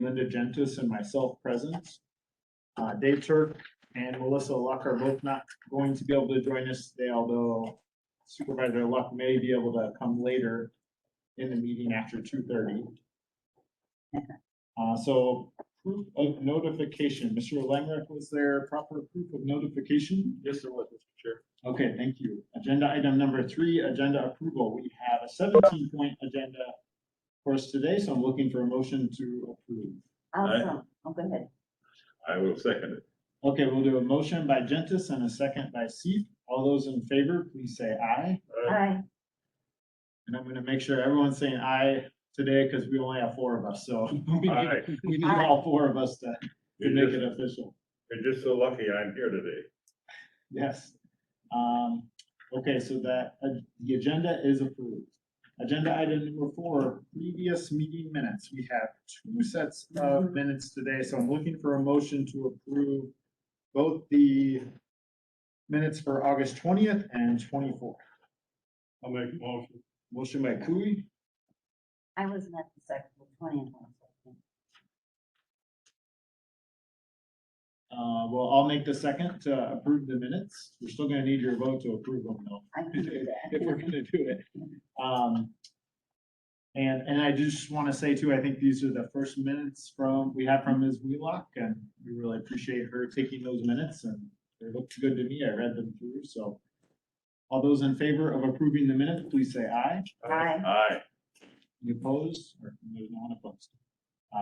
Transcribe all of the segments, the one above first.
Linda Gentis and myself present. Dave Turk and Melissa Luck are both not going to be able to join us today, although Supervisor Luck may be able to come later in the meeting after 2:30. So proof of notification. Mr. Langreich, was there proper proof of notification? Yes, there was, Mr. Chair. Okay, thank you. Agenda item number 3, agenda approval. We have a 17-point agenda for us today, so I'm looking for a motion to approve. Awesome. Oh, go ahead. I will second it. Okay, we'll do a motion by Gentis and a second by Seif. All those in favor, please say aye. Aye. And I'm gonna make sure everyone's saying aye today because we only have 4 of us, so Aye. we need all 4 of us to make it official. You're just so lucky I'm here today. Yes. Okay, so that, the agenda is approved. Agenda item number 4, previous meeting minutes. We have 2 sets of minutes today, so I'm looking for a motion to approve both the minutes for August 20th and 24th. I'll make a motion. Motion by Cooey, I wasn't at the second, the 20th one. well, I'll make the second to approve the minutes. We're still gonna need your vote to approve them though. I can do that. If we're gonna do it. And I just want to say too, I think these are the first minutes we have from Ms. Wheelock, and we really appreciate her taking those minutes, and they looked good to me. I read them through, so. All those in favor of approving the minutes, please say aye. Aye. Aye. Any opposed? Or there's no one opposed.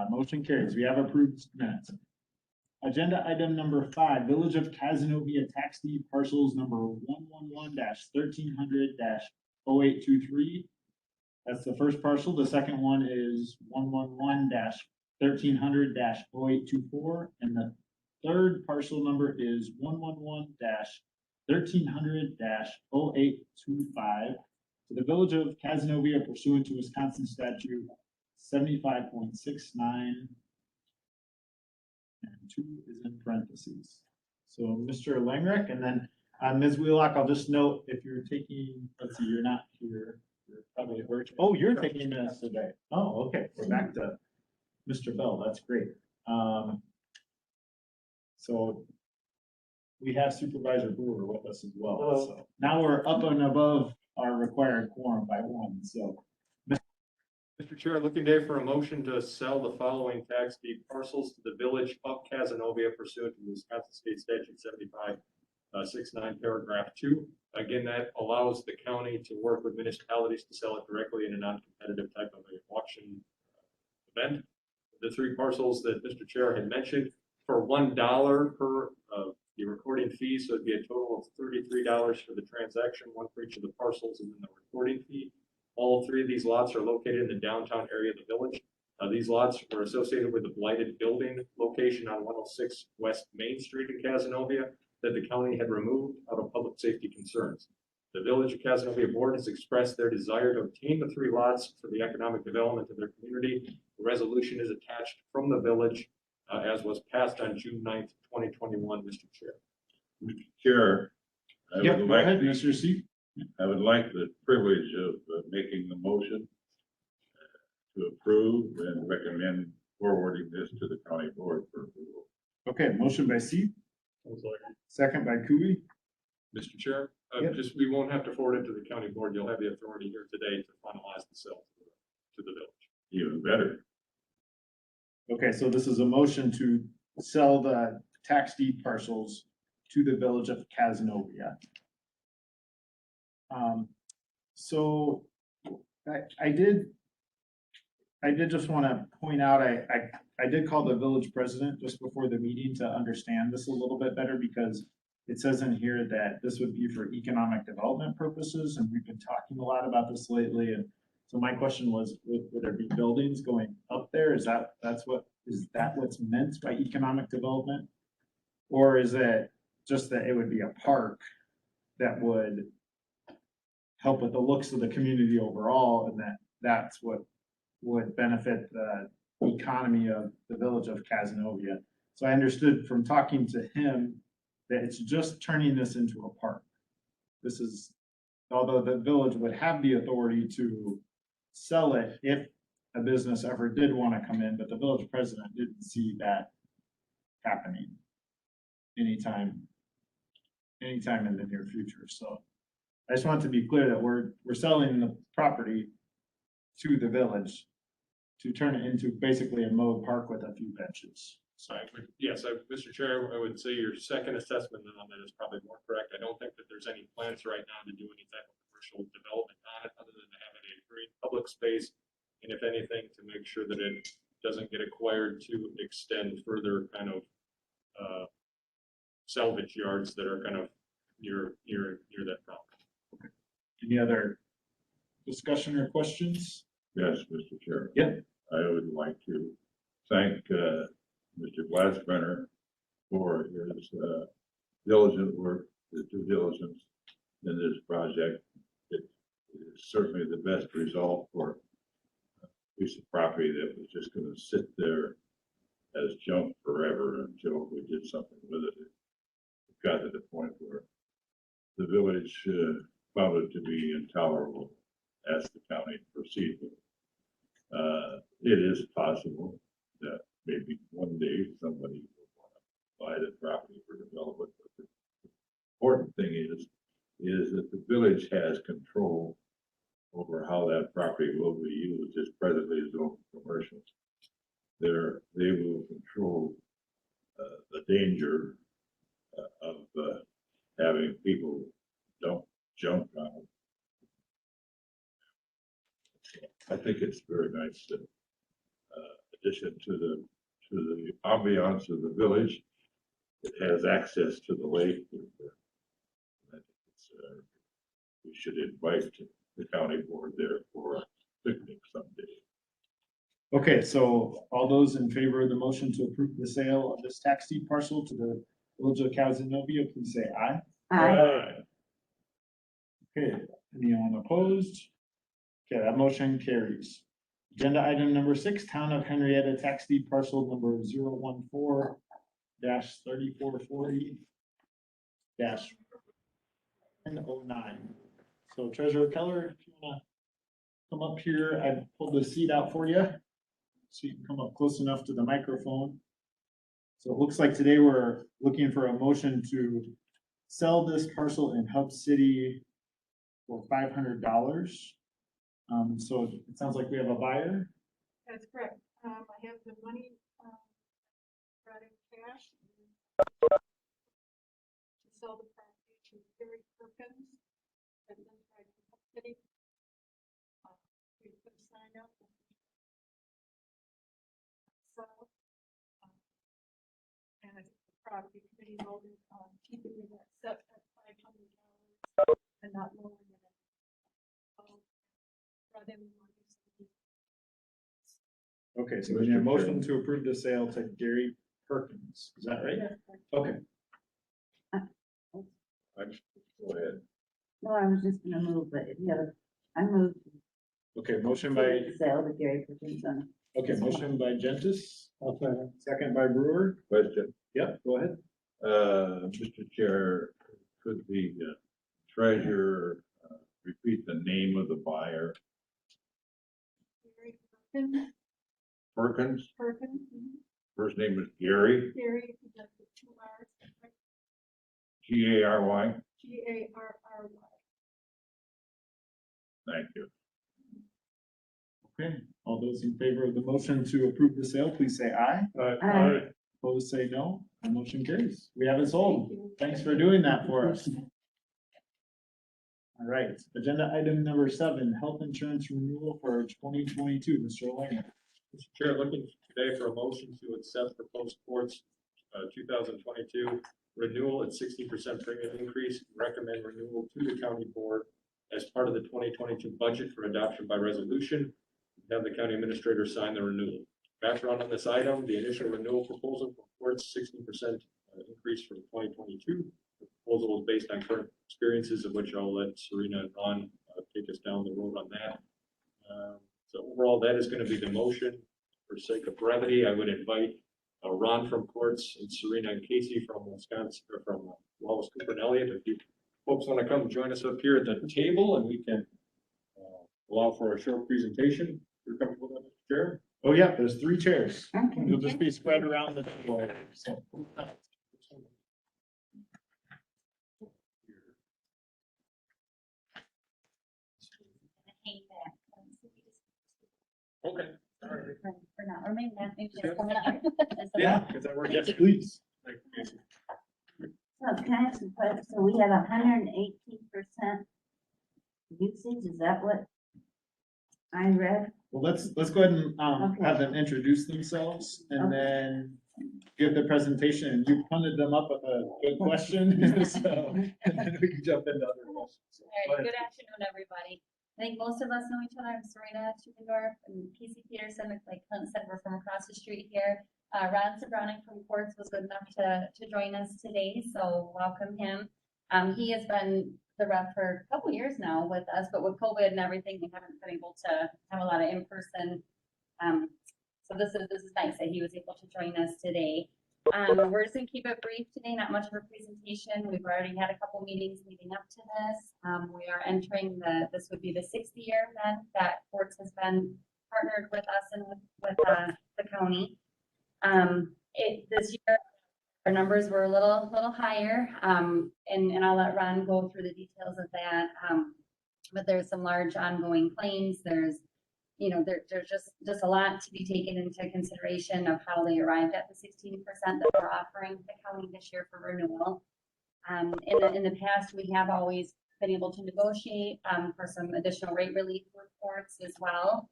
Motion carries. We have approved minutes. Agenda item number 5, Village of Casanova tax deed parcels number 111-1300-0823. That's the first parcel. The second one is 111-1300-0824. And the third parcel number is 111-1300-0825. To the Village of Casanova pursuant to Wisconsin statute 75.69. And 2 is in parentheses. So Mr. Langreich, and then Ms. Wheelock, I'll just note if you're taking, let's see, you're not here. You're probably virtual. Oh, you're taking minutes today. Oh, okay. We're back to Mr. Bell. That's great. So we have Supervisor Brewer with us as well. Hello. So now we're up and above our required quorum by 1. So Mr. Chair, looking today for a motion to sell the following tax deed parcels to the Village of Casanova pursuant to Wisconsin State Statute 75.69 paragraph 2. Again, that allows the county to work with municipalities to sell it directly in a non-competitive type of an auction event. The 3 parcels that Mr. Chair had mentioned for $1 per the recording fee, so it'd be a total of $33 for the transaction, 1 for each of the parcels, and then the recording fee. All 3 of these lots are located in the downtown area of the village. These lots were associated with the blighted building location on 106 West Main Street in Casanova that the county had removed out of public safety concerns. The Village of Casanova Board has expressed their desire to obtain the 3 lots for the economic development of their community. The resolution is attached from the village as was passed on June 9th, 2021, Mr. Chair. Mr. Chair, I yep, would go like, ahead, Mr. Seif. I would like the privilege of making the motion to approve and recommend forwarding this to the county board for approval. Okay, motion by Seif, second by Cooey. Mr. Chair, Yep. just we won't have to forward it to the county board. You'll have the authority here today to finalize the sale to the village. Even better. Okay, so this is a motion to sell the tax deed parcels to the Village of Casanova. So I did just want to point out, I did call the village president just before the meeting to understand this a little bit better, because it says in here that this would be for economic development purposes, and we've been talking a lot about this lately. And so my question was, would there be buildings going up there? Is that what's meant by economic development? Or is it just that it would be a park that would help with the looks of the community overall, and that's what would benefit the economy of the Village of Casanova? So I understood from talking to him that it's just turning this into a park. This is, although the village would have the authority to sell it if a business ever did want to come in, but the village president didn't see that happening anytime in the near future. So I just want to be clear that we're selling the property to the village to turn it into basically a mowed park with a few benches. So Yes, Mr. Chair, I would say your second assessment on that is probably more correct. I don't think that there's any plans right now to do any type of commercial development on it, other than to have it a green public space. And if anything, to make sure that it doesn't get acquired to extend further kind of salvage yards that are kind of near that property. any other discussion or questions? Yes, Mr. Chair. Yep. I would like to thank Mr. Glassbrenner for his diligent work, his due diligence in this project. It is certainly the best result for a piece of property that was just going to sit there as junk forever until we did something with it. It got to the point where the village found it to be intolerable, asked the county to proceed with it. It is possible that maybe one day somebody will want to buy the property for development. But the important thing is that the village has control over how that property will be used. It's presently zoned commercial. They will control the danger of having people dump junk on it. I think it's very nice addition to the ambiance of the village. It has access to the lake. I think we should invite the county board there for a picnic someday. Okay, so all those in favor of the motion to approve the sale of this tax deed parcel to the village of Casanova, please say aye. Aye. Okay, anyone opposed? Okay, that motion carries. Agenda item number 6, Town of Henrietta tax deed parcel number 014-3440-1009. So Treasurer Keller, if you wanna come up here, I pulled the seat out for you, so you can come up close enough to the microphone. So it looks like today we're looking for a motion to sell this parcel in Hub City for $500. So it sounds like we have a buyer. That's correct. I have the money, brought in cash. To sell the property to Gary Perkins, and then try to city. We put a sign up. So, and I think the property committee voted on keeping it set at $500 and not lowering it. Brought in money. Okay, so we need a motion to approve the sale to Gary Perkins. Is that right? Okay, Go ahead. No, I was just gonna move, but if you have, I moved. okay, motion by, Sale to Gary Perkins on. motion by Gentis. Second by Brewer. Question. Yep, go ahead. Mr. Chair, could the treasurer repeat the name of the buyer? Gary Perkins. Perkins, Perkins. first name is Gary, Gary, that's the 2 R's. Gary. Garrry. Thank you. Okay, all those in favor of the motion to approve the sale, please say aye. Aye. Opposed, say no. The motion carries. We have it sold. Thanks for doing that for us. All right, agenda item number 7, health insurance renewal for 2022. Mr. Lang. Mr. Chair, looking today for a motion to accept proposed courts 2022 renewal at 60% premium increase. Recommend renewal to the county board as part of the 2022 budget for adoption by resolution. Have the county administrator sign the renewal. Background on this item, the initial renewal proposal for courts 60% increase from 2022. The proposal was based on current experiences, of which I'll let Serena and Ron take us down the road on that. So overall, that is going to be the motion. For sake of brevity, I would invite Ron from courts and Serena and Casey from Wisconsin, or from Wallace, Cooper, and Elliott. If you folks want to come join us up here at the table, and we can allow for a short presentation. You're comfortable with that, Mr. Chair? Oh, yeah, there's 3 chairs. Okay. You'll just be spread around the table. So, Hang back. Okay. For now, or maybe not, maybe Yeah. just coming up. Yeah, Does that work? yes, please. Thank you, Casey. So can I ask you a question? So we have 118% usage, is that what I read? Well, let's go ahead and, Okay. have them introduce themselves and Okay. then give the presentation. And you punted them up with a good question, so, and then we can jump into other questions. So, All go right, ahead. good afternoon, everybody. I think most of us know each other. I'm Serena Chubendorf and Casey Peterson, like Clint said, we're from across the street here. Ron Sobrowning from Courts was good enough to join us today, so welcome him. He has been the rep for a couple years now with us, but with COVID and everything, we haven't been able to have a lot of in-person. So this is nice that he was able to join us today. We're just gonna keep it brief today, not much of a presentation. We've already had a couple meetings leading up to this. We are entering this would be the 6th year then that Courts has been partnered with us and with the county. This year, our numbers were a little higher, and I'll let Ron go through the details of that. But there's some large ongoing claims. There's there's just a lot to be taken into consideration of how they arrived at the 16% that we're offering the county this year for renewal. In the past, we have always been able to negotiate for some additional rate relief reports as well.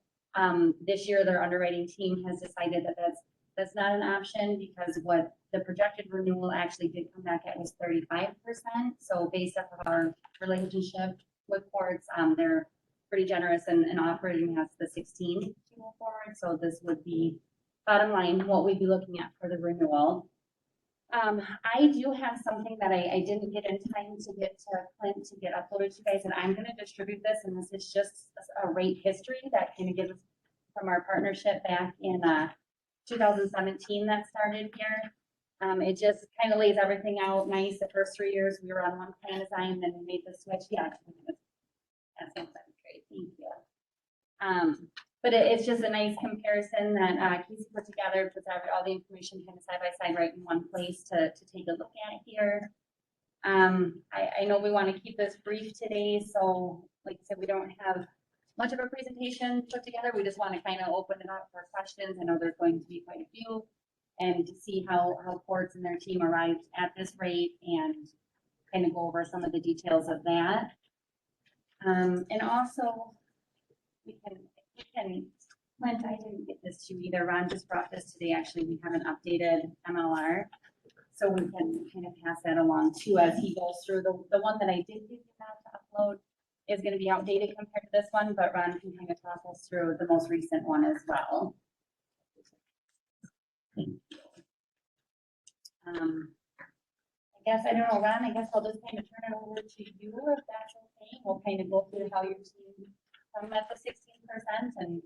This year, their underwriting team has decided that that's not an option because what the projected renewal actually did come back at was 35%. So based off of our relationship with Courts, they're pretty generous and operating us the 16 to move forward. So this would be bottom line, what we'd be looking at for the renewal. I do have something that I didn't get in time to get to Clint to get uploaded to you guys, and I'm gonna distribute this, and this is just a rate history that kind of gives from our partnership back in 2017 that started here. It just kind of lays everything out nice. The first 3 years we were on one plan design, then we made the switch. Yeah, that sounds great. Thank you. But it's just a nice comparison that Casey put together, puts all the information kind of side by side right in one place to take a look at here. I know we want to keep this brief today, so like I said, we don't have much of a presentation put together. We just want to kind of open it up for questions. I know there's going to be quite a few, and to see how Courts and their team arrived at this rate and kind of go over some of the details of that. And also, Clint, I didn't get this to you either. Ron just brought this today. Actually, we have an updated MLR. So we can kind of pass that along too as he goes through. The one that I did give you now to upload is going to be outdated compared to this one, but Ron can kind of talk us through the most recent one as well. I guess, I don't know, Ron, I guess I'll just kind of turn it over to you if that's okay. We'll kind of go through how your team come at the 16% and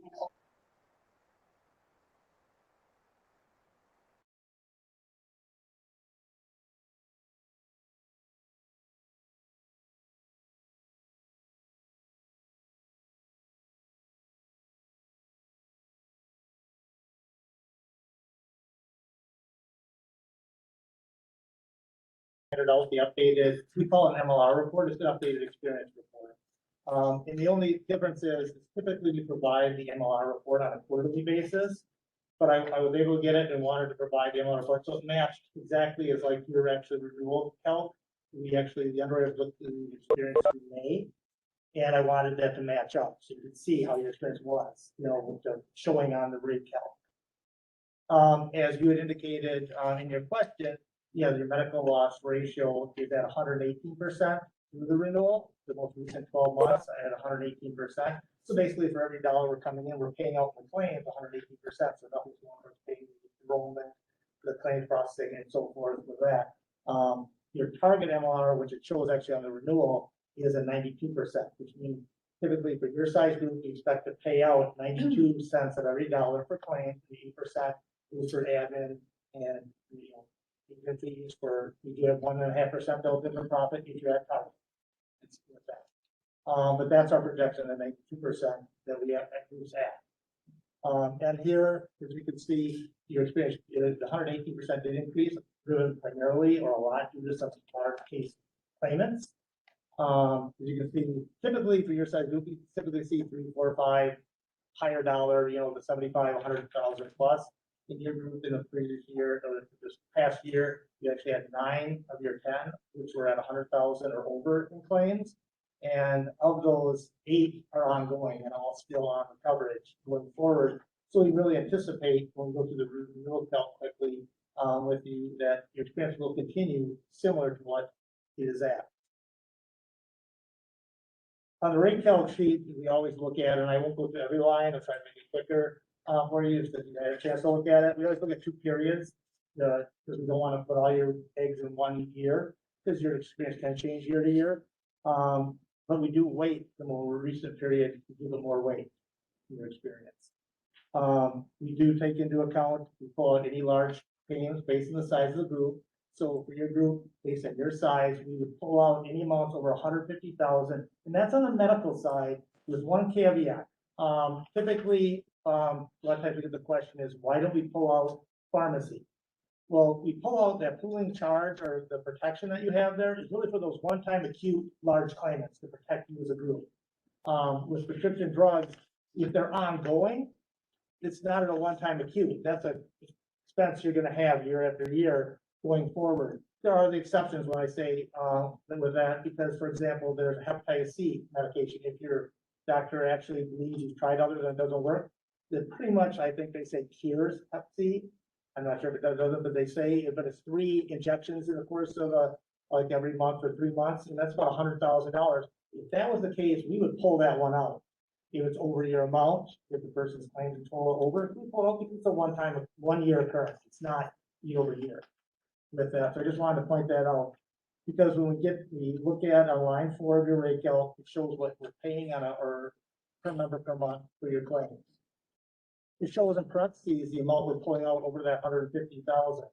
out the updated, we call it an MLR report, it's an updated experience report. And the only difference is typically we provide the MLR report on a quarterly basis, but I was able to get it and wanted to provide the MLR report, so it matched exactly as like your actually renewal calc. The underwriters looked at the experience we made, and I wanted that to match up, so you could see how your experience was, with the showing on the rate calc. As you had indicated, in your question, your medical loss ratio is at 118% through the renewal, the most recent 12 months at 118%. So basically for every dollar we're coming in, we're paying out the claims 118%. So nothing's more paying the enrollment, the claim processing and so forth with that. Your target MLR, which it shows actually on the renewal, is at 92%, which means typically for your size group, you expect to pay out 92 cents of every dollar per claim, the 8% is for admin and even fees for, you do have 1.5% built in the profit if you're at target. It's with that. But that's our projection at 92% that we have at who's at. And here, as you can see, your experience, the 118% did increase, driven primarily or a lot due to some large case claimants. As you can see, typically for your size group, you typically see 3, 4, 5 higher dollar, the 75, 100,000 plus. In your group in the previous year, or this past year, you actually had 9 of your 10, which were at 100,000 or over in claims. And of those, 8 are ongoing and all still on coverage going forward. So we really anticipate when we go through the renewal calc quickly with you that your experience will continue similar to what it is at. On the rate calc sheet, we always look at, and I won't go through every line, I'll try to make it quicker for you so that you have a chance to look at it. We always look at 2 periods because we don't want to put all your eggs in one year because your experience can change year to year. But we do weight the more recent period to give it more weight in your experience. We do take into account, we pull out any large claims based on the size of the group. So for your group, based on your size, we would pull out any amounts over 150,000, and that's on the medical side with one caveat. Typically, a lot of times we get the question is, why don't we pull out pharmacy? Well, we pull out that pooling charge or the protection that you have there is really for those one-time acute large claimants to protect you as a group. With prescription drugs, if they're ongoing, it's not at a one-time acute. That's an expense you're going to have year after year going forward. There are the exceptions when I say with that, because, for example, there's a hepatitis C medication. If your doctor actually believes you've tried others and it doesn't work, that pretty much, I think they say cures hep C. I'm not sure if it doesn't, but they say, but it's 3 injections in the course of like every month for 3 months, and that's about $100,000. If that was the case, we would pull that one out. If it's over your amount, if the person's claims are total over, we pull it out because it's a one-year occurrence. It's not year over year with that. So I just wanted to point that out because when we look at on line 4 of your rate calc, it shows what we're paying on or per member per month for your claims. It shows in parentheses the amount we're pulling out over that 150,000.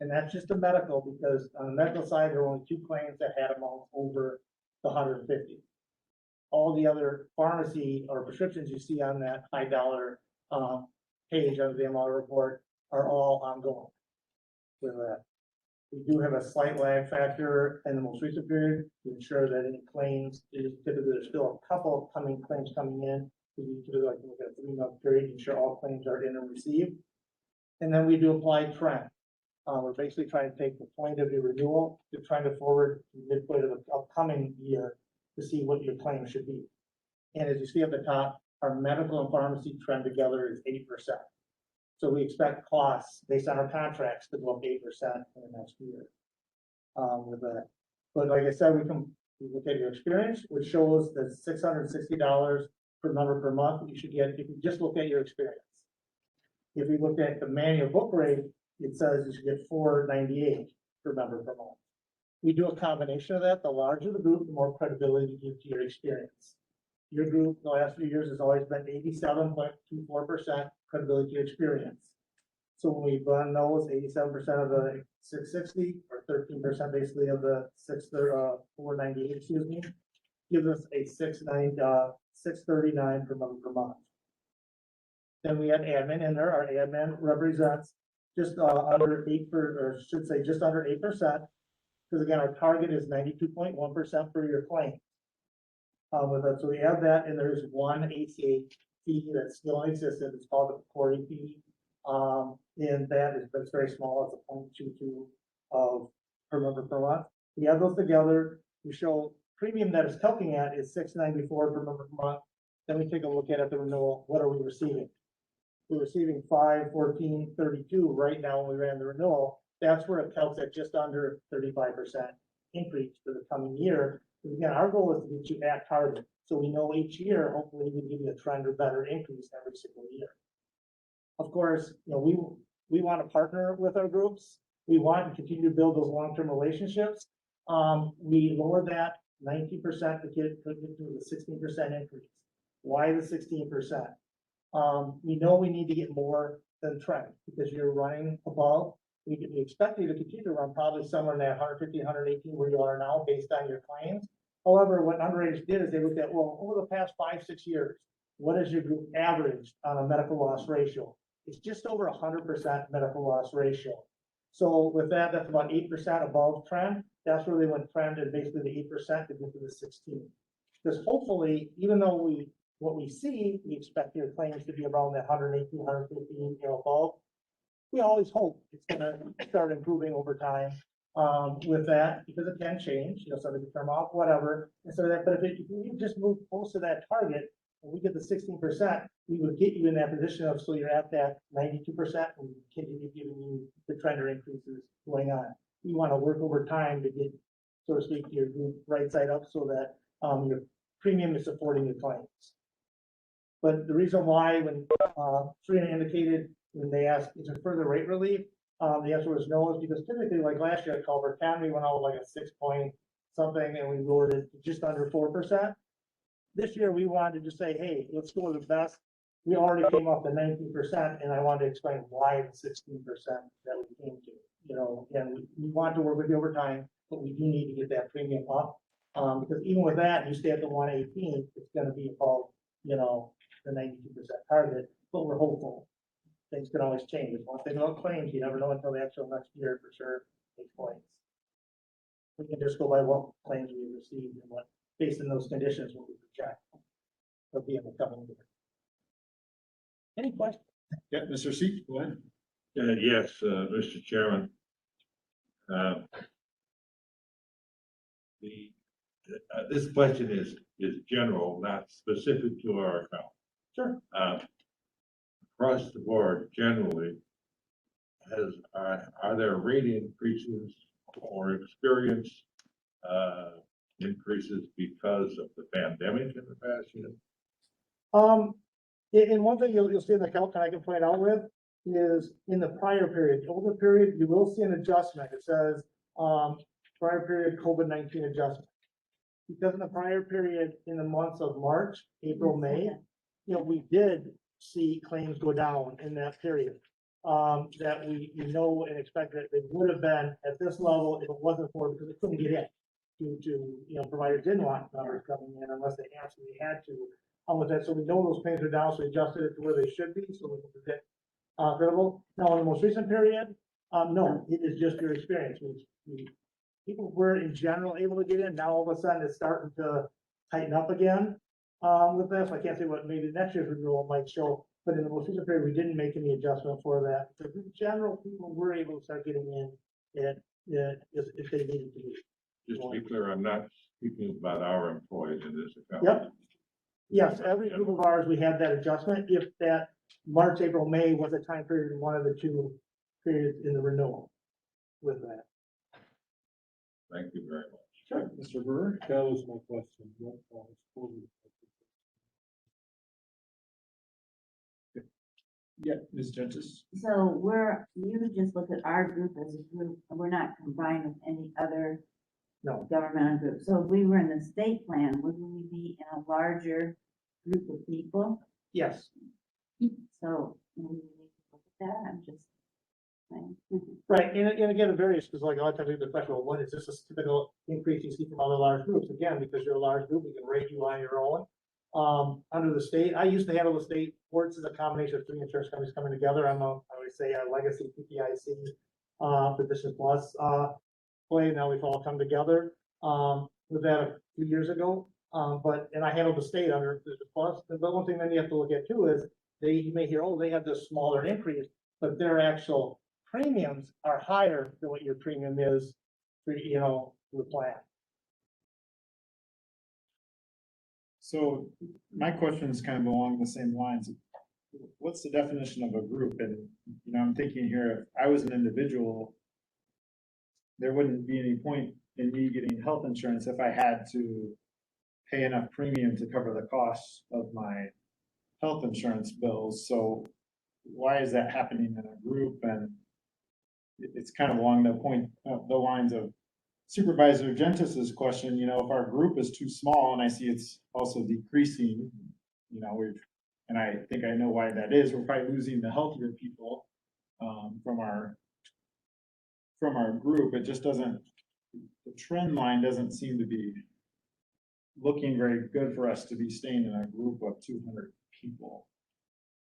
And that's just the medical because on the medical side, there were only 2 claims that had amounts over the 150. All the other pharmacy or prescriptions you see on that high dollar page of the MR report are all ongoing with that. We do have a slight lag factor in the most recent period to ensure that any claims, typically there's still a couple of claims coming in. We typically like to look at a 3-month period to ensure all claims are in and received. And then we do apply trend. We're basically trying to take the point of your renewal to trying to forward to the midpoint of the upcoming year to see what your claim should be. And as you see at the top, our medical and pharmacy trend together is 8%. So we expect costs based on our contracts to go up 8% in the next year with that. But like I said, we look at your experience, which shows that $660 per member per month you should get if you just look at your experience. If we look at the manual book rate, it says you should get $498 per member per month. We do a combination of that. The larger the group, the more credibility you give to your experience. Your group, the last few years, has always been 87.24% credibility to your experience. So when we run those, 87% of the 660, or 13% basically of the 498, excuse me, gives us a 639 per member per month. Then we had admin in there. Our admin represents just under 8%, or should say just under 8%. Because again, our target is 92.1% for your claim. With that, so we have that, and there's one ACA fee that's still in existence. It's called the Corey fee, and that's very small. It's a 0.22 of per member per month. We have those together. We show premium that is looking at is $694 per member per month. Then we take a look at the renewal. What are we receiving? We're receiving $514.32 right now when we ran the renewal. That's where it counts at just under 35% increase for the coming year. Because again, our goal is to get you at target. So we know each year, hopefully we can give you a trend or better increase every single year. Of course, we want to partner with our groups. We want to continue to build those long-term relationships. We lowered that 19% to get to the 16% increase. Why the 16%? We know we need to get more than trend because you're running above. We expect you to continue to run probably somewhere in that 150, 118 where you are now based on your claims. However, what Underage did is they looked at, well, over the past 5-6 years, what is your group average on a medical loss ratio? It's just over 100% medical loss ratio. So with that, that's about 8% above trend. That's where they went trend and basically the 8% to get to the 16. Because hopefully, even though what we see, we expect your claims to be around that 118, 115, above. We always hope it's gonna start improving over time, with that, because it can change, somebody can turn off, whatever. And so that, but if you just move close to that target, and we get the 16%, we would get you in that position of, so you're at that 92% and continue giving you the trend or increases going on. You want to work over time to get, so to speak, your group right side up so that, your premium is supporting your claims. But the reason why, when, Serena indicated, when they asked, is there further rate relief? The answer was no, is because typically, like last year at Culver County, we went out with like a 6 point something and we lowered it to just under 4%. This year, we wanted to just say, hey, let's go with the best. We already came up to 19%, and I wanted to explain why the 16% that we came to. Again, we want to work with you over time, but we do need to get that premium up. Because even with that, you stay at the 118, it's gonna be above, the 92% target, but we're hopeful. Things can always change. One thing about claims, you never know until the actual next year for sure takes place. We can just go by what claims we received and what, based on those conditions, what we project will be in the coming year. Any questions? Yeah, Mr. C, go ahead. Yes, Mr. Chairman. This question is general, not specific to our account. Sure. Across the board, generally, are there rate increases or experience increases because of the pandemic in the past year? And one thing you'll see in the calc, and I can point out with, is in the prior period, the older period, you will see an adjustment. It says, prior period COVID-19 adjustment. Because in the prior period, in the months of March, April, May, we did see claims go down in that period. That we know and expect that they would have been at this level if it wasn't for, because they couldn't get in. Due to, providers didn't want numbers coming in unless they absolutely had to. With that, so we know those claims are down, so we adjusted it to where they should be, so we can predict credible. Now, in the most recent period, no, it is just your experience. People were in general able to get in. Now all of a sudden it's starting to tighten up again with this. I can't say what maybe next year's renewal might show, but in the most recent period, we didn't make any adjustment for that because in general, people were able to start getting in if they needed to be. Just to be clear, I'm not speaking about our employees in this account. Yep. Yes, every group of ours, we had that adjustment if that March, April, May was a time period in one of the two periods in the renewal with that. Thank you very much. Sure, Mr. Brewer. That was my question. Yeah, Ms. Gentis. So you just look at our group as a group, and we're not combined with any other No. governmental group. So if we were in the state plan, wouldn't we be in a larger group of people? Yes. So we need to look at that. I'm just saying. Right, and again, it varies, because like a lot of times we get the question, well, what is this a typical increase you see from other large groups? Again, because you're a large group, we can rate you on your own. Under the state, I used to handle the state courts as a combination of three insurance companies coming together. I would say a legacy PPIC, Petition Plus, play. Now we've all come together, with that a few years ago. And I handled the state under Petition Plus. The one thing then you have to look at too is you may hear, oh, they have this smaller increase, but their actual premiums are higher than what your premium is for, the plan. So my question is kind of along the same lines. What's the definition of a group? And, I'm thinking here, if I was an individual, there wouldn't be any point in me getting health insurance if I had to pay enough premium to cover the costs of my health insurance bills. So why is that happening in a group? And it's kind of along the lines of Supervisor Gentis's question, if our group is too small, and I see it's also decreasing, and I think I know why that is. We're probably losing the healthier people from our group. It just doesn't, the trend line doesn't seem to be looking very good for us to be staying in a group of 200 people.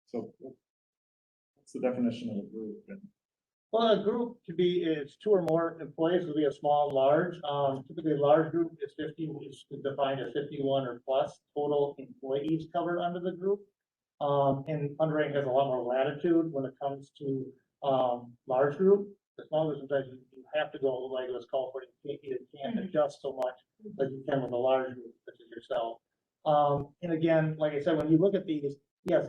So what's the definition of a group? And Well, a group to be, is two or more employees, would be a small, large, typically a large group is 50, is defined as 51 or plus total employees covered under the group. And underwriting has a lot more latitude when it comes to, large group. The smaller, sometimes you have to go like what's called for, you can't adjust so much like you can with a large group, such as yourself. And again, like I said, when you look at these, yes,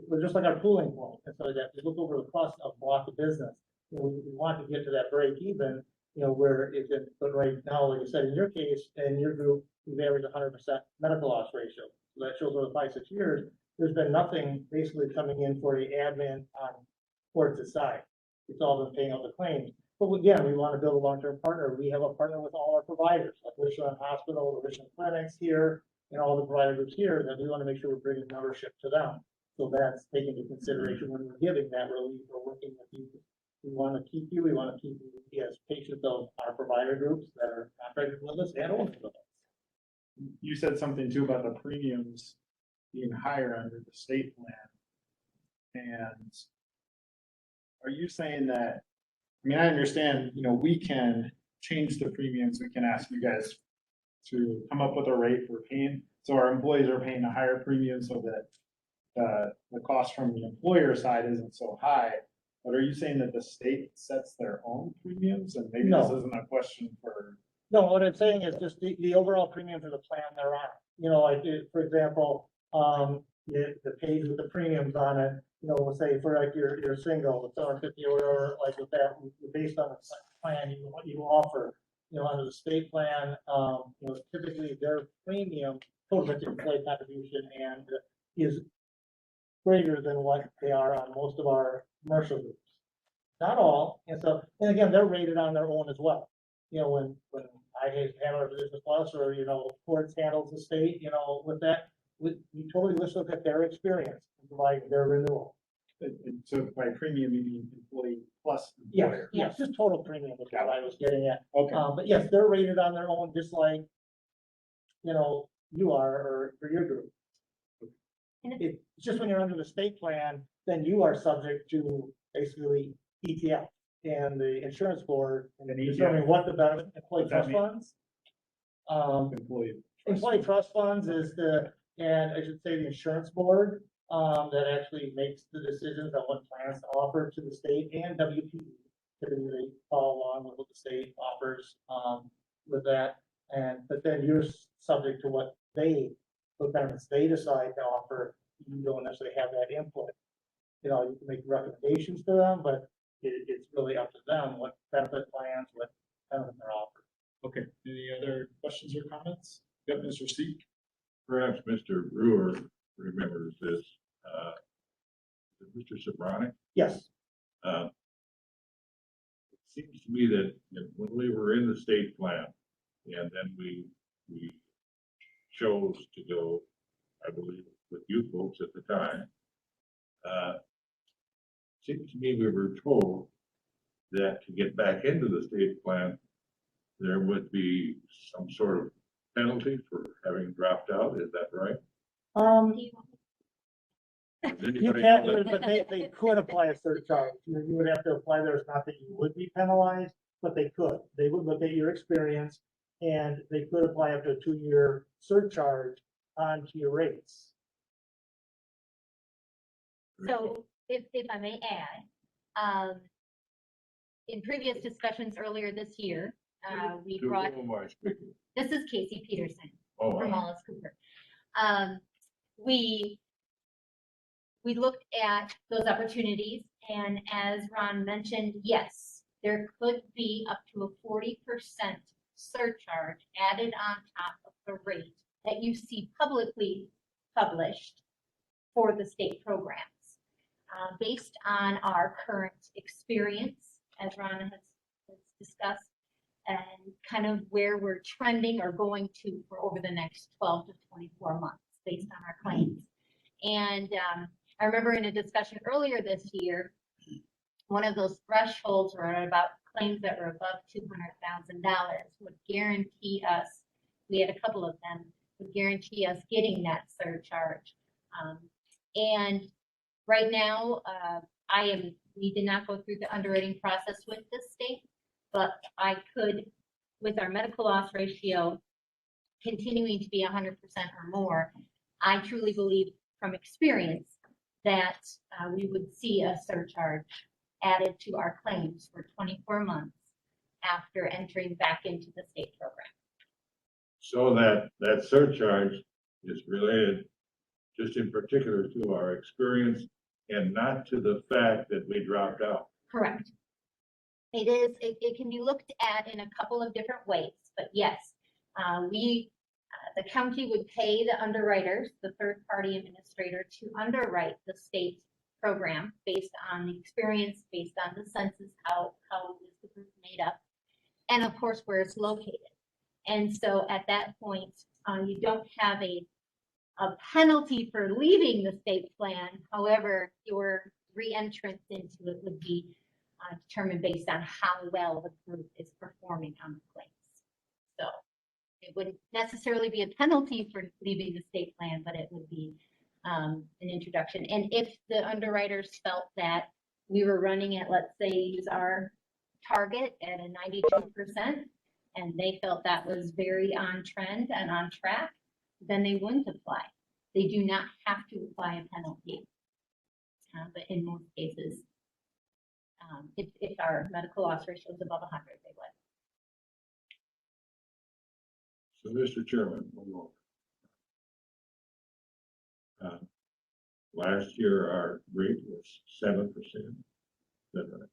we're just like our pooling point, and so that, you look over the cost of block of business. We want to get to that break even, where it, but right now, like you said, in your case, in your group, we've averaged 100% medical loss ratio. So that shows over 5-6 years, there's been nothing basically coming in for the admin on Court's side. It's all been paying out the claims. But again, we want to build a long-term partner. We have a partner with all our providers, like Richland Hospital, the Richland clinics here, and all the provider groups here, that we want to make sure we're bringing membership to them. So that's taken into consideration when we're giving that relief or working with you. We want to keep you, we want to keep you as patients of our provider groups that are contracted with us and owned with us. you said something too about the premiums being higher under the state plan. And are you saying that, I mean, I understand, we can change the premiums, we can ask you guys to come up with a rate we're paying. So our employees are paying a higher premium so that the cost from the employer side isn't so high. But are you saying that the state sets their own premiums? And maybe this No. isn't a question for. No, what I'm saying is just the overall premium for the plan they're on. Like, for example, the page with the premiums on it, let's say for like you're single, it's $150 or whatever, like with that, based on the plan you offer, under the state plan, typically their premium, total employee contribution, and is greater than what they are on most of our commercial groups. Not all, and again, they're rated on their own as well. When I handle a business plus, or, Courts handles the state, with that, we totally look at their experience, like their renewal. And so by premium, you mean employee plus Yes, employer? yes, just total premium is what I was getting at. Okay. But yes, they're rated on their own, just like, you are, or for your group. It's just when you're under the state plan, then you are subject to basically ETF and the insurance board and And determining what the benefit, employee What's that trust mean? funds. Employee. Employee trust funds is and I should say the insurance board, that actually makes the decisions on what plans to offer to the state, and WPE. Typically they follow along with what the state offers, with that. But then you're subject to what benefits they decide to offer. You don't necessarily have that input. You can make recommendations to them, but it's really up to them what benefit plans, what benefits are offered. Okay, any other questions or comments? Yep, Mr. Seek. Perhaps Mr. Brewer remembers this. Mr. Sobrani? Yes. It seems to me that when we were in the state plan, and then we chose to go, I believe, with you folks at the time, seems to me we were told that to get back into the state plan, there would be some sort of penalty for having dropped out. Is that right? You can't, but they could apply a surcharge. You would have to apply, there's not that you would be penalized, but they could. They would look at your experience, and they could apply up to a 2-year surcharge onto your rates. So if I may add, in previous discussions earlier this year, we To brought, whom am I speaking? this is Casey Peterson Oh, from Wallace Cooper. We looked at those opportunities, and as Ron mentioned, yes, there could be up to a 40% surcharge added on top of the rate that you see publicly published for the state programs. Based on our current experience, as Ron has discussed, and kind of where we're trending or going to for over the next 12 to 24 months based on our claims. And I remember in a discussion earlier this year, one of those thresholds were about claims that were above $200,000 would guarantee us, we had a couple of them, would guarantee us getting that surcharge. And right now, we did not go through the underwriting process with the state, but I could, with our medical loss ratio continuing to be 100% or more, I truly believe from experience that we would see a surcharge added to our claims for 24 months after entering back into the state program. So that surcharge is related just in particular to our experience and not to the fact that we dropped out. Correct. It can be looked at in a couple of different ways, but yes, the county would pay the underwriters, the third-party administrator, to underwrite the state program based on the experience, based on the census, how is the group made up, and of course, where it's located. And so at that point, you don't have a penalty for leaving the state plan. However, your re-entrance into it would be determined based on how well the group is performing on the claims. So it wouldn't necessarily be a penalty for leaving the state plan, but it would be an introduction. And if the underwriters felt that we were running at, let's say, use our target at a 92%, and they felt that was very on trend and on track, then they wouldn't apply. They do not have to apply a penalty. But in most cases, if our medical loss ratio is above 100, they would. So, Mr. Chairman, one more. Last year, our rate was 7%. 7%.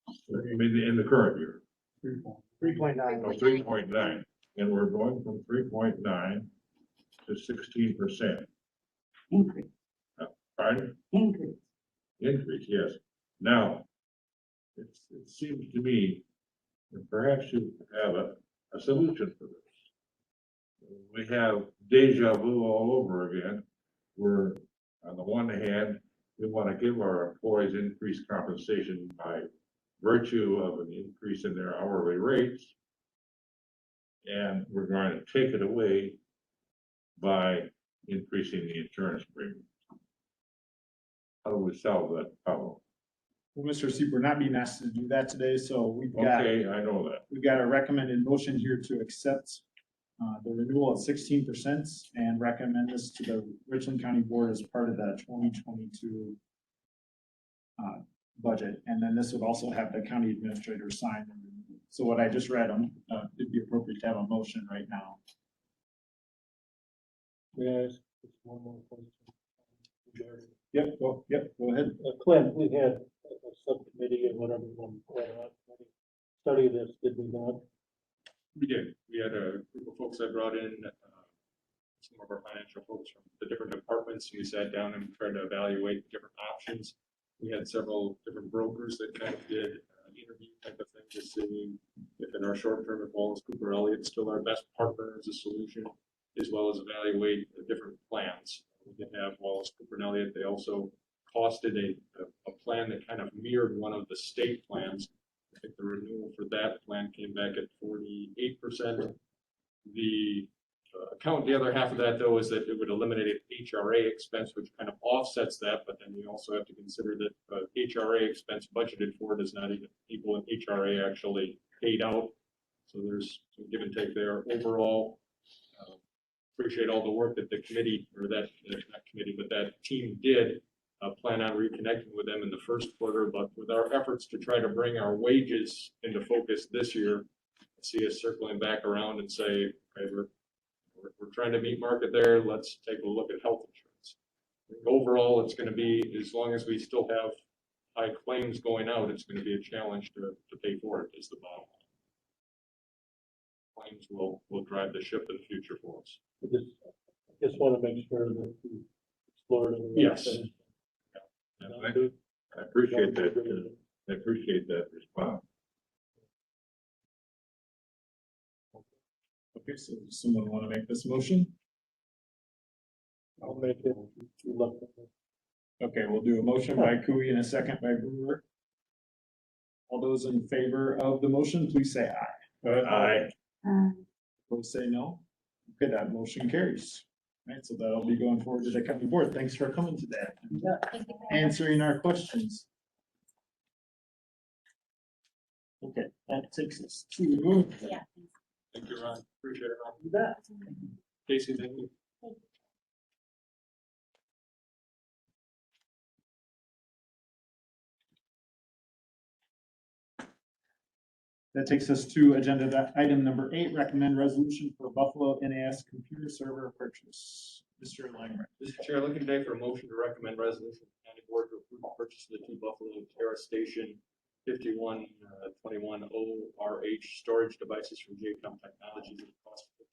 I mean, in the current year. 3.9. Oh, 3.9, and we're going from 3.9 to 16%. Increase, Pardon? increase. Increase, yes. Now, it seems to me that perhaps you have a solution for this. We have deja vu all over again, where on the one hand, we want to give our employees increased compensation by virtue of an increase in their hourly rates. And we're going to take it away by increasing the insurance premium. How do we solve that problem? Well, Mr. Seep, we're not being asked to do that today, so we've got, Okay, I know that. we've got a recommended motion here to accept the renewal at 16% and recommend this to the Richland County Board as part of the 2022 budget. And then this would also have the county administrator sign. So what I just read, it'd be appropriate to have a motion right now. May I ask just one more question? Yep, go ahead. Clint, we had a subcommittee and whatever one, study this, did we not? We did. We had a group of folks that brought in some of our financial folks from the different departments. We sat down and tried to evaluate different options. We had several different brokers that kind of did an interview type of thing to see if in our short term, if Wallace Cooper Elliott still our best partner as a solution, as well as evaluate the different plans. We did have Wallace Cooper Elliott. They also costed a plan that kind of mirrored one of the state plans. I think the renewal for that plan came back at 48%. The other half of that though is that it would eliminate HRA expense, which kind of offsets that, but then you also have to consider that HRA expense budgeted for does not even equal an HRA actually paid out. So there's some give and take there. Overall, appreciate all the work that the committee, or that, not committee, but that team did. Plan on reconnecting with them in the first quarter, but with our efforts to try to bring our wages into focus this year, see us circling back around and say, okay, we're trying to meet market there. Let's take a look at health insurance. Overall, it's going to be, as long as we still have high claims going out, it's going to be a challenge to pay for it, is the bottom line. Claims will drive the ship in the future for us. I just want to make sure that we explore it. Yes. I appreciate that. I appreciate that response. Okay, so does someone want to make this motion? I'll make it. Okay, we'll do a motion by Cooey and a second by Brewer. All those in favor of the motion, please say aye. Aye. Opposed, say no. Okay, that motion carries. Right, so that'll be going forward to the county board. Thanks for coming today, and Thank you very much. answering our questions. Okay, that takes us to. Yeah. Thank you, Ron. Appreciate it, Ron. You bet. Casey, thank you. That takes us to agenda item number 8, recommend resolution for Buffalo NAS computer server purchase. Mr. Langren. Mr. Chair, looking today for a motion to recommend resolution of the county board to approve the purchase of the 2 Buffalo Terra Station 5121 ORH storage devices from JCOM Technologies at a cost of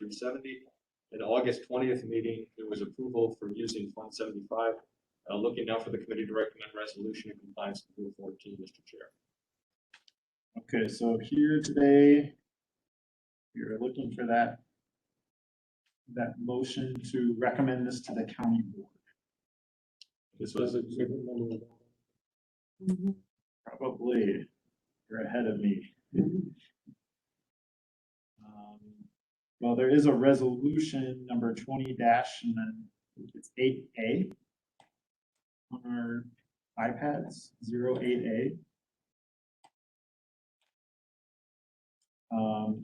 $15,293.70. At August 20th meeting, there was approval for using Fund 75. Looking now for the committee to recommend resolution in compliance with Rule 14, Mr. Chair. Okay, so here today, you're looking for that motion to recommend this to the county board. This was Probably, you're ahead of me. Well, there is a resolution number 20 dash, and then it's 8A on our iPads, 08A.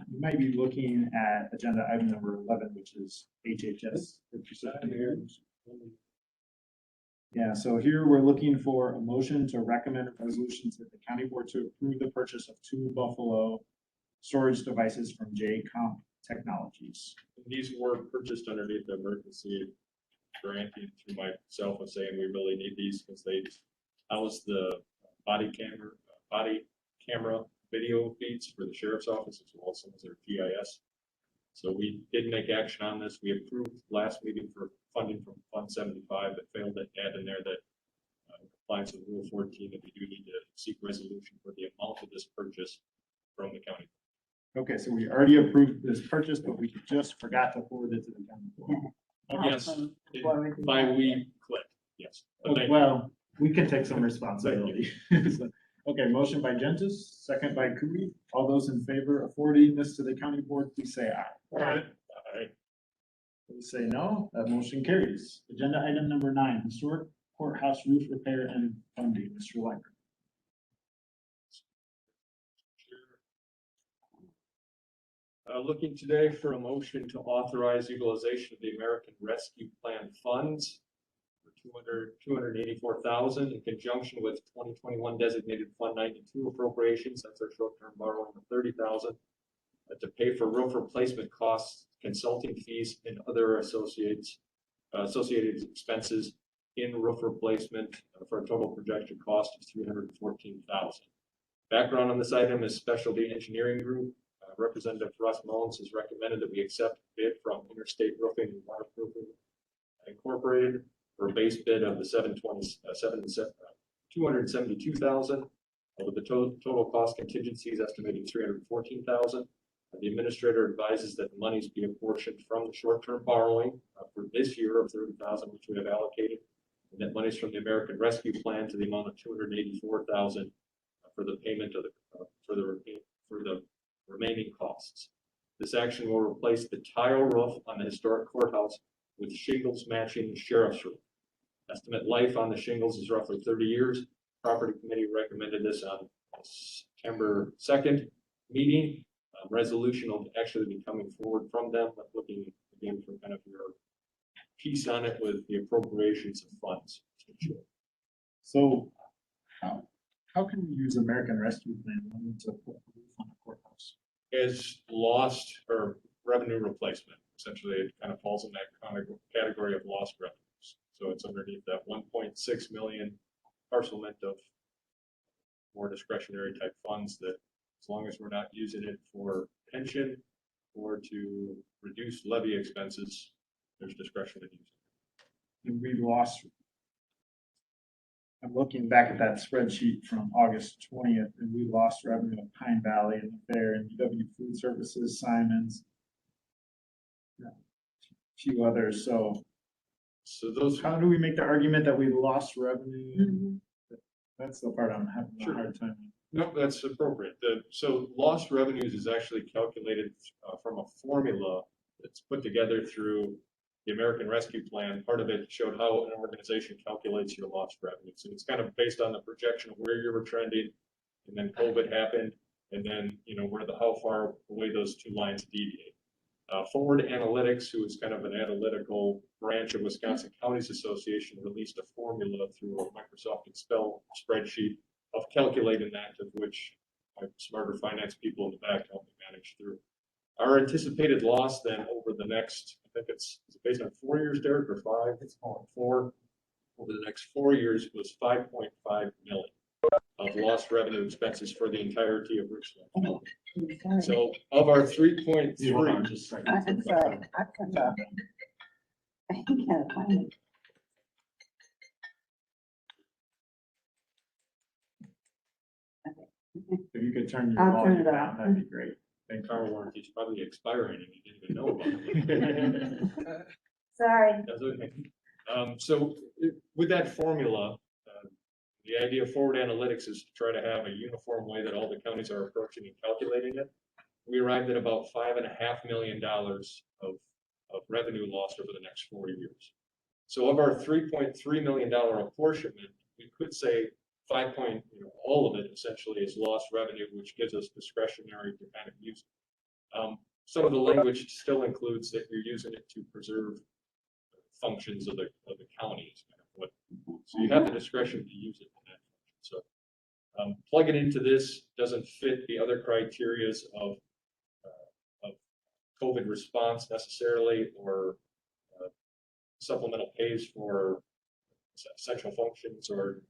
You might be looking at agenda item number 11, which is HHS. Yeah, so here we're looking for a motion to recommend a resolution to the county board to approve the purchase of 2 Buffalo storage devices from JCOM Technologies. These were purchased underneath the emergency granting through myself and saying we really need these because they house the body camera video feeds for the sheriff's office as well as some of their GIS. So we did make action on this. We approved last meeting for funding from Fund 75, but failed to add in there that compliance with Rule 14, that we do need to seek resolution for the amount of this purchase from the county. Okay, so we already approved this purchase, but we just forgot to forward it to the county board. Yes, by we click, yes. But thank you. Well, we can take some responsibility. So, okay, motion by Gentis, second by Cooey. All those in favor of forwarding this to the county board, please say aye. All right. Please say no. That motion carries. Agenda item number 9, historic courthouse roof repair and funding. Mr. Langren. Looking today for a motion to authorize utilization of the American Rescue Plan funds for $284,000 in conjunction with 2021 designated Fund 92 appropriations. That's our short-term borrowing of $30,000 to pay for roof replacement costs, consulting fees, and other associated expenses in roof replacement for a total projected cost of $314,000. Background on this item is Specialty Engineering Group. Representative Russ Mullins has recommended that we accept a bid from Interstate Roofing and Waterproofing Incorporated for a base bid of the $272,000, with the total cost contingencies estimated $314,000. The administrator advises that the monies be apportioned from the short-term borrowing for this year of $30,000, which we have allocated, and that monies from the American Rescue Plan to the amount of $284,000 for the payment of for the remaining costs. This action will replace the tile roof on the historic courthouse with shingles matching the sheriff's roof. Estimate life on the shingles is roughly 30 years. Property committee recommended this on September 2nd meeting. Resolution will actually be coming forward from them, but looking again for kind of your piece on it with the appropriations of funds. So how can we use American Rescue Plan money to put a roof on a courthouse? As lost or revenue replacement. Essentially, it kind of falls in that category of lost revenues. So it's underneath that 1.6 million parcelment of more discretionary type funds that, as long as we're not using it for pension or to reduce levy expenses, there's discretion to use it. And we lost. I'm looking back at that spreadsheet from August 20th, and we lost revenue at Pine Valley and the Fair and UW Food Services, Simons, a few others. So those, how do we make the argument that we lost revenue? That's the part I'm having a hard time. no, that's appropriate. So lost revenues is actually calculated from a formula that's put together through the American Rescue Plan, part of it showed how an organization calculates your lost revenues. And it's kind of based on the projection of where you were trending, and then COVID happened, and then, how far away those two lines deviate. Forward Analytics, who is kind of an analytical branch of Wisconsin Counties Association, released a formula through a Microsoft Excel spreadsheet of calculating that, of which my smarter finance people in the back help me manage through. Our anticipated loss then over the next, I think is it based on 4 years, Derek, or 5? It's on 4. Over the next 4 years was 5.5 million of lost revenue expenses for the entirety of Richland. So of our 3.3, I'm sorry, I couldn't, I can't find it. If you could turn your I'll turn volume it down, off. that'd be great. and car warranty's probably expiring and you didn't even know about it. Sorry. That's okay. With that formula, the idea of Forward Analytics is to try to have a uniform way that all the counties are approaching and calculating it. We arrived at about $5.5 million of revenue lost over the next 4 years. So of our $3.3 million apportionment, we could say all of it essentially is lost revenue, which gives us discretionary to kind of use it. Some of the language still includes that you're using it to preserve functions of the county. Is kind of what, so you have the discretion to use it in that function. So plug it into this doesn't fit the other criterias of COVID response necessarily, or supplemental pays for essential functions or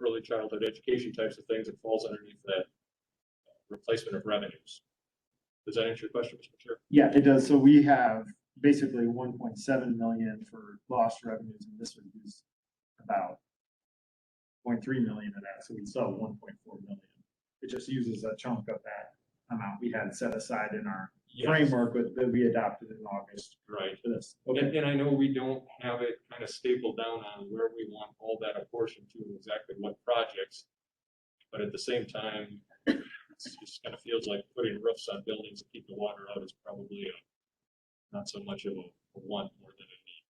early childhood education types of things. It falls underneath that replacement of revenues. Does that answer your question, Mr. Chair? Yeah, it does. So we have basically 1.7 million for lost revenues, and this would use about 0.3 million of that. So we sell 1.4 million. It just uses a chunk of that amount we had set aside in our framework that we adopted in August. Right. For this. Okay. And I know we don't have it kind of stapled down on where we want all that apportioned to and exactly what projects, but at the same time, it just kind of feels like putting roofs on buildings to keep the water out is probably not so much of a want more than a need.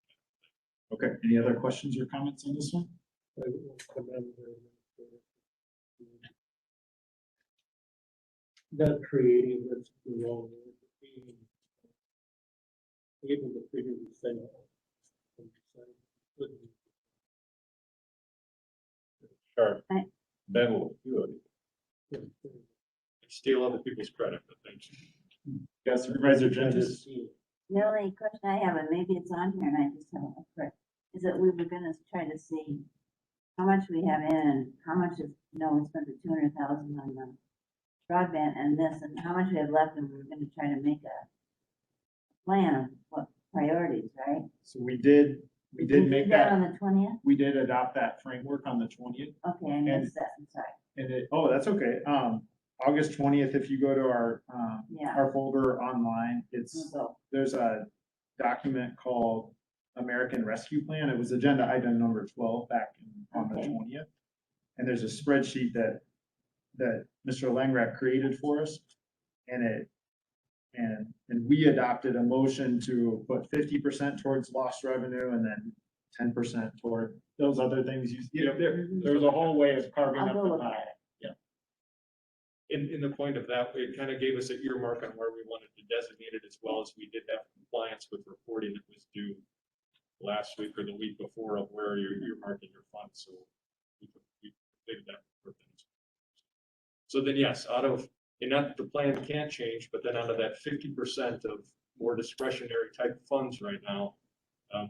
Okay. Any other questions or comments on this one? I will commend not creating this wrong, able to figure this thing out. Sure. Right. Ben will do it. Steal other people's credit, but thank you. Yes, Supervisor Jennings. The only question I have, and maybe it's on here and I just haven't looked for it, is that we were gonna try to see how much we have in and how much is, we spent the 200,000 on the broadband and this, and how much we have left, and we're gonna try to make a plan of what priorities, right? So we did we make do that, on the 20th? we did adopt that framework on the 20th. Okay, I missed that, I'm sorry. And oh, that's okay. August 20th, if you go to our Yeah. our folder online, So, there's a document called American Rescue Plan. It was agenda item number 12 back on the Okay. 20th. And there's a spreadsheet that Mr. Langrat created for us. And we adopted a motion to put 50% towards lost revenue and then 10% toward those other things. There's a whole way of carving I'll up go the look pie. at it. In the point of that, it kind of gave us an earmark on where we wanted to designate it, as well as we did have compliance with reporting that was due last week or the week before of where you're earmarking your funds. So we did that for things. So then, yes, and not that the plan can't change, but then out of that 50% of more discretionary type funds right now,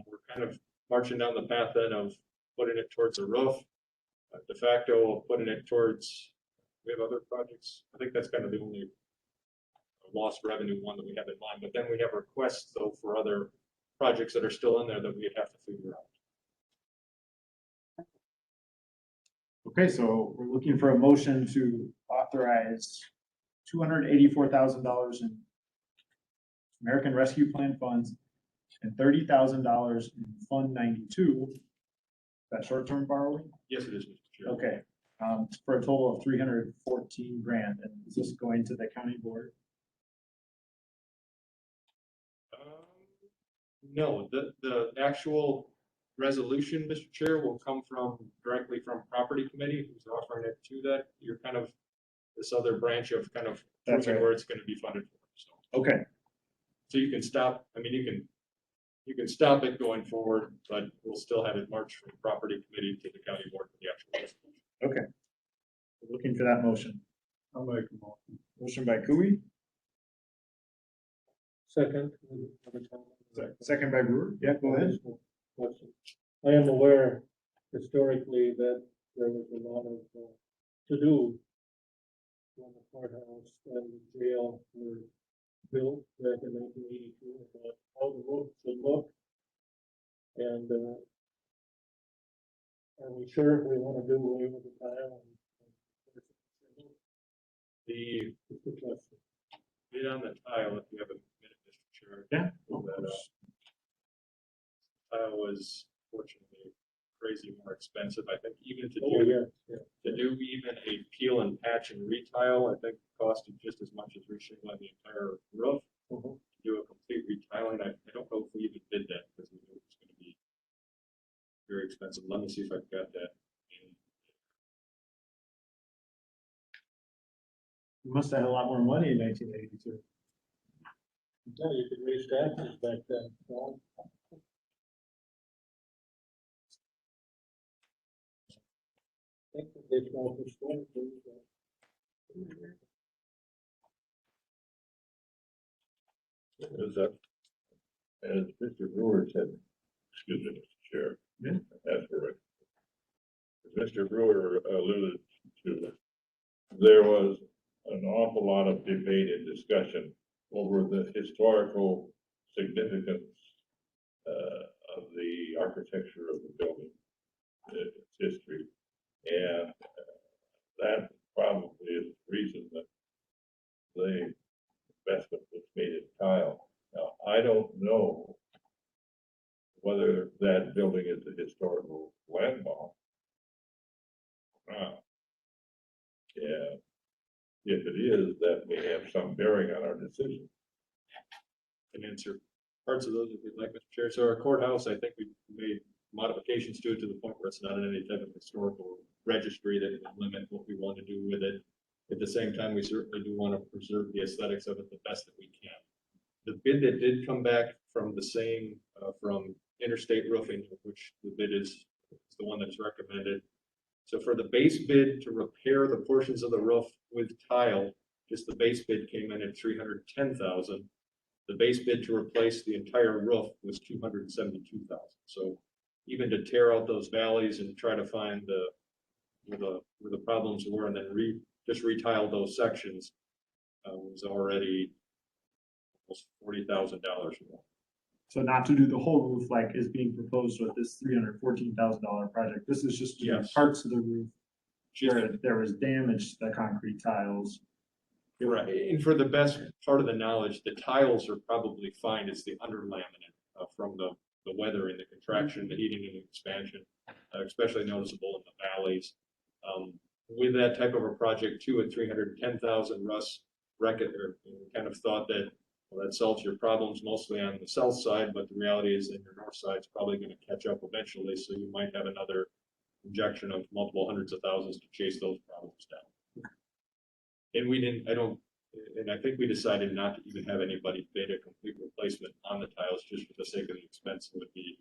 we're kind of marching down the path then of putting it towards a roof, de facto of putting it towards. We have other projects. I think that's kind of the only lost revenue one that we have in mind. But then we have requests though for other projects that are still in there that we'd have to figure out. Okay, so we're looking for a motion to authorize $284,000 in American Rescue Plan funds and $30,000 in Fund 92. That short-term borrowing? Yes, it is, Mr. Chair. Okay, for a total of $314,000. And is this going to the county board? No, the actual resolution, Mr. Chair, will come directly from property committee, who's offering it to that. You're kind of this other branch of kind of That's proving right. where it's gonna be funded for, so. Okay, So you can stop, I mean, you can stop it going forward, but we'll still have it march from property committee to the county board for the actual resolution. okay. Looking for that motion. I'll make a motion. Motion by Cooey, Second. second by Brewer. Yeah, go ahead. I am aware historically that there was a lot of to-do when the courthouse and the jail were built back in 1982, about how the roof should look. And are we sure we want to do away with the tile? The It's the question. bid on the tile, if you have a minute, Mr. Chair. Yeah. pull that up. Tile was fortunately crazy more expensive, I think, even to Oh, do, yeah. to do even a peel and patch and retile, I think costed just as much as reshingling the entire roof. Mhm. To do a complete retiling, I don't know if we even did that, because we knew it was gonna be very expensive. Let me see if I've got that. You must have had a lot more money in 1982. Yeah, you could raise taxes back then. Well, I think that they small percentage. As Mr. Brewer said, excuse me, Mr. Chair. Yeah. That's correct. As Mr. Brewer alluded to, there was an awful lot of debate and discussion over the historical significance of the architecture of the building, its history. And that probably is the reason that the investment was made in tile. Now, I don't know whether that building is a historical landmark. Yeah, if it is, that may have some bearing on our decision. Can answer parts of those if you'd like, Mr. Chair. So our courthouse, I think we made modifications to it to the point where it's not in any type of historical registry that would limit what we want to do with it. At the same time, we certainly do want to preserve the aesthetics of it the best that we can. The bid that did come back from the same, from Interstate Roofing, which the bid is the one that's recommended. So for the base bid to repair the portions of the roof with tile, just the base bid came in at $310,000. The base bid to replace the entire roof was $272,000. So even to tear out those valleys and try to find where the problems were and then just retile those sections was already almost $40,000 more. So not to do the whole roof like is being proposed with this $314,000 project. This is just doing Yes. parts of the roof Just where there was damage to the concrete tiles. You're right, and for the best part of the knowledge, the tiles are probably fine. It's the under laminate from the weather and the contraction, the heating and expansion, especially noticeable in the valleys. With that type of a project too, at 310,000, Russ kind of thought that, well, that solves your problems mostly on the south side, but the reality is that your north side's probably going to catch up eventually, so you might have another injection of multiple hundreds of thousands to chase those problems down. And I think we decided not to even have anybody bid a complete replacement on the tiles just for the sake of the expense. It would be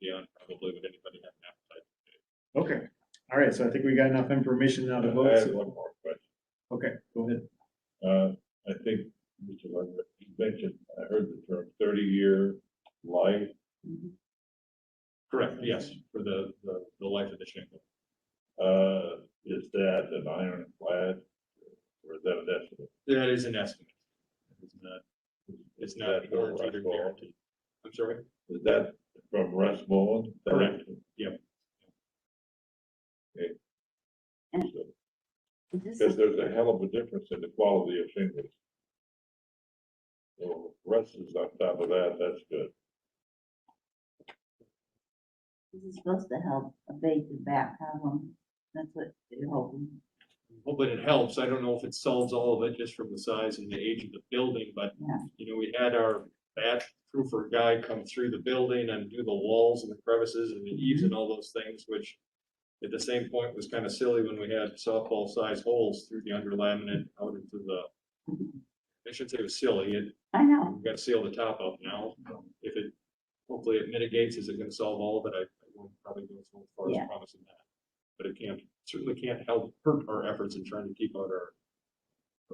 beyond probably what anybody had an appetite to do. Okay, all right, so I think we got enough information now to I vote. have one more question. Okay, go ahead. I think, Mr. Lundgren, you mentioned, I heard the term 30-year life. Correct, yes, for the life of the shingle. Is that an ironclad or is that an estimate? That is an estimate. It's not Is that from guaranteed or Russ Bowen? guaranteed. I'm sorry? Is that from Russ Bowen? Correct. Yep. Okay. And So, is this, because there's a hell of a difference in the quality of shingles. So Russ is on top of that, that's good. this is supposed to help abate the back problem. That's what they're hoping. Hoping it helps. I don't know if it solves all of it just from the size and the age of the building, but Yeah. we had our bad proofer guy come through the building and do the walls and the crevices and the eaves and all those things, which at the same point was kind of silly when we had softball sized holes through the under laminate out into the, I shouldn't say it was silly, I know. we've got to seal the top up now. If it, hopefully it mitigates, is it going to solve all of it? I won't probably go so far Yeah. as promising that. But it can't, certainly can't help hurt our efforts in trying to keep out our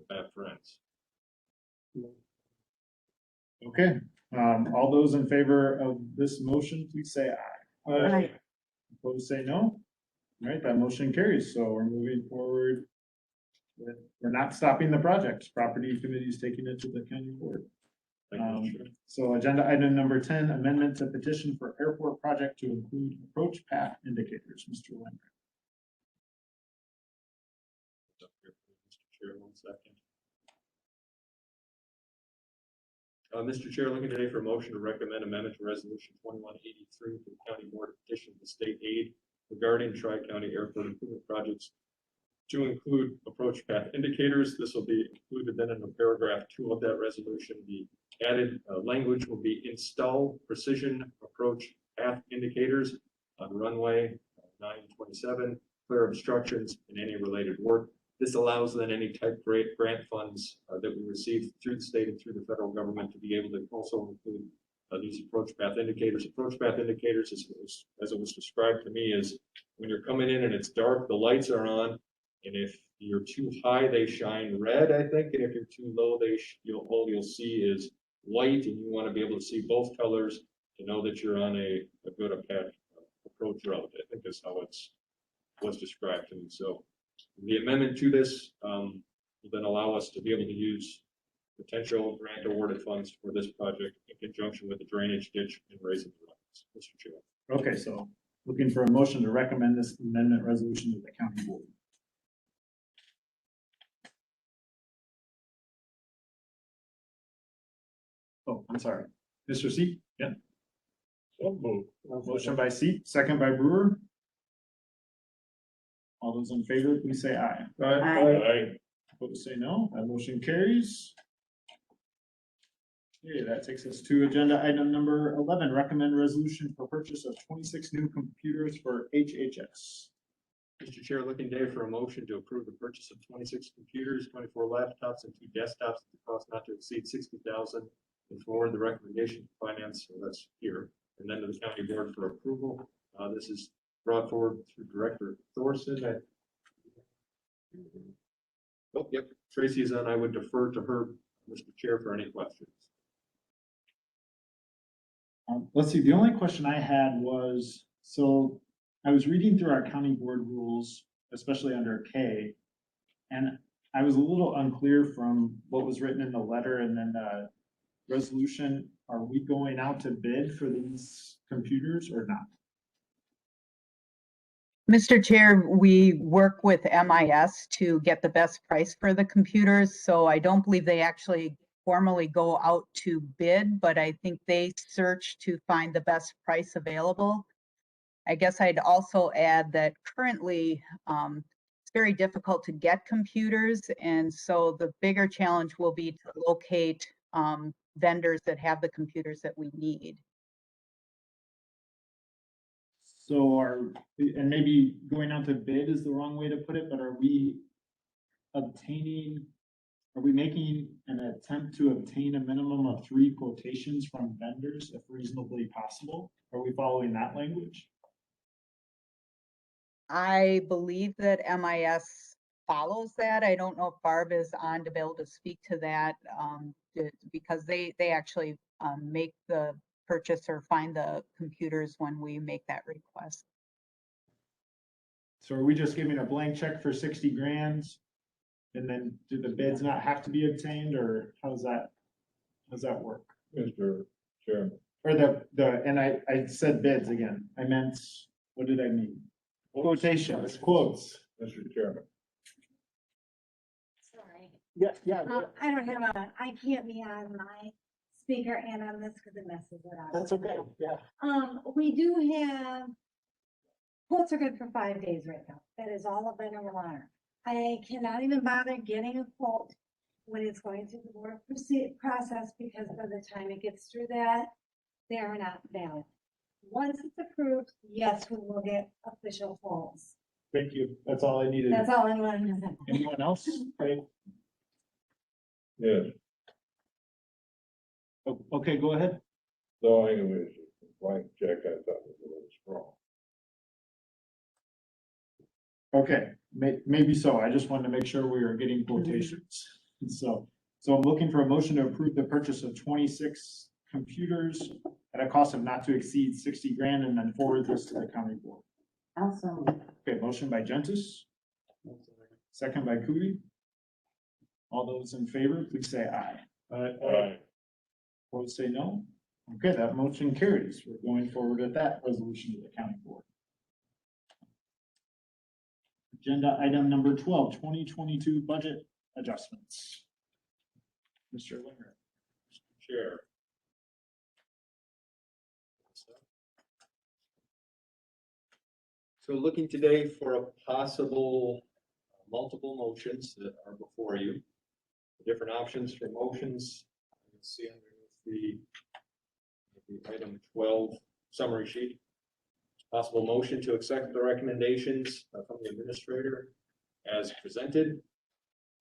bad friends. Okay, all those in favor of this motion, please say aye. Aye. Opposed, say no. All right, that motion carries, so we're moving forward. We're not stopping the project. Property committee is taking it to the county board. Thank you, Chair. So agenda item number 10, amendment to petition for airport project to include approach path indicators, Mr. Lambert. Mr. Chair, 1 second. Mr. Chair, looking today for a motion to recommend amendment to resolution 2183 to the county board of petition to state aid regarding tri-county airport improvement projects to include approach path indicators. This will be included then in the paragraph 2 of that resolution. The added language will be install precision approach path indicators on runway 927, clear obstructions and any related work. This allows then any type grant funds that we receive through the state and through the federal government to be able to also include these approach path indicators. Approach path indicators, as it was described to me, is when you're coming in and it's dark, the lights are on, and if you're too high, they shine red, I think, and if you're too low, all you'll see is white, and you want to be able to see both colors to know that you're on a good approach route. I think that's how was described to me. So the amendment to this will then allow us to be able to use potential grant awarded funds for this project in conjunction with the drainage ditch and raising the levels. Mr. Chair. Okay, so looking for a motion to recommend this amendment resolution to the county board. Oh, I'm sorry. Mr. Seat? Yeah. So moved. Motion by Seat, second by Brewer. All those in favor, please say aye. Aye. Opposed, say no. That motion carries. Okay, that takes us to agenda item number 11, recommend resolution for purchase of 26 new computers for HHS. Mr. Chair, looking today for a motion to approve the purchase of 26 computers, 24 laptops, and 2 desktops at the cost not to exceed $60,000, and forward the recommendation to finance, so that's here, and then to the county board for approval. This is brought forward through Director Thorson. Oh, yep, Tracy is on. I would defer to her, Mr. Chair, for any questions. Let's see, the only question I had was, so I was reading through our county board rules, especially under K, and I was a little unclear from what was written in the letter and then the resolution. Are we going out to bid for these computers or not? Mr. Chair, we work with MIS to get the best price for the computers, so I don't believe they actually formally go out to bid, but I think they search to find the best price available. I guess I'd also add that currently it's very difficult to get computers, and so the bigger challenge will be to locate vendors that have the computers that we need. So and maybe going out to bid is the wrong way to put it, but are we making an attempt to obtain a minimum of 3 quotations from vendors if reasonably possible? Are we following that language? I believe that MIS follows that. I don't know if Barb is on to be able to speak to that because they actually make the purchase or find the computers when we make that request. So are we just giving a blank check for 60 grand? And then do the bids not have to be obtained, or how's that work? Mr. Chairman. Or and I said bids again. I meant, what did I mean? Quotations, quotes. Mr. Chairman. Sorry. Yeah. I don't have I can't be on my speaker and on this because it messes it up. That's okay, yeah. We do have, quotes are good for 5 days right now. That is all of it in the water. I cannot even bother getting a quote when it's going through the board process, because by the time it gets through that, they are not valid. Once it's approved, yes, we will get official polls. Thank you. That's all I needed. That's all I wanted to say. Anyone else? Okay. Yes, Okay, go ahead. so anyways, blank check I thought was a little strong. Okay, maybe so. I just wanted to make sure we were getting quotations. So I'm looking for a motion to approve the purchase of 26 computers at a cost of not to exceed 60 grand and then forward this to the county board. Also, Okay, motion by Gentis, second by Cootie. All those in favor, please say aye. Aye. Opposed, say no. Okay, that motion carries. We're going forward with that resolution to the county board. Agenda item number 12, 2022 budget adjustments. Mr. Linger. Chair. So looking today for a possible multiple motions that are before you. Different options for motions. You can see underneath the item 12 summary sheet. Possible motion to accept the recommendations from the administrator as presented.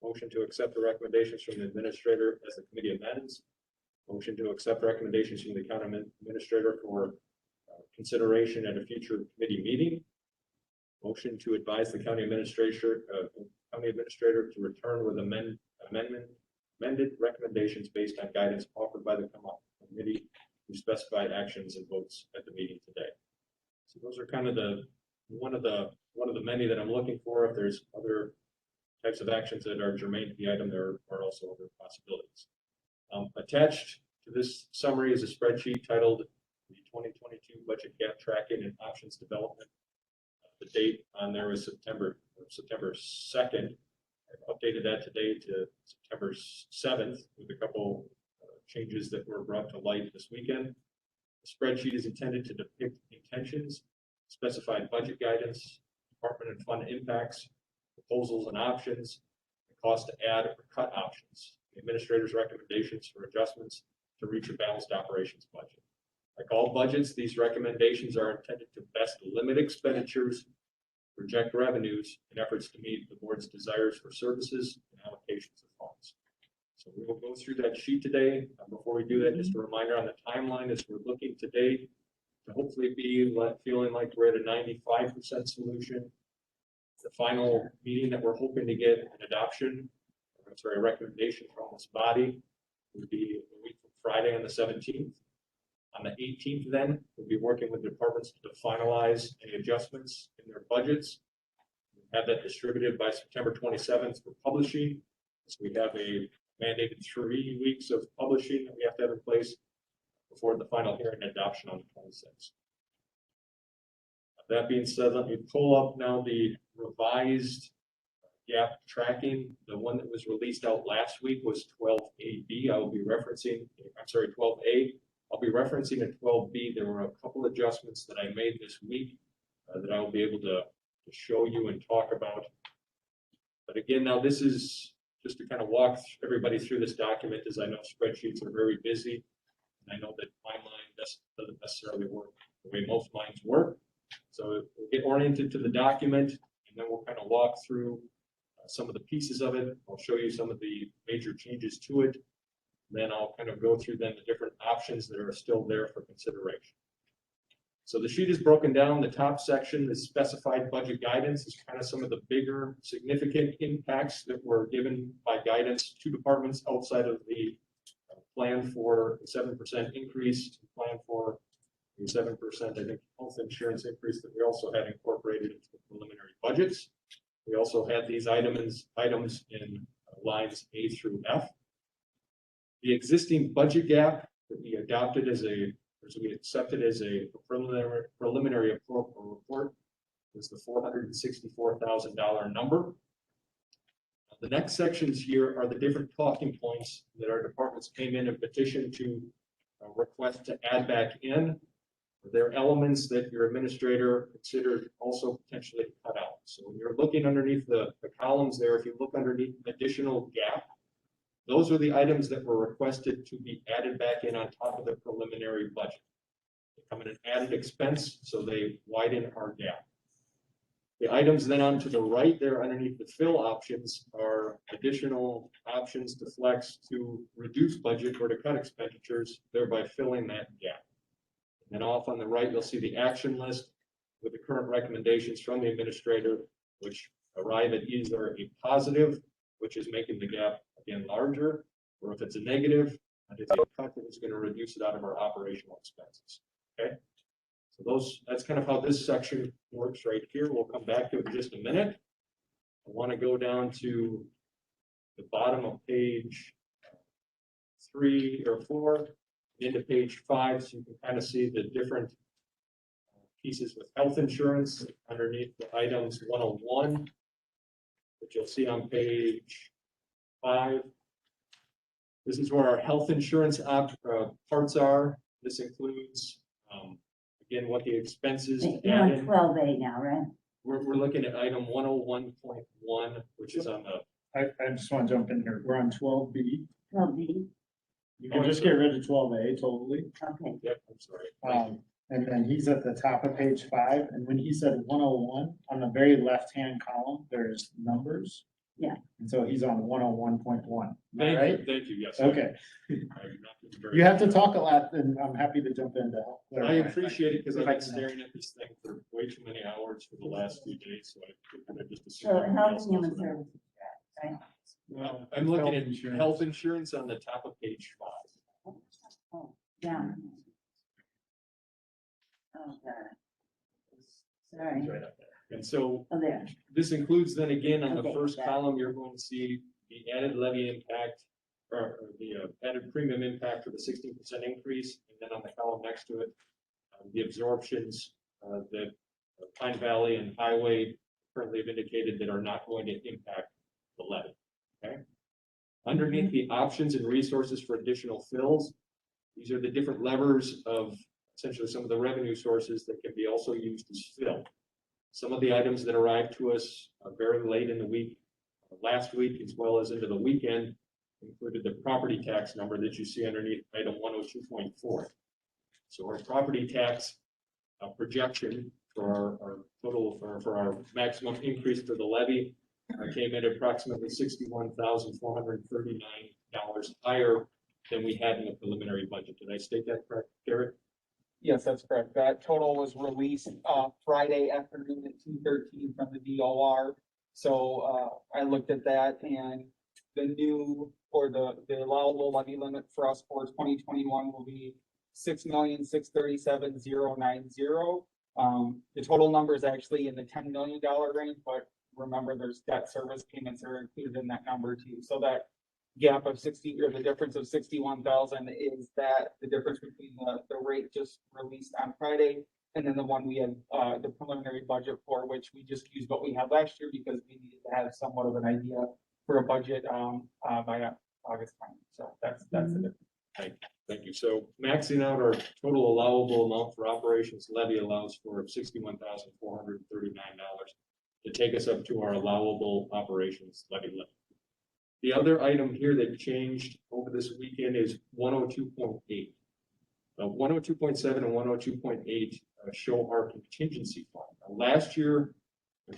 Motion to accept the recommendations from the administrator as the committee amends. Motion to accept recommendations from the county administrator for consideration at a future committee meeting. Motion to advise the county administrator to return with amended recommendations based on guidance offered by the committee who specified actions and votes at the meeting today. So those are kind of one of the many that I'm looking for. If there's other types of actions that are germane to the item, there are also other possibilities. Attached to this summary is a spreadsheet titled the 2022 Budget Gap Tracking and Options Development. The date on there was September 2nd. I've updated that today to September 7th with a couple changes that were brought to light this weekend. The spreadsheet is intended to depict intentions, specified budget guidance, department and fund impacts, proposals and options, the cost to add or cut options, the administrator's recommendations for adjustments to reach a balanced operations budget. Like all budgets, these recommendations are intended to best limit expenditures, project revenues, in efforts to meet the board's desires for services and allocations of funds. So we will go through that sheet today. Before we do that, just a reminder on the timeline is we're looking today to hopefully be feeling like we're at a 95% solution. The final meeting that we're hoping to get an adoption, a recommendation from this body would be a week from Friday on the 17th. On the 18th, then, we'll be working with departments to finalize any adjustments in their budgets. We'll have that distributed by September 27th for publishing. So we have a mandated 3 weeks of publishing that we have to have in place before the final hearing and adoption on the 26th. That being said, let me pull up now the revised gap tracking. The one that was released out last week was 12AB. I will be referencing, 12A. I'll be referencing a 12B. There were a couple adjustments that I made this week that I will be able to show you and talk about. But again, now this is just to kind of walk everybody through this document, as I know spreadsheets are very busy. And I know that my mind doesn't necessarily work the way most minds work. So we'll get oriented to the document, and then we'll kind of walk through some of the pieces of it. I'll show you some of the major changes to it. Then I'll kind of go through then the different options that are still there for consideration. So the sheet is broken down. The top section is specified budget guidance. Is kind of some of the bigger significant impacts that were given by guidance to departments outside of the plan for a 7% increase, plan for a 7%, I think, health insurance increase that we also had incorporated into the preliminary budgets. We also had these items in lines A through F. The existing budget gap that we adopted we accepted as a preliminary report was the $464,000 number. The next sections here are the different talking points that our departments came in and petitioned to request to add back in. There are elements that your administrator considered also potentially cut out. So when you're looking underneath the columns there, if you look underneath additional gap, Those are the items that were requested to be added back in on top of the preliminary budget. They come in an added expense, so they widen our gap. The items then on to the right there underneath the fill options are additional options to flex to reduce budget or to cut expenditures, thereby filling that gap. And then off on the right, you'll see the action list with the current recommendations from the administrator, which arrive at either a positive, which is making the gap again larger, or if it's a negative, and it's a cut that is going to reduce it out of our operational expenses. Okay. So that's kind of how this section works right here. We'll come back to it in just a minute. I want to go down to the bottom of page 3 or 4 into page 5, so you can kind of see the different pieces with health insurance underneath the items 101, which you'll see on page 5. This is where our health insurance parts are. This includes, again, what the expenses. You're on 12A now, right? We're looking at item 101.1, which is on the. I just want to jump in here. We're on 12B. 12B, You can just get rid of 12A totally. okay. Yep, I'm sorry. And then he's at the top of page 5. And when he said 101, on the very left-hand column, there's numbers. Yeah. And so he's on 101.1. Thank you, yes. Okay. I'm not very- You have to talk a lot, and I'm happy to jump in to help. I appreciate it because I've If I been can. staring at this thing for way too many hours for the last few days, so I just assumed. So everyone Health else and Human knows what I'm- Services, right? Well, I'm looking at Health insurance. health insurance on the top of page 5. Oh, down. Oh, got it. Sorry. It's right up there. And so Oh, there. this includes then again on the Okay, first got it. column, you're going to see the added levy impact or the added premium impact for the 16% increase. And then on the column next to it, the absorptions that Pine Valley and Highway currently have indicated that are not going to impact the levy. Okay. Underneath the options and resources for additional fills, these are the different levers of essentially some of the revenue sources that can be also used as fill. Some of the items that arrived to us very late in the week, last week, as well as into the weekend, included the property tax number that you see underneath item 102.4. So our property tax projection for our total, for our maximum increase for the levy came in approximately $61,439 higher than we had in the preliminary budget. Did I state that correct, Garrett? Yes, that's correct. That total was released Friday afternoon at 2:13 from the DOR. So I looked at that, and the new, or the allowable levy limit for us for 2021 will be $6,637,090. The total number is actually in the $10 million range, but remember there's debt service payments are included in that number too. So that gap of 60, or the difference of 61,000 is that the difference between the rate just released on Friday and then the one we had the preliminary budget for, which we just used what we had last year because we needed to have somewhat of an idea for a budget by August time. So that's the difference. Thank you. So maxing out our total allowable amount for operations levy allows for $61,439 to take us up to our allowable operations levy limit. The other item here that changed over this weekend is 102.8. 102.7 and 102.8 show our contingency fund. Now, last year when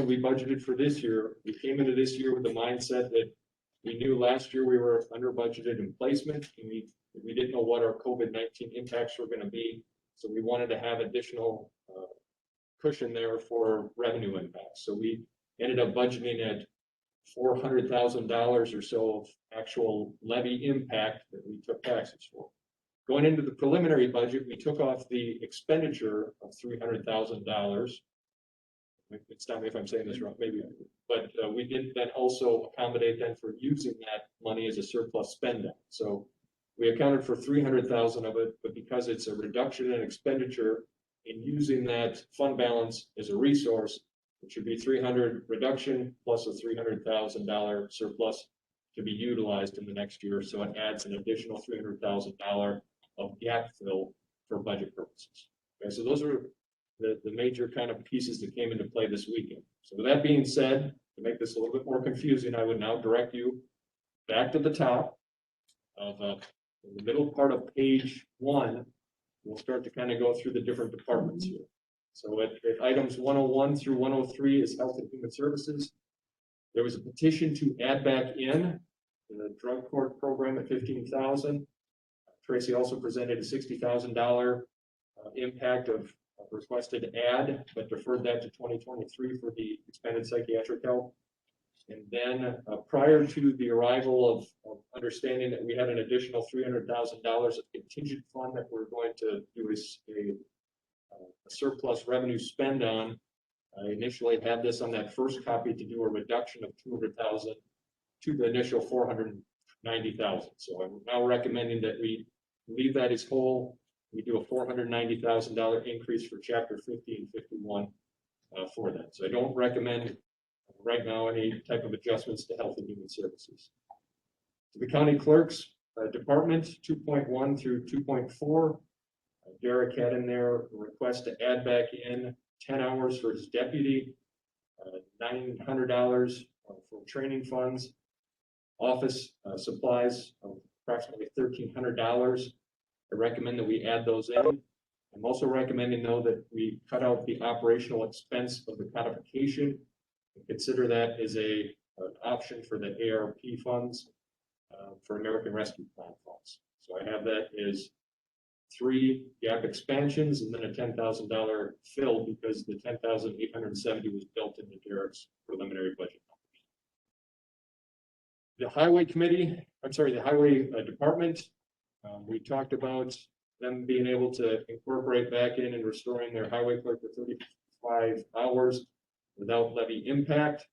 we budgeted for this year, we came into this year with the mindset that we knew last year we were under budgeted in placement, and we didn't know what our COVID-19 impacts were going to be. So we wanted to have additional cushion there for revenue impacts. So we ended up budgeting at $400,000 or so of actual levy impact that we took taxes for. Going into the preliminary budget, we took off the expenditure of $300,000. Stop me if I'm saying this wrong, maybe, but we did then also accommodate then for using that money as a surplus spending. So we accounted for $300,000 of it, but because it's a reduction in expenditure in using that fund balance as a resource, it should be 300 reduction plus a $300,000 surplus to be utilized in the next year. So it adds an additional $300,000 of gap fill for budget purposes. Okay, so those are the major kind of pieces that came into play this weekend. So with that being said, to make this a little bit more confusing, I would now direct you back to the top of, in the middle part of page 1, we'll start to kind of go through the different departments here. So at items 101 through 103 is Health and Human Services. There was a petition to add back in the drug court program at $15,000. Tracy also presented a $60,000 impact of requested add, but deferred that to 2023 for the expanded psychiatric help. And then prior to the arrival of understanding that we had an additional $300,000 of contingent fund that we're going to do a surplus revenue spend on, I initially had this on that first copy to do a reduction of $200,000 to the initial $490,000. So I'm now recommending that we leave that as whole. We do a $490,000 increase for chapter 50 and 51 for that. So I don't recommend right now any type of adjustments to Health and Human Services. To the county clerk's department, 2.1 through 2.4, Derek had in there a request to add back in 10 hours for his deputy, $900 for training funds, office supplies of approximately $1,300. I recommend that we add those in. I'm also recommending, though, that we cut out the operational expense of the codification and consider that as an option for the ARP funds for American Rescue Plan funds. So I have that as 3 gap expansions and then a $10,000 fill because the $10,870 was built into Derek's preliminary budget numbers. The highway committee, the highway department, we talked about them being able to incorporate back in and restoring their highway clerk for 35 hours without levy impact.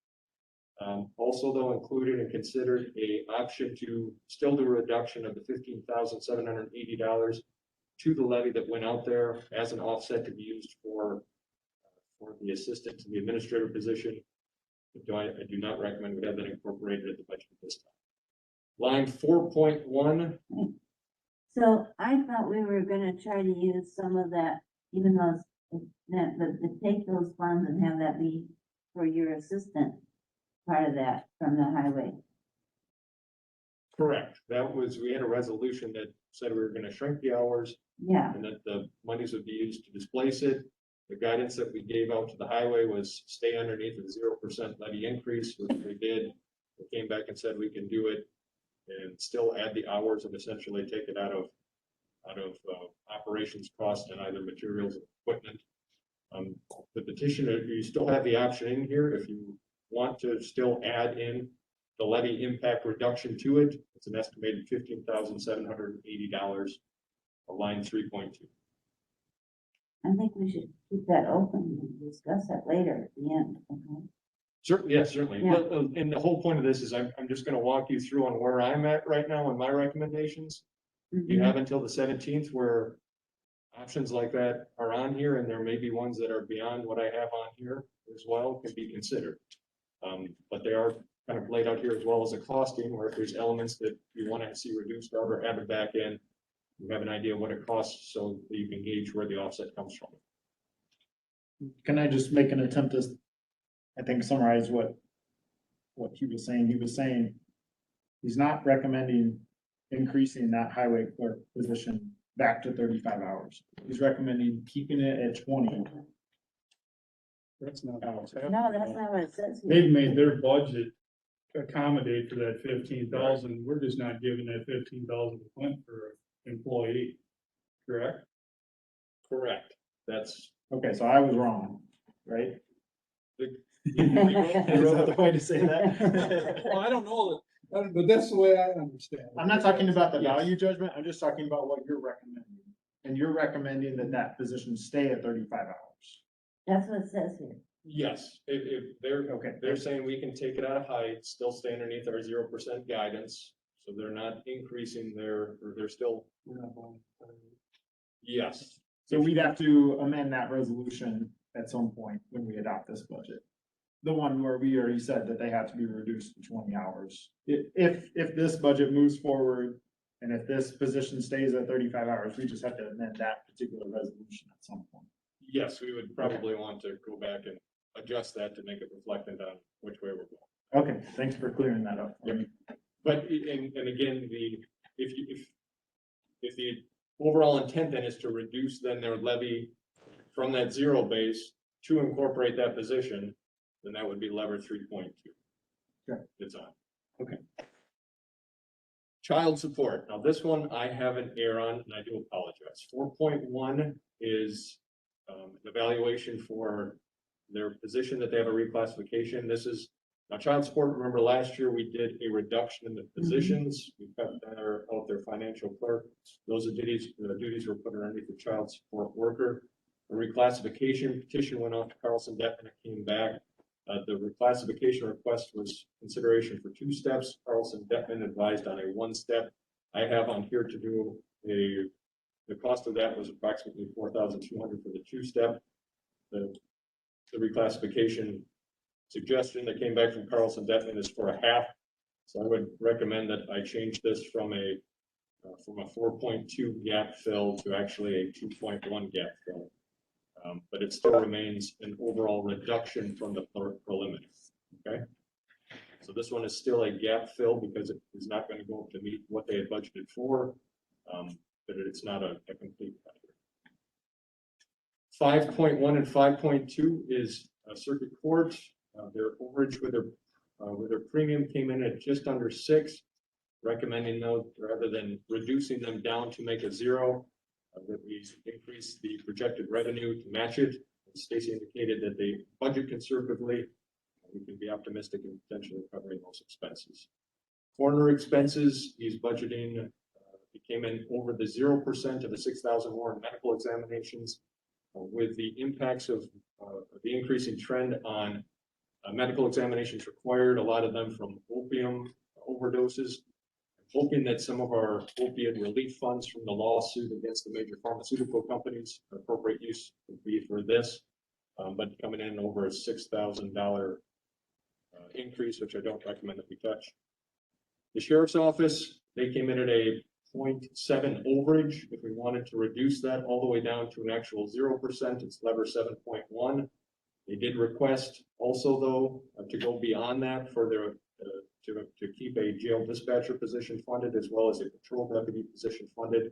Also, though, included and considered a option to still do a reduction of the $15,780 to the levy that went out there as an offset to be used for the assistant to the administrator position. I do not recommend we have that incorporated at the budget this time. Line 4.1. So I thought we were gonna try to use some of that, even though to take those funds and have that be for your assistant, part of that from the highway. Correct. We had a resolution that said we were gonna shrink the hours. Yeah. And that the monies would be used to displace it. The guidance that we gave out to the highway was stay underneath the 0% levy increase, which we did. We came back and said we can do it and still add the hours and essentially take it out of operations cost and either materials or equipment. The petition, you still have the option in here if you want to still add in the levy impact reduction to it. It's an estimated $15,780. Line 3.2. I think we should keep that open and discuss that later at the end. Okay? Certainly, yes, certainly. Yeah. And the whole point of this is I'm just going to walk you through on where I'm at right now and my recommendations. You have until the 17th where options like that are on here, and there may be ones that are beyond what I have on here as well, can be considered. But they are kind of laid out here as well as a costing, where if there's elements that you want to see reduced out or added back in, you have an idea what it costs so that you can gauge where the offset comes from. Can I just make an attempt to, I think, summarize what he was saying? He was saying he's not recommending increasing that highway clerk position back to 35 hours. He's recommending keeping it at 20. That's not how it's happening. No, that's not what it says here. They've made their budget accommodate for that 15,000. We're just not giving that 15,000 a month for an employee, correct? Correct. That's Okay, so I was wrong, right? the, Is that the way to say that? Well, I don't know, but that's the way I understand it. I'm not talking about the value judgment. I'm just talking about what you're recommending. And you're recommending that that position stay at 35 hours. That's what it says here. yes, if they're Okay. they're saying we can take it out of height, still stay underneath our 0% guidance. So they're not increasing or they're still, yes. So we'd have to amend that resolution at some point when we adopt this budget. The one where we already said that they have to be reduced to 20 hours. If this budget moves forward and if this position stays at 35 hours, we just have to amend that particular resolution at some point. Yes, we would probably want to go back and adjust that to make it reflected on which way we're going. Okay, thanks for clearing that up for me. But, and again, if the overall intent then is to reduce then their levy from that zero base to incorporate that position, then that would be lever 3.2. Okay. It's on. Okay. Child support. Now this one I have an error on, and I do apologize. 4.1 is an evaluation for their position that they have a reclassification. This is now child support. Remember last year we did a reduction in the positions. We cut out their financial clerk. Those are duties were put underneath the child support worker. A reclassification petition went out to Carlson Detman. It came back. The reclassification request was consideration for 2 steps. Carlson Detman advised on a 1-step. I have on here to do the cost of that was approximately $4,200 for the 2-step. The reclassification suggestion that came back from Carlson Detman is for a half. So I would recommend that I change this from a 4.2 gap fill to actually a 2.1 gap fill. But it still remains an overall reduction from the preliminary, okay? So this one is still a gap fill because it is not going to go up to meet what they had budgeted for, but it's not a complete failure. 5.1 and 5.2 is circuit court. Their overage with their premium came in at just under 6, recommending those rather than reducing them down to make a 0. That we increase the projected revenue to match it. Stacy indicated that they budget conservatively. We can be optimistic in potentially covering those expenses. Coroner expenses, he's budgeting, he came in over the 0% of the 6,000 more in medical examinations. With the impacts of the increasing trend on medical examinations required, a lot of them from opium overdoses. Hoping that some of our opiate relief funds from the lawsuit against the major pharmaceutical companies, appropriate use would be for this, but coming in over a $6,000 increase, which I don't recommend that we touch. The sheriff's office, they came in at a 0.7 overage. If we wanted to reduce that all the way down to an actual 0%, it's lever 7.1. They did request also though to go beyond that for their to keep a jail dispatcher position funded as well as a patrol deputy position funded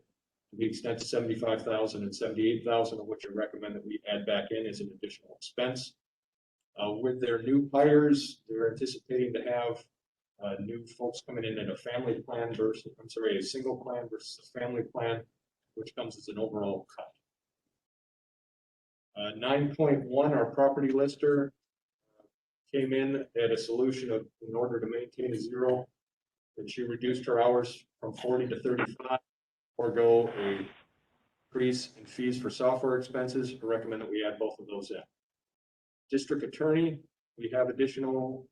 to the extent of $75,000 and $78,000, of which I recommend that we add back in as an additional expense. With their new hires, they're anticipating to have new folks coming in a family plan versus, a single plan versus a family plan, which comes as an overall cut. 9.1, our property lister came in at a solution of, in order to maintain a 0, that she reduced her hours from 40 to 35, forego a increase in fees for software expenses. I recommend that we add both of those in. District attorney, we have additional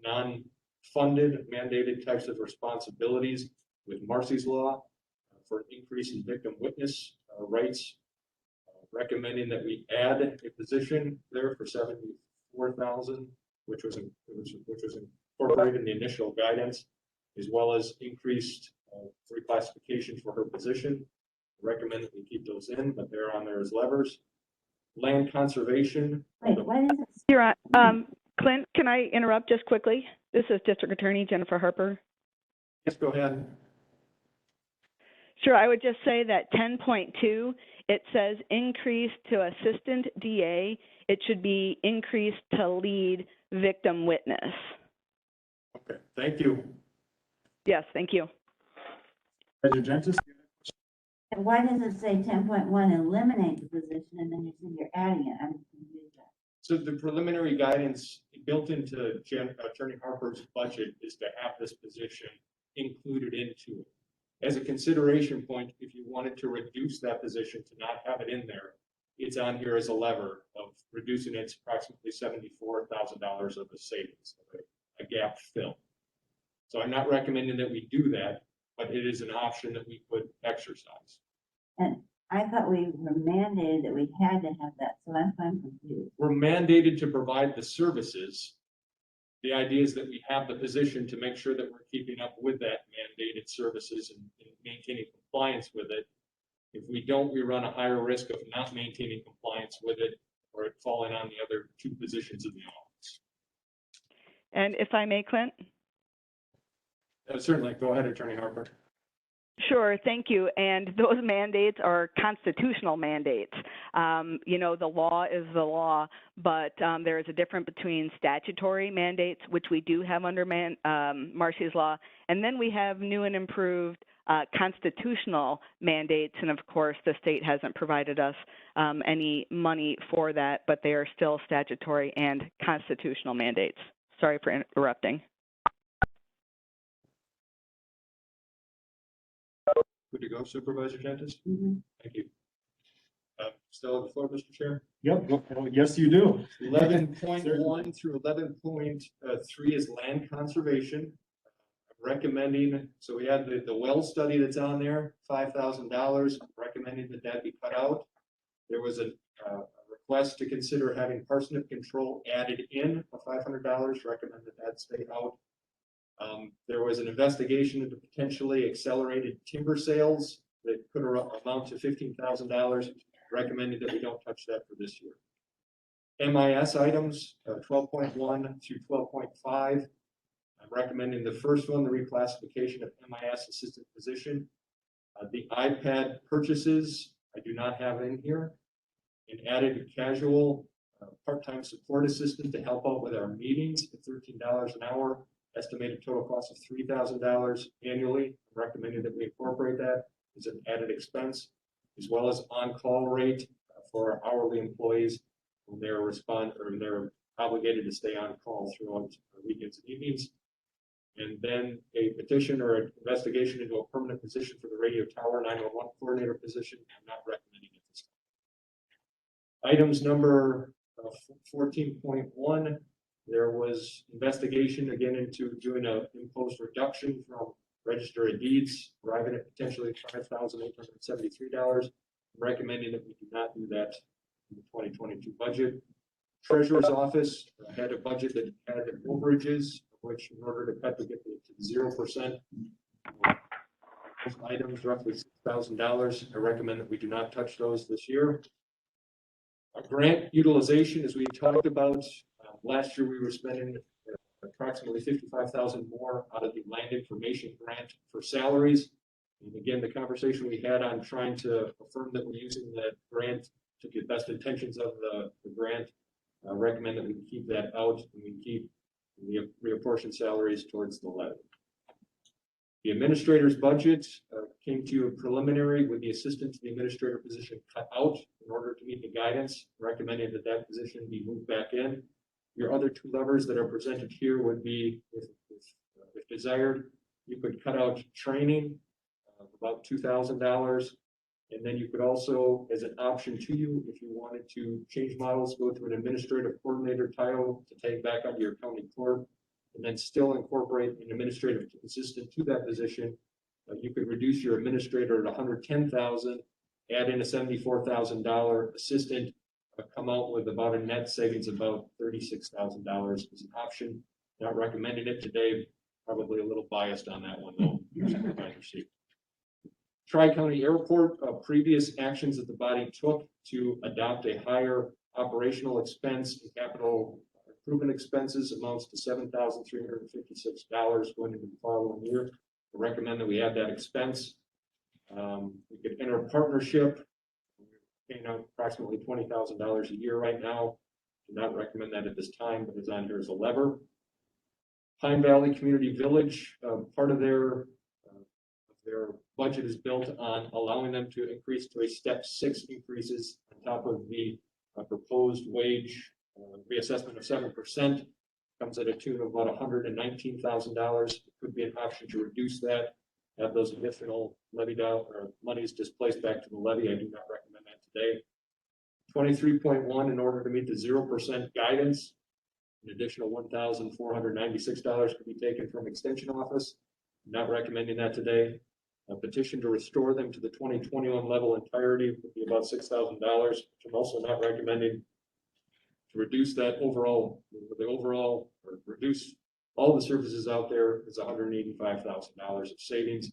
non-funded mandated types of responsibilities with Marcy's Law for an increase in victim witness rights. Recommending that we add a position there for $74,000, which was incorporated in the initial guidance, as well as increased reclassification for her position. Recommend that we keep those in, but they're on there as levers. Land conservation. Wait, what is it? You're on. Clint, can I interrupt just quickly? This is District Attorney Jennifer Harper. Yes, go ahead. Sure, I would just say that 10.2, it says increase to assistant DA. It should be increased to lead victim witness. Okay, thank you. Yes, thank you. President Gentis? And why does it say 10.1 eliminate the position and then you say you're adding it? I'm confused. So the preliminary guidance built into Attorney Harper's budget is to have this position included into it. As a consideration point, if you wanted to reduce that position to not have it in there, it's on here as a lever of reducing it to approximately $74,000 of the savings, a gap fill. So I'm not recommending that we do that, but it is an option that we could exercise. And I thought we were mandated that we had to have that, so I'm confused. We're mandated to provide the services. The idea is that we have the position to make sure that we're keeping up with that mandated services and maintaining compliance with it. If we don't, we run a higher risk of not maintaining compliance with it or it falling on the other 2 positions in the office. And if I may, Clint? Certainly, go ahead, Attorney Harper. Sure, thank you. And those mandates are constitutional mandates. The law is the law, but there is a difference between statutory mandates, which we do have under Marcy's law, and then we have new and improved constitutional mandates. And of course, the state hasn't provided us any money for that, but they are still statutory and constitutional mandates. Sorry for interrupting. Good to go, Supervisor Gentis? Mhm. Thank you. Still on the floor, Mr. Chair? Yep, yes, you do. 11.1 through 11.3 is land conservation. I'm recommending, so we had the well study that's on there, $5,000, recommending that be cut out. There was a request to consider having parsonage control added in of $500, recommend that stay out. There was an investigation into potentially accelerated timber sales that could amount to $15,000, recommended that we don't touch that for this year. MIS items, 12.1 through 12.5. I'm recommending the first one, the reclassification of MIS assistant position. The iPad purchases, I do not have in here. And added a casual part-time support assistant to help out with our meetings at $13 an hour. Estimated total cost of $3,000 annually. I'm recommending that we incorporate that as an added expense, as well as on-call rate for our hourly employees when they're they're obligated to stay on call throughout weekends and evenings. And then a petition or an investigation into a permanent position for the radio tower 911 coordinator position. I'm not recommending it this time. Items number 14.1. There was investigation again into doing an imposed reduction from Register of Deeds, arriving at potentially $5,873. I'm recommending that we do not do that in the 2022 budget. Treasurer's office had a budget that had overages, which in order to cut to get to 0%, those items roughly $6,000. I recommend that we do not touch those this year. Grant utilization, as we talked about, last year we were spending approximately $55,000 more out of the land information grant for salaries. And again, the conversation we had on trying to affirm that we're using that grant to get best intentions of the grant, recommend that we keep that out and we keep the reapportion salaries towards the levy. The administrator's budget came to a preliminary with the assistant to the administrator position cut out in order to meet the guidance, recommending that that position be moved back in. Your other two levers that are presented here would be, if desired, you could cut out training of about $2,000. And then you could also, as an option to you, if you wanted to change models, go to an administrative coordinator title to take back onto your county court, and then still incorporate an administrative assistant to that position. You could reduce your administrator at $110,000, add in a $74,000 assistant, come out with about a net savings of about $36,000 as an option. Not recommending it today, probably a little biased on that one though. Tri-County Airport, previous actions that the body took to adopt a higher operational expense and capital improvement expenses amounts to $7,356 going into the following year. I recommend that we add that expense. We could enter a partnership, paying out approximately $20,000 a year right now. Do not recommend that at this time, but it's on here as a lever. Pine Valley Community Village, part of their budget is built on allowing them to increase to a step 6 increases on top of the proposed wage reassessment of 7%. Comes at a tune of about $119,000. It could be an option to reduce that, have those additional levy down or monies displaced back to the levy. I do not recommend that today. 23.1, in order to meet the 0% guidance, an additional $1,496 could be taken from Extension Office. Not recommending that today. A petition to restore them to the 2021 level entirety would be about $6,000, which I'm also not recommending. To reduce that overall, or reduce all the services out there is $185,000 of savings,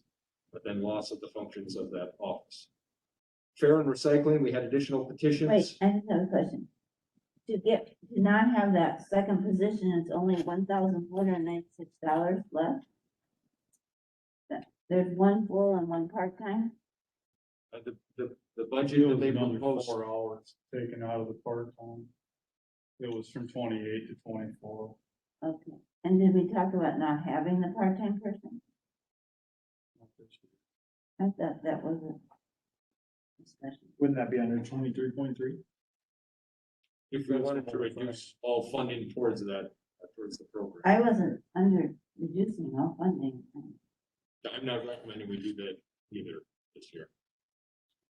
but then loss of the functions of that office. Fair and recycling, we had additional petitions. Wait, I just have a question. To not have that second position, it's only $1,496 left? There's one full and one part-time? The budget that they Another proposed, 4 hours taken out of the part-time. It was from 28 to 24. Okay, and did we talk about not having the part-time person? I thought that was a discussion. Wouldn't that be under 23.3? if we wanted to reduce all funding towards that, towards the program. I wasn't under reducing all funding. I'm not recommending we do that either this year.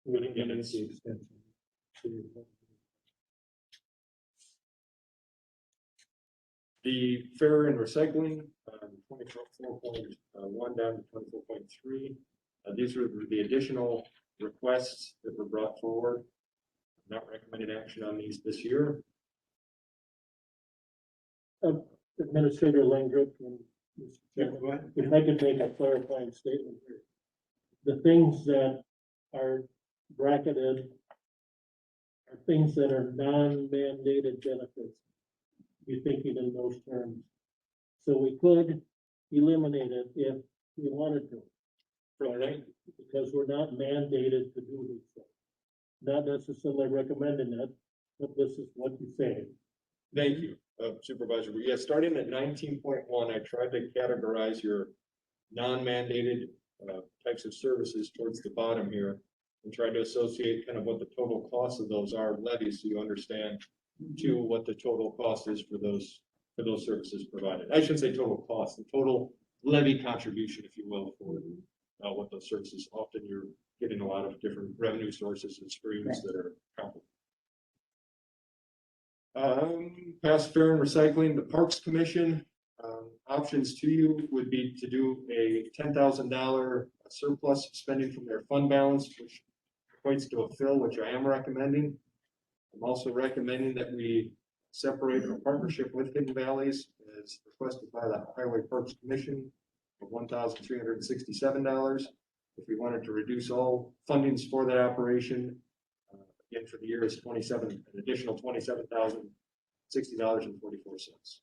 But again, it's, the fair and recycling, 24.1 down to 24.3. These are the additional requests that were brought forward. Not recommended action on these this year. Administrator Langrup, and Mr. Chairman, Go ahead. if I could make a clarifying statement here. The things that are bracketed are things that are non-mandated benefits. You're thinking in those terms. So we could eliminate it if we wanted to. Right? Because we're not mandated to do these things. Not necessarily recommending it, but this is what you say. Thank you, Supervisor. Yeah, starting at 19.1, I tried to categorize your non-mandated types of services towards the bottom here and tried to associate kind of what the total cost of those are levies, so you understand to what the total cost is for those services provided. I shouldn't say total cost, the total levy contribution, if you will, for what those services. Often you're getting a lot of different revenue sources and streams that are comparable. Past fair and recycling, the Parks Commission, options to you would be to do a $10,000 surplus spending from their fund balance, which equates to a fill, which I am recommending. I'm also recommending that we separate our partnership with Hidden Valleys as requested by the Highway Parks Commission of $1,367. If we wanted to reduce all fundings for that operation, again for the year is an additional $27,060.44.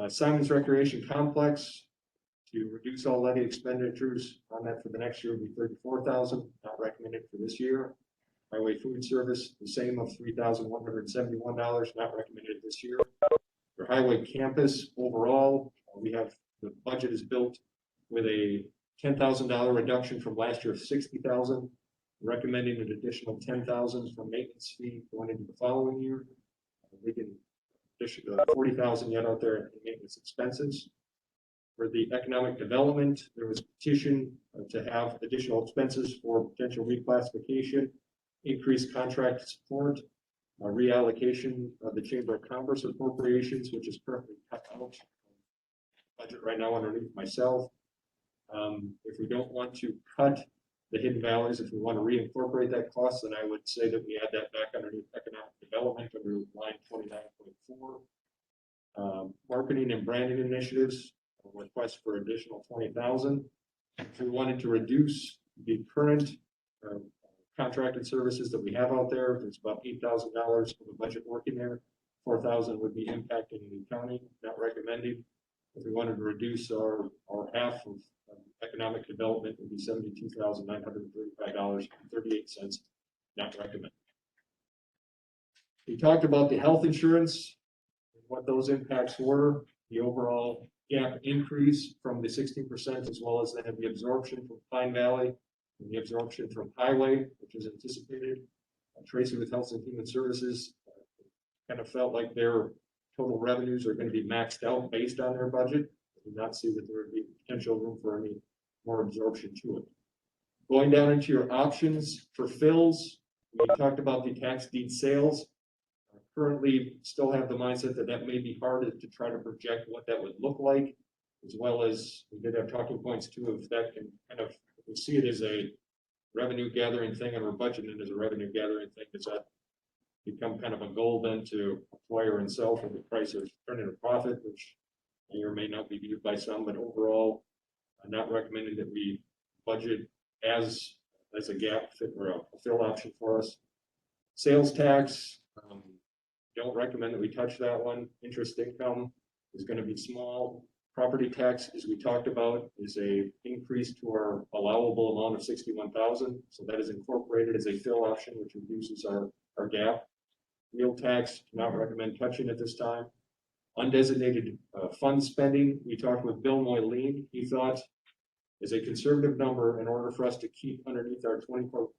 Simon's Recreation Complex, to reduce all levy expenditures on that for the next year would be $34,000, not recommended for this year. Highway Food Service, the same of $3,171, not recommended this year. For Highway Campus, overall, we have, the budget is built with a $10,000 reduction from last year of $60,000, recommending an additional $10,000 for maintenance fee going into the following year. We can $40,000 yet out there in maintenance expenses. For the economic development, there was a petition to have additional expenses for potential reclassification, increased contract support, reallocation of the Chamber of Commerce appropriations, which is currently cut out budget right now underneath myself. If we don't want to cut the Hidden Valleys, if we want to reincorporate that cost, then I would say that we add that back underneath economic development under line 29.4. Marketing and branding initiatives, a request for additional $20,000. If we wanted to reduce the current contracted services that we have out there, there's about $8,000 of the budget working there. $4,000 would be impacting the county, not recommended. If we wanted to reduce our half of economic development, would be $72,935.38, not recommended. We talked about the health insurance, what those impacts were, the overall gap increase from the 16%, as well as then the absorption from Pine Valley and the absorption from Highway, which is anticipated. Tracy with Health and Human Services kind of felt like their total revenues are going to be maxed out based on their budget. I do not see that there would be potential room for any more absorption to it. Going down into your options for fills, we talked about the tax deed sales. Currently still have the mindset that that may be hard to try to project what that would look like, as well as we did have talking points too, if that can kind of, if we see it as a revenue gathering thing and we're budgeting as a revenue gathering thing, does that become kind of a goal then to acquire and sell for the price of turning a profit, which may or may not be viewed by some, but overall, I'm not recommending that we budget as a gap fit or a fill option for us. Sales tax, don't recommend that we touch that one. Interest income is going to be small. Property tax, as we talked about, is a increase to our allowable amount of 61,000. So that is incorporated as a fill option, which reduces our gap. Wheel tax, not recommend touching at this time. Undesignated fund spending, we talked with Bill Moyleen. He thought is a conservative number in order for us to keep underneath our 25%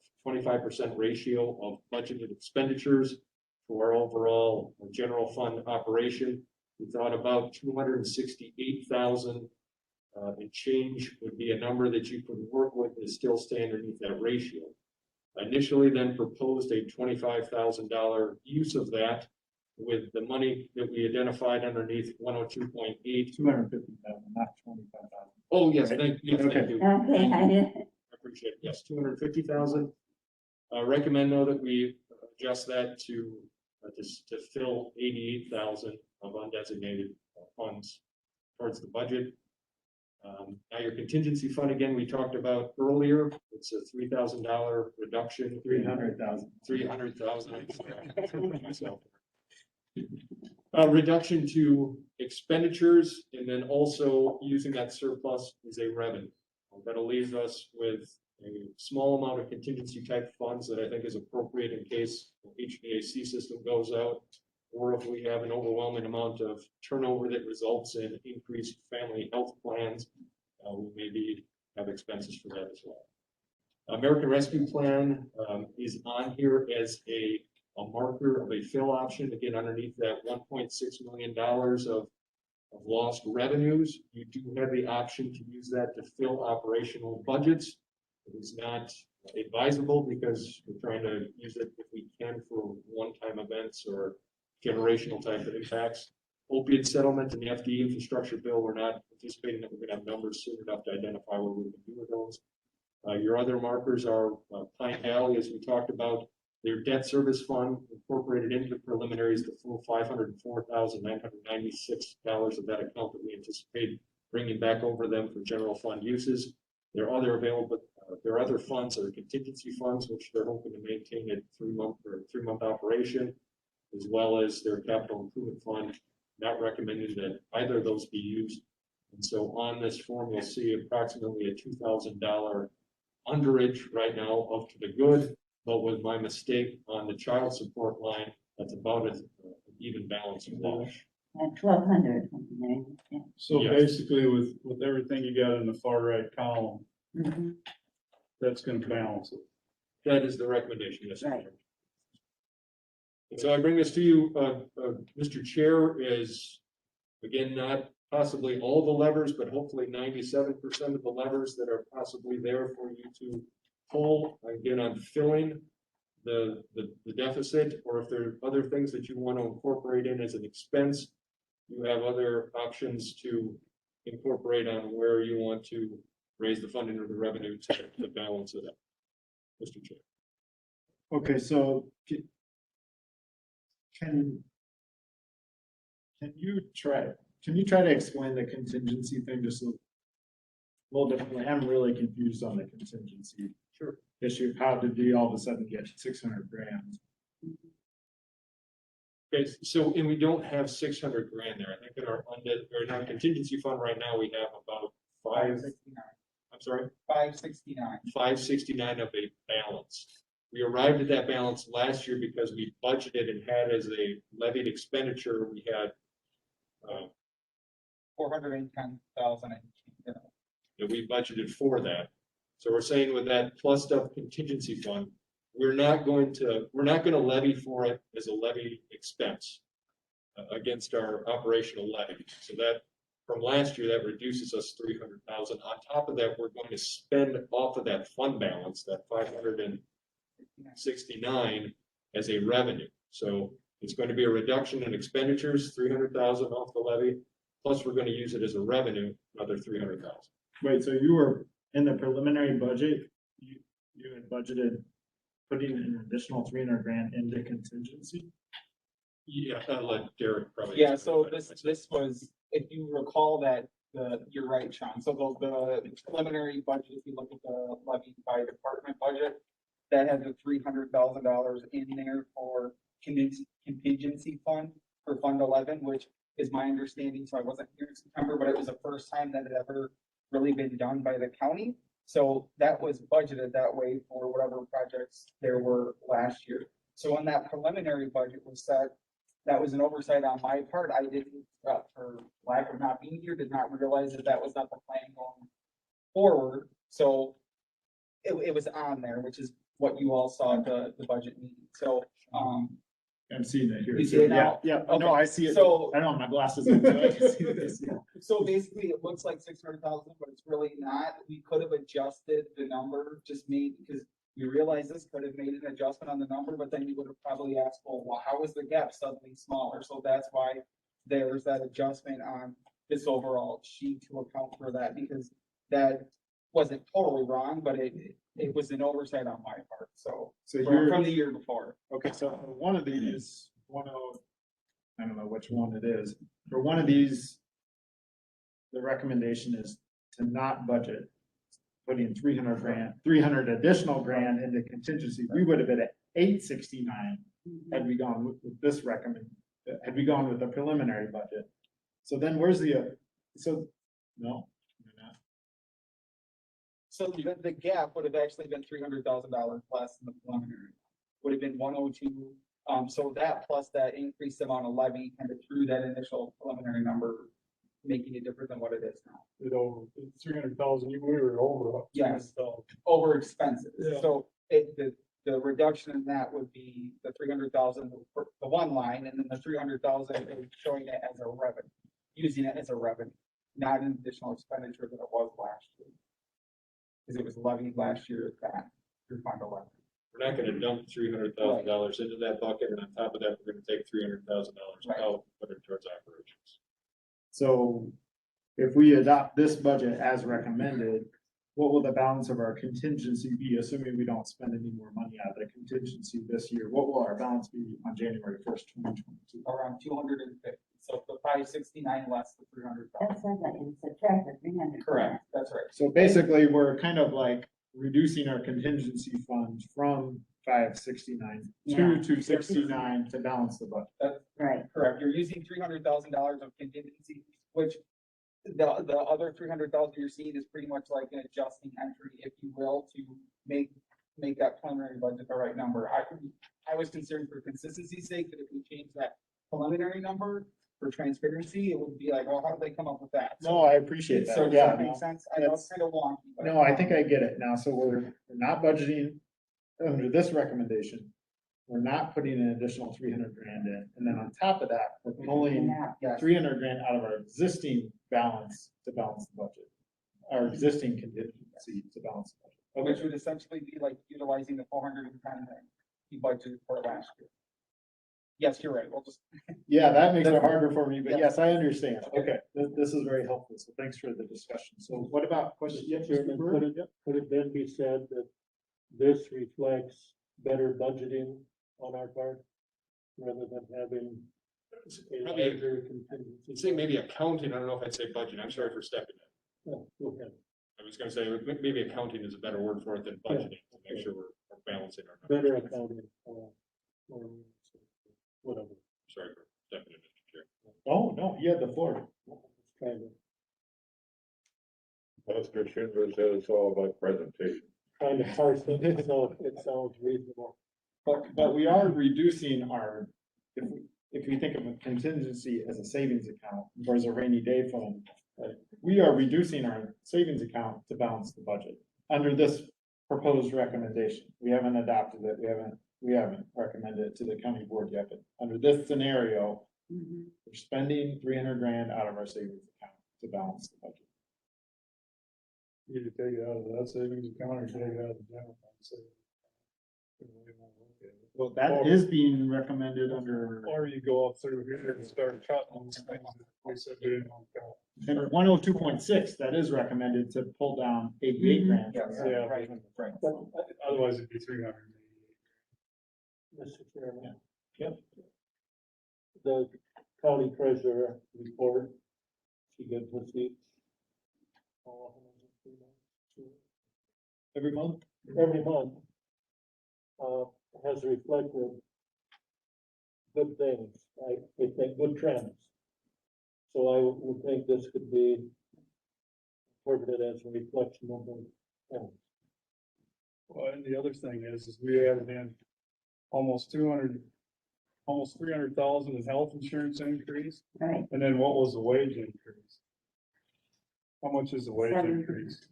ratio of budgeted expenditures for our overall general fund operation. We thought about 268,000 and change would be a number that you could work with and still stay underneath that ratio. Initially then proposed a $25,000 use of that with the money that we identified underneath 102.8. 250,000, not 25,000. Oh, yes, Right? thank you. Thank you. Okay, I did. I appreciate it. Yes, 250,000. Recommend though that we adjust that to fill 88,000 of undesignated funds towards the budget. Now your contingency fund, again, we talked about earlier, it's a $3,000 reduction. 300,000. 300,000. Reduction to expenditures, and then also using that surplus as a revenue. That'll leave us with a small amount of contingency type funds that I think is appropriate in case the HVAC system goes out, or if we have an overwhelming amount of turnover that results in increased family health plans, we maybe have expenses for that as well. American Rescue Plan is on here as a marker of a fill option, again, underneath that $1.6 million of lost revenues. You do have the option to use that to fill operational budgets. It is not advisable because we're trying to use it if we can for one-time events or generational type of impacts. Opiate settlement and the FD infrastructure bill, we're not anticipating that we're going to have numbers soon enough to identify what we can do with those. Your other markers are Pine Valley, as we talked about, their debt service fund incorporated into the preliminaries, the full $504,996 of that account that we anticipate bringing back over them for general fund uses. There are other available, there are other funds that are contingency funds, which they're hoping to maintain at three-month operation, as well as their capital improvement fund, not recommending that either of those be used. And so on this form, you'll see approximately a $2,000 underage right now up to the good, but with my mistake on the child support line, that's about an even balance of wash. At 1,200, something there. Yeah. So Yes. basically with everything you got in the far right column, Mhm. that's gonna balance it. That is the recommendation, yes. Right. And so I bring this to you, Mr. Chair, is, again, not possibly all the levers, but hopefully 97% of the levers that are possibly there for you to pull, again, on filling the deficit, or if there are other things that you want to incorporate in as an expense, you have other options to incorporate on where you want to raise the funding or the revenue to balance it out. Mr. Chair. Okay, so can you try to explain the contingency thing just a little differently? I'm really confused on the contingency issue, how did we all of a sudden get 600 grand? Okay, so, and we don't have 600 grand there. I think in our contingency fund right now, we have about 569 of a balance. We arrived at that balance last year because we budgeted and had as a levied expenditure, we had 410,000. that we budgeted for that. So we're saying with that plus stuff contingency fund, we're not going to levy for it as a levy expense against our operational levy. So that from last year, that reduces us 300,000. On top of that, we're going to spend off of that fund balance, that 569 as a revenue. So it's going to be a reduction in expenditures, 300,000 off the levy, plus we're going to use it as a revenue, another 300,000. Wait, so you were in the preliminary budget, you had budgeted putting an additional 300 grand into contingency? Yeah, I'll let Derek probably. Yeah, so this was, if you recall that, you're right, Sean. So the preliminary budget, if you look at the levy by department budget, that had the $300,000 in there for contingency fund for Fund 11, which is my understanding, so I wasn't here in September, but it was the first time that it ever really been done by the county. So that was budgeted that way for whatever projects there were last year. So when that preliminary budget was set, that was an oversight on my part. I didn't, for lack of not being here, did not realize that that was not the plan going forward. So it was on there, which is what you all saw at the budget meeting. So, I'm seeing it here. You too. see it Yeah, now? yeah, no, Okay, I see it. so- I don't have my glasses on, so I can see this, yeah. so basically it looks like 600,000, but it's really not. We could have adjusted the number, just made, because we realized this could have made an adjustment on the number, but then you would have probably asked, well, how is the gap suddenly smaller? So that's why there's that adjustment on this overall sheet to account for that, because that wasn't totally wrong, but it was an oversight on my part, so. So From the year before. okay, so for one of these, I don't know which one it is. For one of these, the recommendation is to not budget, putting 300 additional grand into contingency. We would have been at 869 had we gone with this had we gone with the preliminary budget. So then where's no, you're not. So the gap would have actually been $300,000 less than the preliminary, would have been 102. So that plus that increased amount of levy kind of threw that initial preliminary number, making it different than what it is now. You know, 300,000, we were over. Yes. So, Over expenses. Yeah. So the reduction in that would be the 300,000 for the one line, and then the 300,000 is showing it as a revenue, using it as a revenue, not an additional expenditure that it was last year. Because it was levied last year at that through Fund 11. We're not gonna dump $300,000 into that bucket, and on top of that, we're gonna take $300,000 Right. out, put it towards operations. So if we adopt this budget as recommended, what will the balance of our contingency be, assuming we don't spend any more money out of the contingency this year? What will our balance be on January 1st, 2022? Around 250, so the 569 less the 300,000. That's what I subtract the 300. Correct, that's right. So basically, we're kind of like reducing our contingency fund from 569 to Yeah. 269 to balance the budget. Right. Correct, you're using $300,000 of contingency, which the other 300,000 you're seeing is pretty much like an adjusting entry, if you will, to make that preliminary budget the right number. I was concerned for consistency's sake that if we change that preliminary number for transparency, it would be like, well, how did they come up with that? No, I appreciate So that. does Yeah, that make sense? I know it's kind of wonky. but- no, I think I get it now. So we're not budgeting under this recommendation. We're not putting an additional 300 grand in. And then on top of that, we're pulling Yes. 300 grand out of our existing balance to balance the budget. Our existing contingency to balance the budget. Which would essentially be like utilizing the 410 that you budgeted for last year. Yes, you're right, we'll just. Yeah, that makes it harder for me, but Yeah. yes, I understand. Okay, this is very helpful. So thanks for the discussion. So what about questions? Yeah, Mr. Chairman, Brewer? could it then be said that this reflects better budgeting on our part? Rather than having a Probably- larger contingency? I'd say maybe accounting, I don't know if I'd say budget, I'm sorry for stepping in. Yeah, go ahead. I was gonna say, maybe accounting is a better word for it than budgeting, to make sure we're balancing our Better numbers. accounting, or whatever. Sorry for stepping in, Mr. Chair. Oh, no, you had the floor. Kind of, Mr. Schindler said it's all about presentation. kind of hard, so it sounds reasonable. But we are reducing our, if we think of a contingency as a savings account or as a rainy day fund, we are reducing our savings account to balance the budget under this proposed recommendation. We haven't adopted it. We haven't recommended it to the county board yet, but under this scenario, we're spending 300 grand out of our savings account to balance the budget. Either take it out of that savings account or take it out of the general fund savings. Well, that is being recommended under. Or you go up through here and start cutting things that we said we didn't want to cut. Under 102.6, that is recommended to pull down 88 grand. Yes, Yeah. right, right. Otherwise it'd be 300. Mr. Chairman. Yep. The county treasurer report, she gets receipts. Every month? Every month. Has reflected good things, I think good trends. So I would think this could be interpreted as a reflection of the town. Well, and the other thing is we added in almost 300,000 in health insurance increase. Right, And then what was the wage increase? How much is the wage 7%. increase?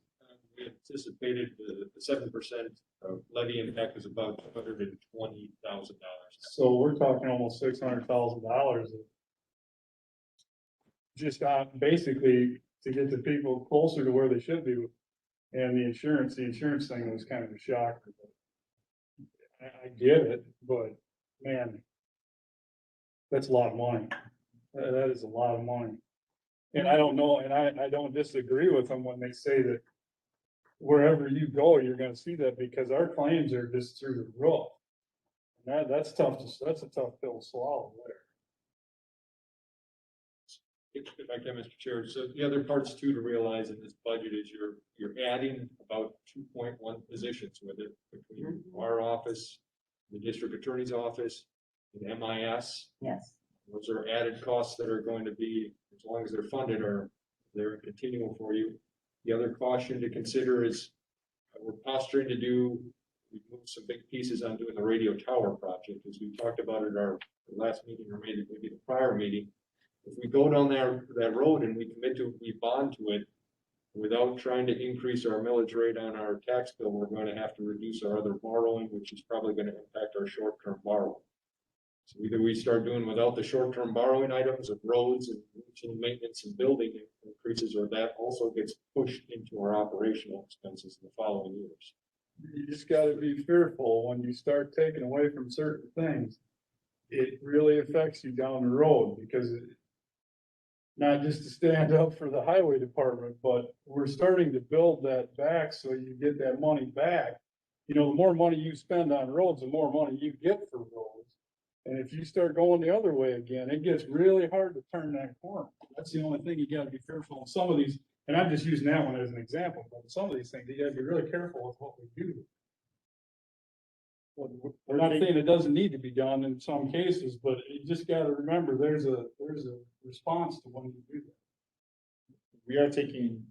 We anticipated the 7% levy impact was about $120,000. So we're talking almost $600,000. Just basically to get the people closer to where they should be. And the insurance thing was kind of a shocker. I get it, but man, that's a lot of money. That is a lot of money. And I don't know, and I don't disagree with them when they say that wherever you go, you're gonna see that because our claims are just through the roof. And that's tough that's a tough pill to swallow there. If I can, Mr. Chair, so the other parts too to realize in this budget is you're adding about 2.1 positions with it between our office, the district attorney's office, and MIS. Yes. Those are added costs that are going to be, as long as they're funded, or they're continual for you. The other caution to consider is we're posturing to we moved some big pieces on doing the radio tower project, as we talked about at our last meeting, or maybe the prior meeting. If we go down that road and we bond to it, without trying to increase our millage rate on our tax bill, we're going to have to reduce our other borrowing, which is probably going to impact our short-term borrowing. So either we start doing without the short-term borrowing items of roads and routine maintenance and building increases, or that also gets pushed into our operational expenses in the following years. You just gotta be fearful when you start taking away from certain things. It really affects you down the road because not just to stand up for the highway department, but we're starting to build that back so you get that money back. You know, the more money you spend on roads, the more money you get for roads. And if you start going the other way again, it gets really hard to turn that corner. That's the only thing you gotta be careful of. Some of these, and I'm just using that one as an example, but some of these things, you gotta be really careful with what we do. We're not saying it doesn't need to be done in some cases, but you just gotta remember, there's a response to when you do that. We are taking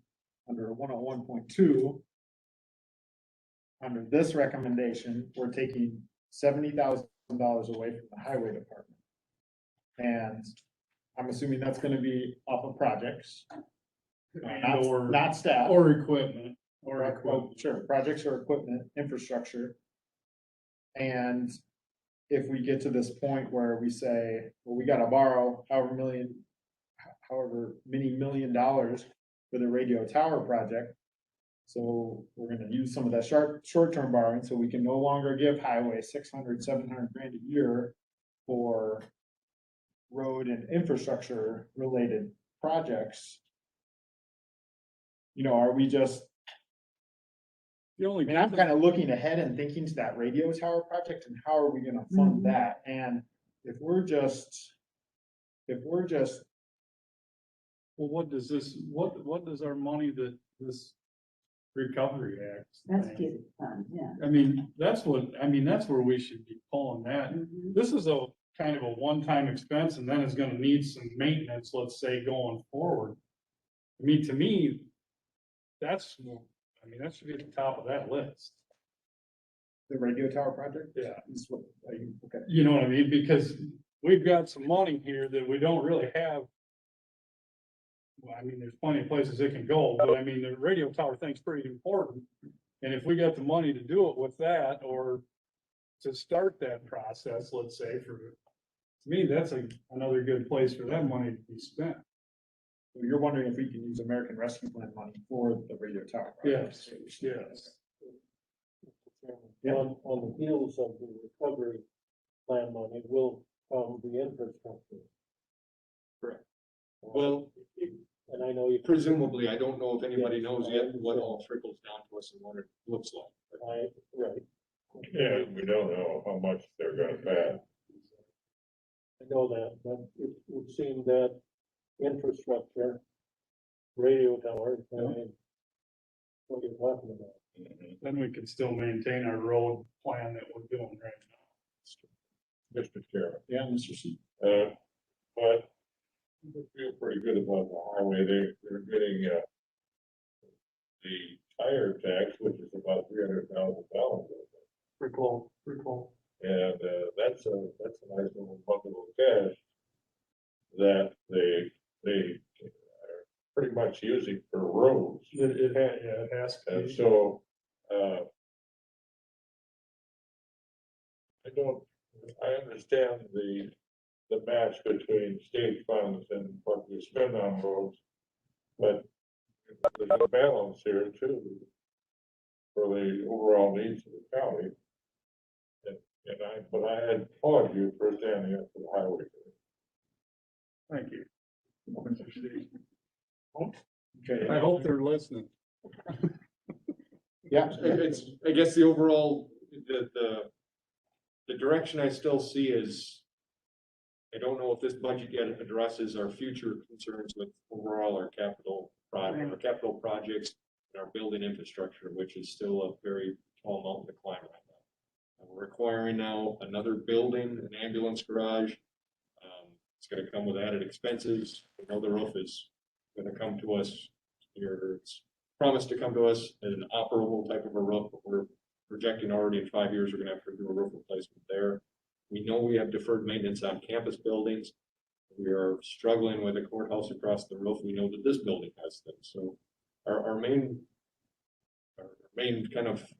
under 101.2. Under this recommendation, we're taking $70,000 away from the highway department. And I'm assuming that's gonna be off of projects. Not staff. Or equipment. Sure, projects or equipment, infrastructure. And if we get to this point where we say, well, we gotta borrow however many $1 million for the radio tower project. So we're gonna use some of that short-term borrowing, so we can no longer give highway 600, 700 grand a year for road and infrastructure related projects. You know, are we just, I'm kind of looking ahead and thinking to that radio tower project and how are we gonna fund that? And if we're just, well, what does our money that this Recovery Act? That's good fun, yeah. I mean, that's where we should be pulling that. This is a kind of a one-time expense and then it's gonna need some maintenance, let's say, going forward. I mean, to me, that should be at the top of that list. the radio tower project? Yeah. Okay. You know what I mean? Because we've got some money here that we don't really have. Well, I mean, there's plenty of places it can go, but I mean, the radio tower thing's pretty important. And if we got the money to do it with that, or to start that process, let's say, to me, that's another good place for that money to be spent. So you're wondering if we can use American Rescue Plan money for the radio tower project? Yes. On the heels of the recovery plan money will come the infrastructure. Correct. Well, and I know you presumably, I don't know if anybody knows yet what all trickles down to us and what it looks like. Right. Yeah, we don't know how much they're gonna pay. I know that, but it would seem that infrastructure, radio towers, what you're talking about. Then we can still maintain our road plan that we're doing right now. Mr. Chairman. Yeah, Mr. C. But I feel pretty good about the highway. They're getting, the tire tax, which is about $300,000. Pretty cool, pretty cool. And, that's a nice little bundle of cash that they are pretty much using for roads. Yeah, it has to And be. so, I understand the match between state funds and what we spend on roads, but there's a balance here too for the overall needs of the county. But I applaud you for standing up for the highway. Thank you. Okay. I hope they're listening. Yeah. I guess the overall, the direction I still see is, I don't know if this budget yet addresses our future concerns with overall our capital projects and our building infrastructure, which is still a very tall mountain to climb right now. And we're requiring now another building, an ambulance garage. It's gonna come with added expenses. We know the roof is gonna come to us here. It's promised to come to us as an operable type of a roof, but we're projecting already in 5 years, we're gonna have to do a roof replacement there. We know we have deferred maintenance on campus buildings. We are struggling with the courthouse across the roof. We know that this building has them. So our main kind of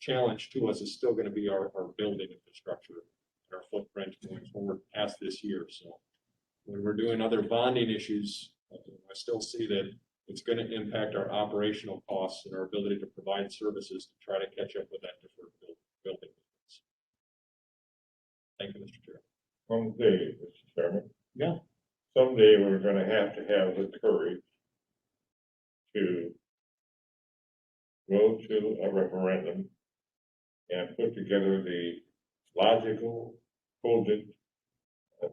challenge to us is still gonna be our building infrastructure, our footprint going forward past this year. So when we're doing other bonding issues, I still see that it's going to impact our operational costs and our ability to provide services to try to catch up with that deferred building. Thank you, Mr. Chair. Someday, Mr. Chairman. Yeah. Someday we're gonna have the courage to go to a referendum and put together the logical, cogent,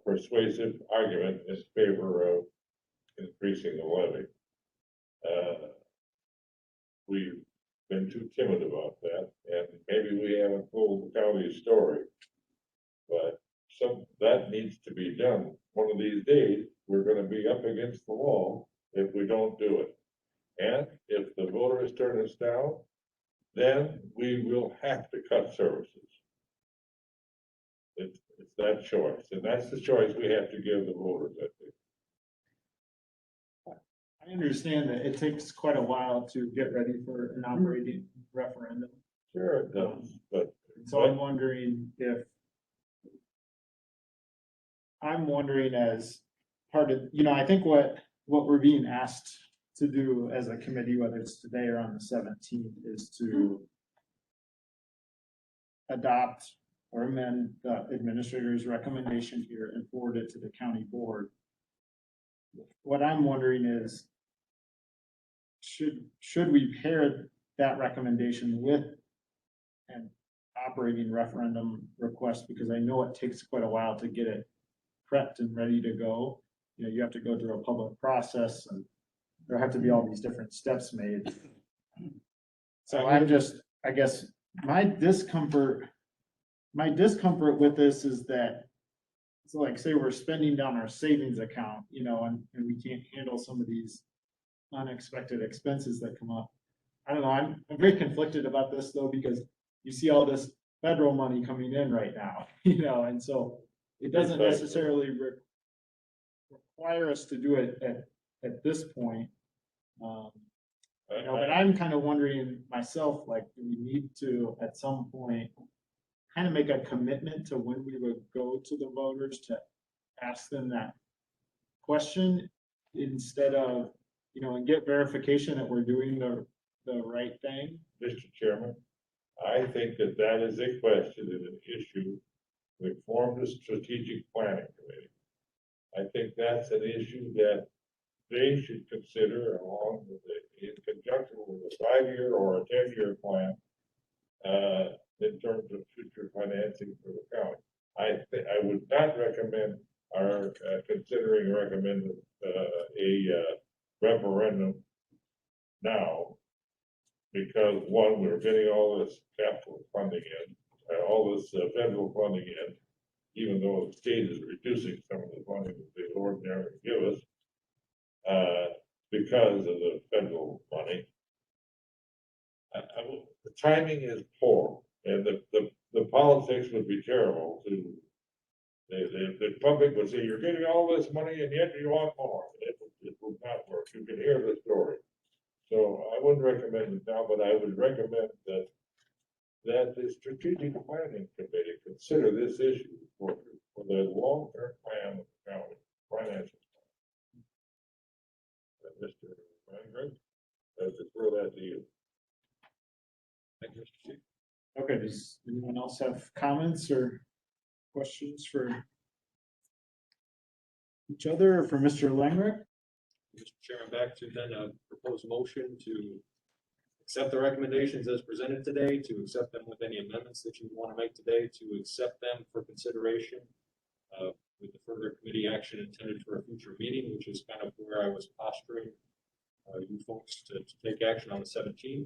persuasive argument in favor of increasing the levy. We've been too timid about that, and maybe we haven't told the county's story. But that needs to be done. One of these days, we're gonna be up against the wall if we don't do it. And if the voters turn us down, then we will have to cut services. It's that choice, and that's the choice we have to give the voters, I think. I understand that it takes quite a while to get ready for an operating referendum. Sure it does, but. So I'm wondering as part of, I think what we're being asked to do as a committee, whether it's today or on the 17th, is to adopt or amend the administrator's recommendation here and forward it to the county board. What I'm wondering is, should we pair that recommendation with an operating referendum request? Because I know it takes quite a while to get it prepped and ready to go. You have to go through a public process, and there have to be all these different steps made. So I guess my discomfort with this is that, so like say we're spending down our savings account, and we can't handle some of these unexpected expenses that come up. I don't know, I'm very conflicted about this though, because you see all this federal money coming in right now, and so it doesn't necessarily require us to do it at this point. But I'm kind of wondering myself, like, do we need to, at some point, kind of make a commitment to when we would go to the voters to ask them that question, instead of, and get verification that we're doing the right thing? Mr. Chairman, I think that is a question and an issue. We formed a strategic planning committee. I think that's an issue that they should consider along with in conjunction with a 5-year or a 10-year plan in terms of future financing for the county. I would not recommend recommend a referendum now, because one, we're getting all this capital funding in, all this federal funding in, even though the state is reducing some of the money that they ordinarily give us, because of the federal money. The timing is poor, and the politics would be terrible to, the public would say, you're getting all this money and yet you want more. It will not work. You can hear the story. So I wouldn't recommend it now, but I would recommend that the strategic planning committee consider this issue for the long-term plan of the county, financial plan. Mr. Weinberg, I would throw that to you. Thank you, Mr. Chief. Okay, does anyone else have comments or questions for each other or for Mr. Langrick? Mr. Chairman, back to then a proposed motion to accept the recommendations as presented today, to accept them with any amendments that you want to make today, to accept them for consideration with the further committee action intended for a future meeting, which is kind of where I was posturing you folks to take action on the 17th,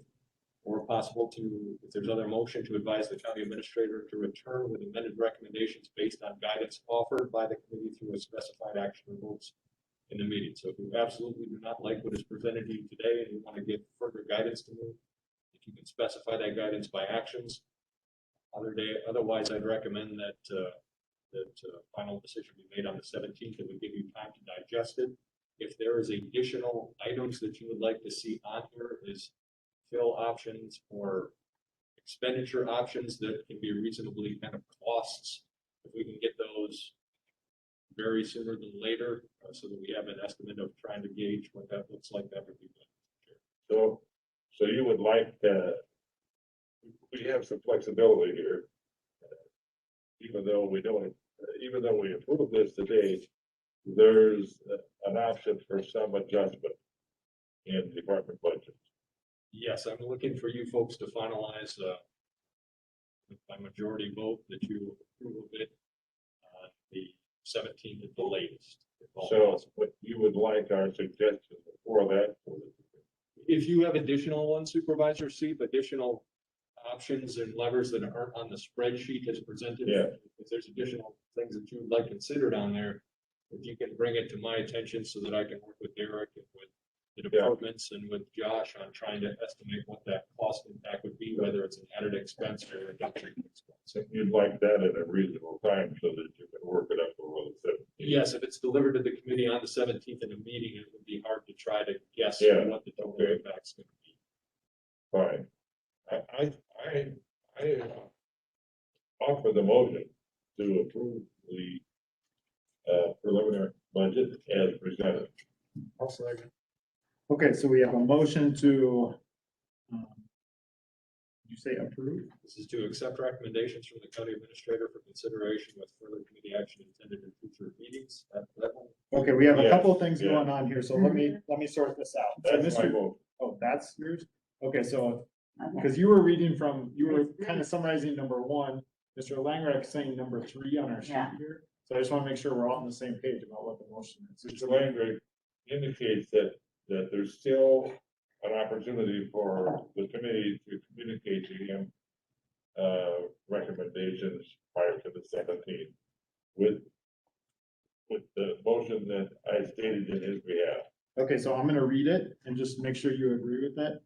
or possible to, if there's other motion, to advise the county administrator to return with amended recommendations based on guidance offered by the committee through a specified action or votes in the meeting. So if you absolutely do not like what is presented to you today and you want to give further guidance to me, if you can specify that guidance by actions. Otherwise, I'd recommend that final decision be made on the 17th, and we give you time to digest it. If there is additional items that you would like to see on here, is fill options or expenditure options that can be reasonably kind of costs, if we can get those very sooner than later, so that we have an estimate of trying to gauge what that looks like, that would be good. So you would like, we have some flexibility here, even though we approve this today, there's an option for some adjustment in department budgets. Yes, I'm looking for you folks to finalize by majority vote that you approve of it on the 17th at the latest. So what you would like our suggestions before that? If you have additional ones, Supervisor Seep, additional options and levers that aren't on the spreadsheet as presented. Yeah. If there's additional things that you would like considered on there, if you can bring it to my attention so that I can work with Derek and with the departments and with Josh on trying to estimate what that cost impact would be, whether it's an added expense or a reduction expense. So you'd like that at a reasonable time so that you can work it up over the 17th. Yes, if it's delivered to the committee on the 17th in a meeting, it would be hard to try to guess what the total impact's going to be. Fine. I offer the motion to approve the preliminary budget as presented. I'll second. Okay, so we have a motion to, did you say approve? This is to accept recommendations from the county administrator for consideration with further committee action intended in future meetings. That one. Okay, we have a Yes, couple of things yeah. going on here, so let me sort this out. So That's my Mr. vote. Oh, that's yours? Okay, so, Okay. because you were reading from, you were kind of summarizing number one, Mr. Langreich saying number three on our sheet Yeah. here. So I just want to make sure we're all on the same page about what the motion is. Mr. Langren indicates that there's still an opportunity for the committee to communicate to him recommendations prior to the 17th with the motion that I stated in his behalf. Okay, so I'm gonna read it and just make sure you agree with that.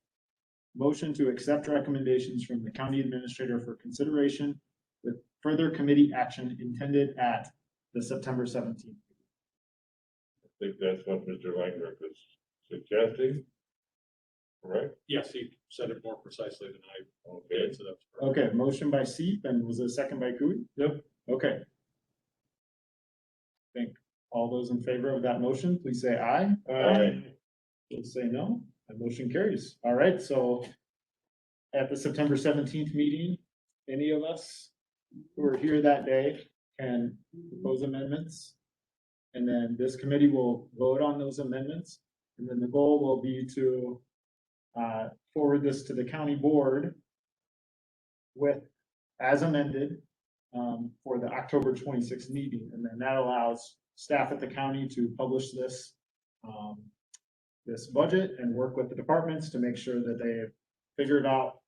Motion to accept recommendations from the county administrator for consideration with further committee action intended at the September 17th. I think that's what Mr. Langren is suggesting. Correct? Yes, he said it more precisely than I Okay. did, so that's perfect. Okay, motion by Seep, and was it a second by Cooey? Yep. Okay. Think all those in favor of that motion, please say aye. Aye. Please say no, and motion carries. All right, so at the September 17th meeting, any of us who are here that day can propose amendments. And then this committee will vote on those amendments. And then the goal will be to forward this to the county board with, as amended, for the October 26th meeting. And then that allows staff at the county to publish this, this budget and work with the departments to make sure that they have figured out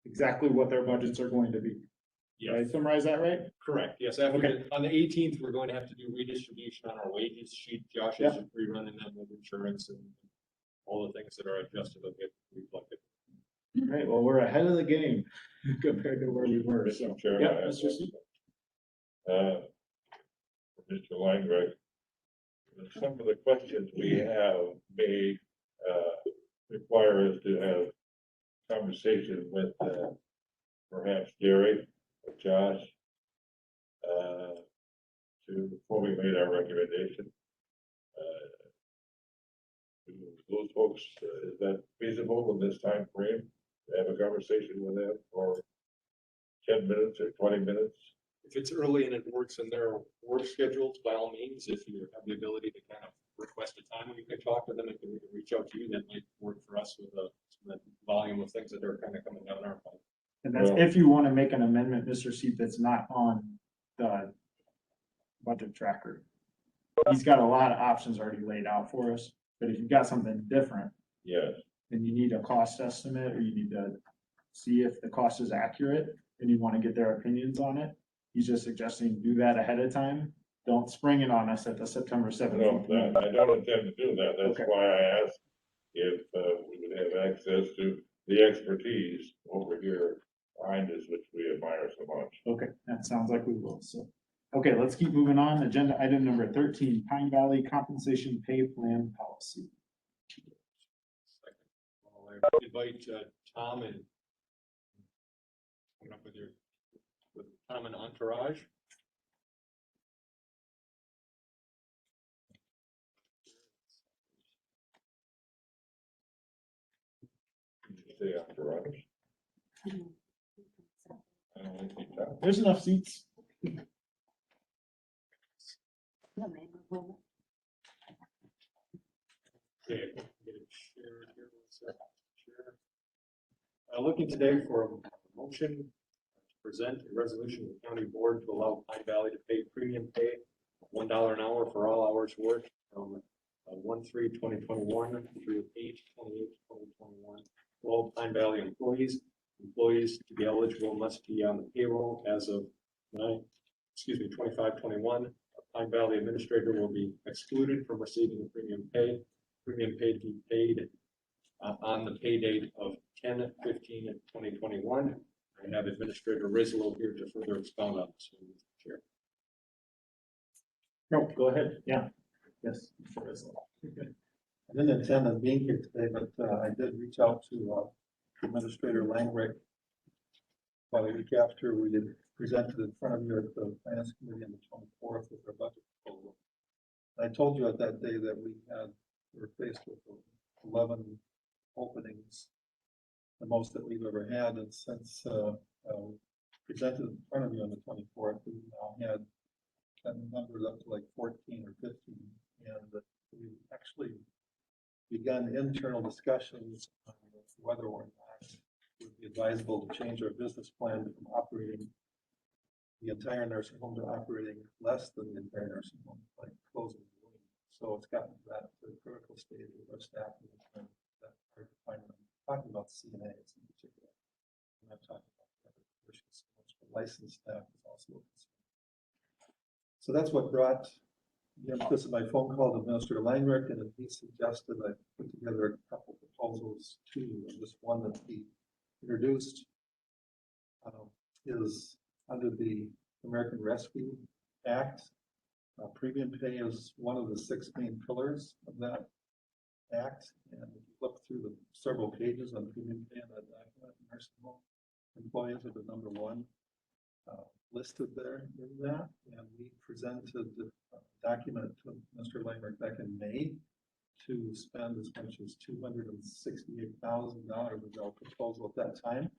exactly what their budgets are going to be. Did I summarize that right? Correct, yes, on the eighteenth, we're going to have to do redistribution on our wages sheet. Josh is rerunning that with insurance and all the things that are adjusted will get reflected. Right, well, we're ahead of the game compared to where we were, so. Mr. Chairman, Yeah, I have Mr. C. Mr. Langreich, some of the questions we have may require us to have conversation with perhaps Gary or Josh before we made our recommendation. Those folks, is that feasible in this time frame? To have a conversation with them for 10 minutes or 20 minutes? If it's early and it works in their work schedules, by all means, if you have the ability to kind of request a time when you can talk to them, if we can reach out to you, that might work for us with the volume of things that are kind of coming down our pipe. And that's if you want to make an amendment, Mr. Seat, that's not on the budget tracker. He's got a lot of options already laid out for us, but if you've got something different, Yes. then you need a cost estimate, or you need to see if the cost is accurate, and you want to get their opinions on it. He's just suggesting do that ahead of time. Don't spring it on us at the September 17th. No, I don't intend to do that. That's Okay. why I asked if we would have access to the expertise over here behind us, which we admire so much. Okay, that sounds like we will, so. Okay, let's keep moving on. Agenda item number 13, Pine Valley Compensation Pay Plan Policy. I'll invite Tom and coming up with Tom and Entourage. Did you say entourage? I don't think so. There's enough seats. Okay, get it shared here, one second. Share. Looking today for a motion to present a resolution to the county board to allow Pine Valley to pay premium pay of $1 an hour for all hours worked from 1/3/2021 through 8/28/2021. All Pine Valley employees to be eligible must be on the payroll as of 25/21. Pine Valley administrator will be excluded from receiving the premium pay. Premium pay to be paid on the pay date of 10/15/2021. I have Administrator Rizzo here to further expound on this. Chair. No, go ahead. Yeah. Yes. Sure is. I didn't intend on being here today, but I did reach out to Administrator Langrick about a week after we had presented in front of you at the Finance Committee on the 24th with our budget proposal. I told you at that day that we were faced with 11 openings, the most that we've ever had, and since presented in front of you on the 24th, we now had numbers up to like 14 or 15, and we actually begun internal discussions on whether or not it would be advisable to change our business plan from operating the entire nursing home to operating less than the entire nursing home, like closing the wing. So it's gotten to that critical stage with our staff and that are talking about CNAs in particular. I'm not talking about the other positions, but licensed staff is also a concern. So that's what brought the emphasis of my phone call to Minister Langrick, and he suggested I put together a couple proposals to you. And this one that he introduced is under the American Rescue Act. Premium pay is one of the 6 main pillars of that act, and if you look through the several pages on premium pay in that document, nursing home employees are the number one listed there in that, and we presented the document to Mr. Langrick back in May to spend as much as $268,000 was our proposal at that time.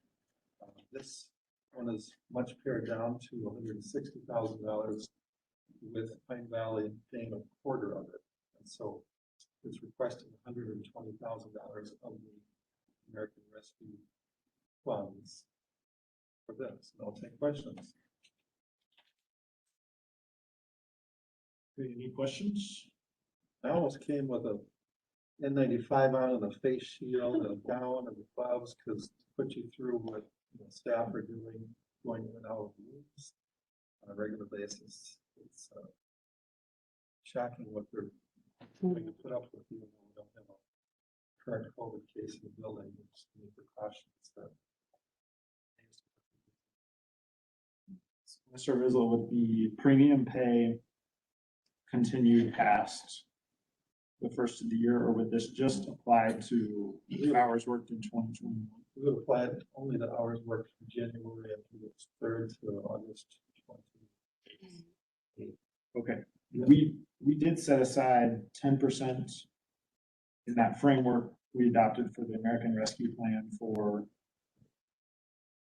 This one is much pared down to $160,000, with Pine Valley paying a quarter of it, and so it's requesting $120,000 of the American Rescue funds for this. And I'll take questions. Any questions? I almost came with a N95 on and a face shield and a gown and the gloves, because to put you through what staff are doing going in and out of rooms on a regular basis. It's shocking what they're going to put up with, even though we don't have a current COVID case in the building, which any precautions that. Mr. Rizzo, would the premium pay continued past the first of the year, or would this just apply to hours worked in 2021? We would apply it only to hours worked from January up to the 3rd to August 20. Okay, we did set aside 10% in that framework we adopted for the American Rescue Plan for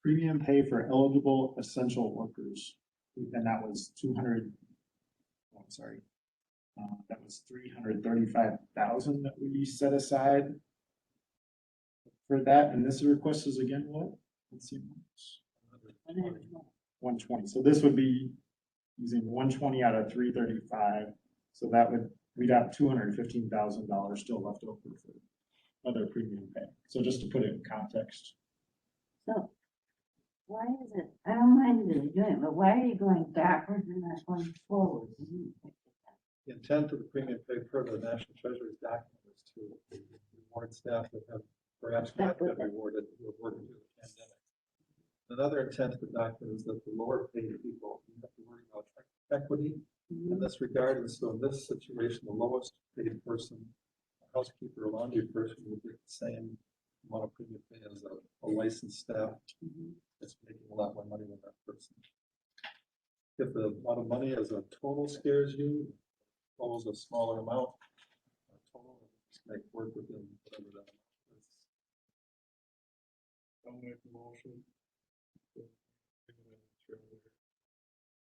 premium pay for eligible essential workers. And that was 335,000 that we set aside for that. And this request is again what? Let's see. 120. So this would be using 120 out of 335. So that we'd have $215,000 still left over for other premium pay. So just to put it in context. So why is it, I don't mind that you're doing it, but why are you going backwards and not going forward? The intent of the premium pay per the National Treasury's document is to reward staff that have perhaps not been rewarded who have worked through the pandemic. Another intent of the document is that the lower paid people have to worry about equity in this regard. And so in this situation, the lowest paid person, a housekeeper or laundry person, would get the same amount of premium pay as a licensed staff that's making a lot more money than that person. If the amount of money as a total scares you, propose a smaller amount, total, just make work within whatever that amount is. I'll make a motion.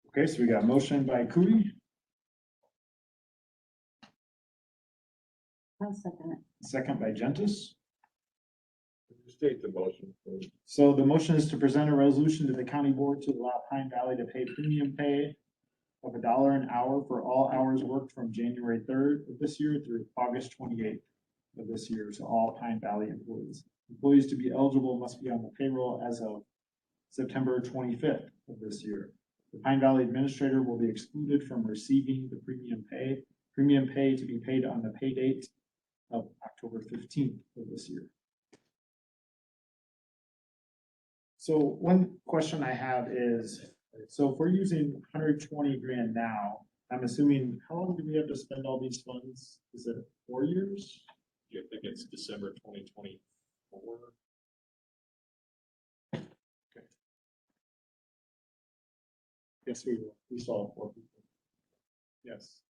Okay, so we got motion by Cooey, I'll second it. second by Gentis. State the motion, please. So the motion is to present a resolution to the county board to allow Pine Valley to pay premium pay of $1 an hour for all hours worked from January 3rd of this year through August 28th of this year. So all Pine Valley employees. Employees to be eligible must be on the payroll as of September 25th of this year. The Pine Valley administrator will be excluded from receiving the premium pay. Premium pay to be paid on the pay date of October 15th of this year. So one question I have is, so if we're using 120 grand now, I'm assuming, how long do we have to spend all these funds? Is it 4 years? Yeah, I think it's December 2024. Yes, we will. We saw 4 people. Yes.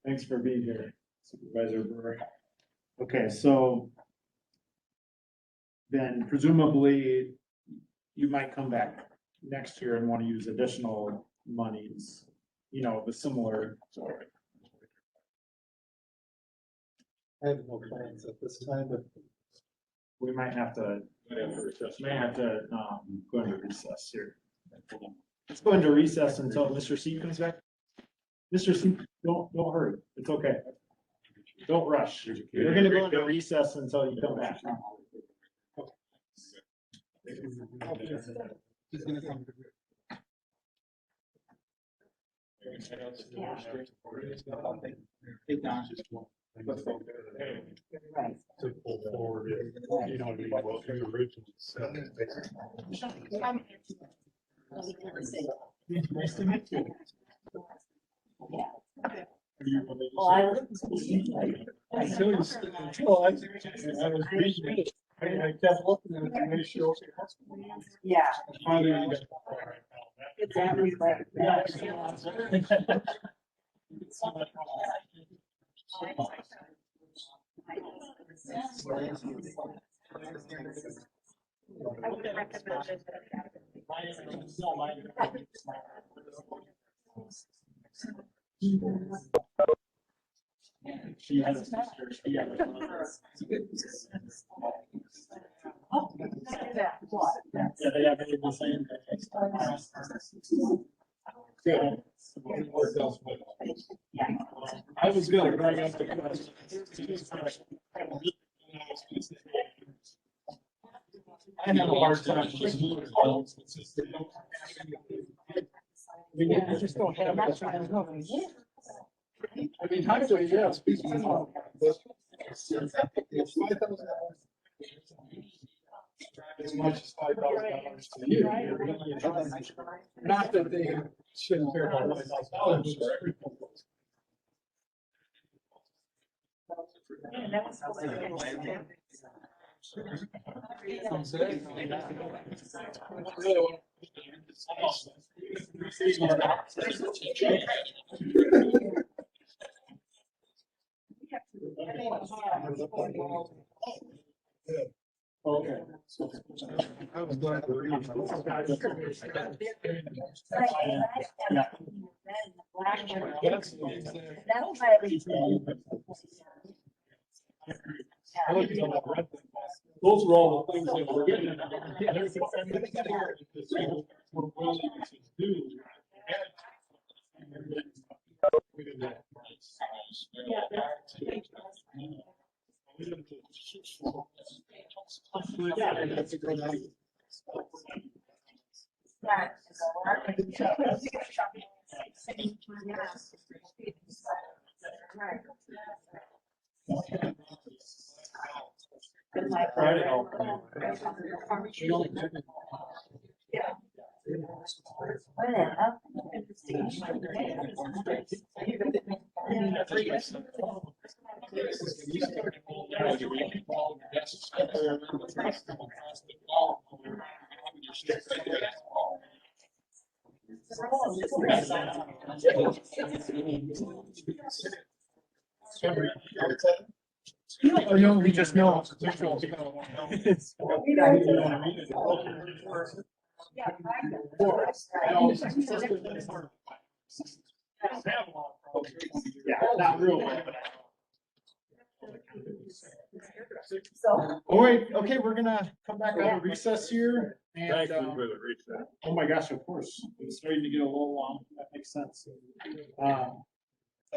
Thanks for being here, Supervisor Brewer. Okay, so then presumably you might come back next year and want to use additional monies, you know, the similar. I have no plans at this time, but We might have to go into recess here. Let's go into recess until Mr. C comes back. Mr. C, don't hurry. It's okay. Don't rush. You're gonna go into recess until you come back. He's gonna come. Take Don. Let's go. Right. To pull forward, you know, the original set. Nice to meet you. Yeah. Well, I Until I was reading it, I kept looking at it to make sure. Yeah. Finally, It's everywhere. I would recommend it. She has a sister. She has a brother. Yeah, they have the same. I was gonna bring up the question. I have a hard time. We just don't have. I mean, highway, yes. As much as $5,000 to you. Not that they shouldn't care about $5,000 for everyone. Okay. I was glad to read. Those were all the things that were written. We're willing to do. We didn't have yeah, and that's a good idea. Oh, you know, we just know. Yeah, not real. All right, okay, we're gonna come back out of recess here. And, Thank you for the recess. oh my gosh, of course, it's starting to get a little long, that makes sense.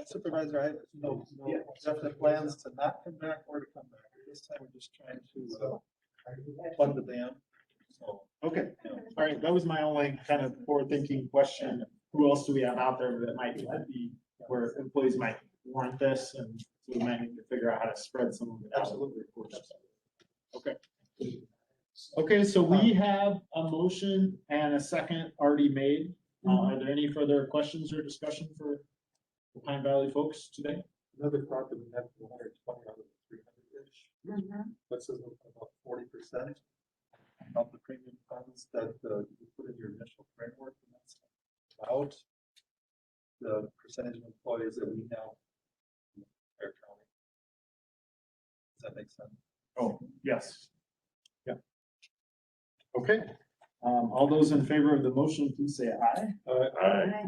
Supervisor, I have no definite plans to not come back or to come back. This time we're just trying to plug the dam. So, Okay, all right, that was my only kind of forward thinking question. Who else do we have out there that might be, where employees might want this, and so we might need to figure out how to spread some of it. Absolutely, of course. Okay. Okay, so we have a motion and a second already made. Are there any further questions or discussion for the Pine Valley folks today? another thought that we have 220 out of the 300-ish. That's about 40% of the premium funds that you put in your initial framework, and that's about the percentage of employees that we have in Fair County. Does that make sense? Oh, yes. Yeah. Okay, all those in favor of the motion, please say aye. Aye.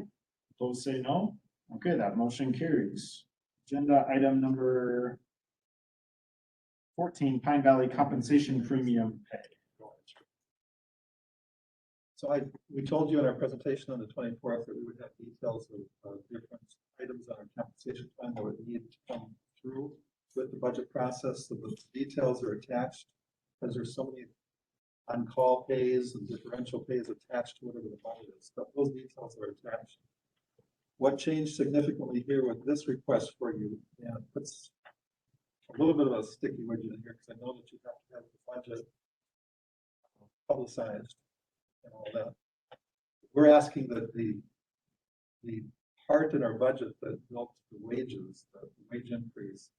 Those say no. Okay, that motion carries. Agenda item number 14, Pine Valley compensation premium pay. So we told you in our presentation on the 24th that we would have details of different items on our compensation plan that would need to come through with the budget process. So the details are attached because there's so many on-call pays and differential pays attached to whatever the budget is. But those details are attached. What changed significantly here with this request for you, and puts a little bit of a sticky widget in here because I know that you have to have the budget publicized and all that. We're asking that the part in our budget that built the wages, the wage increase,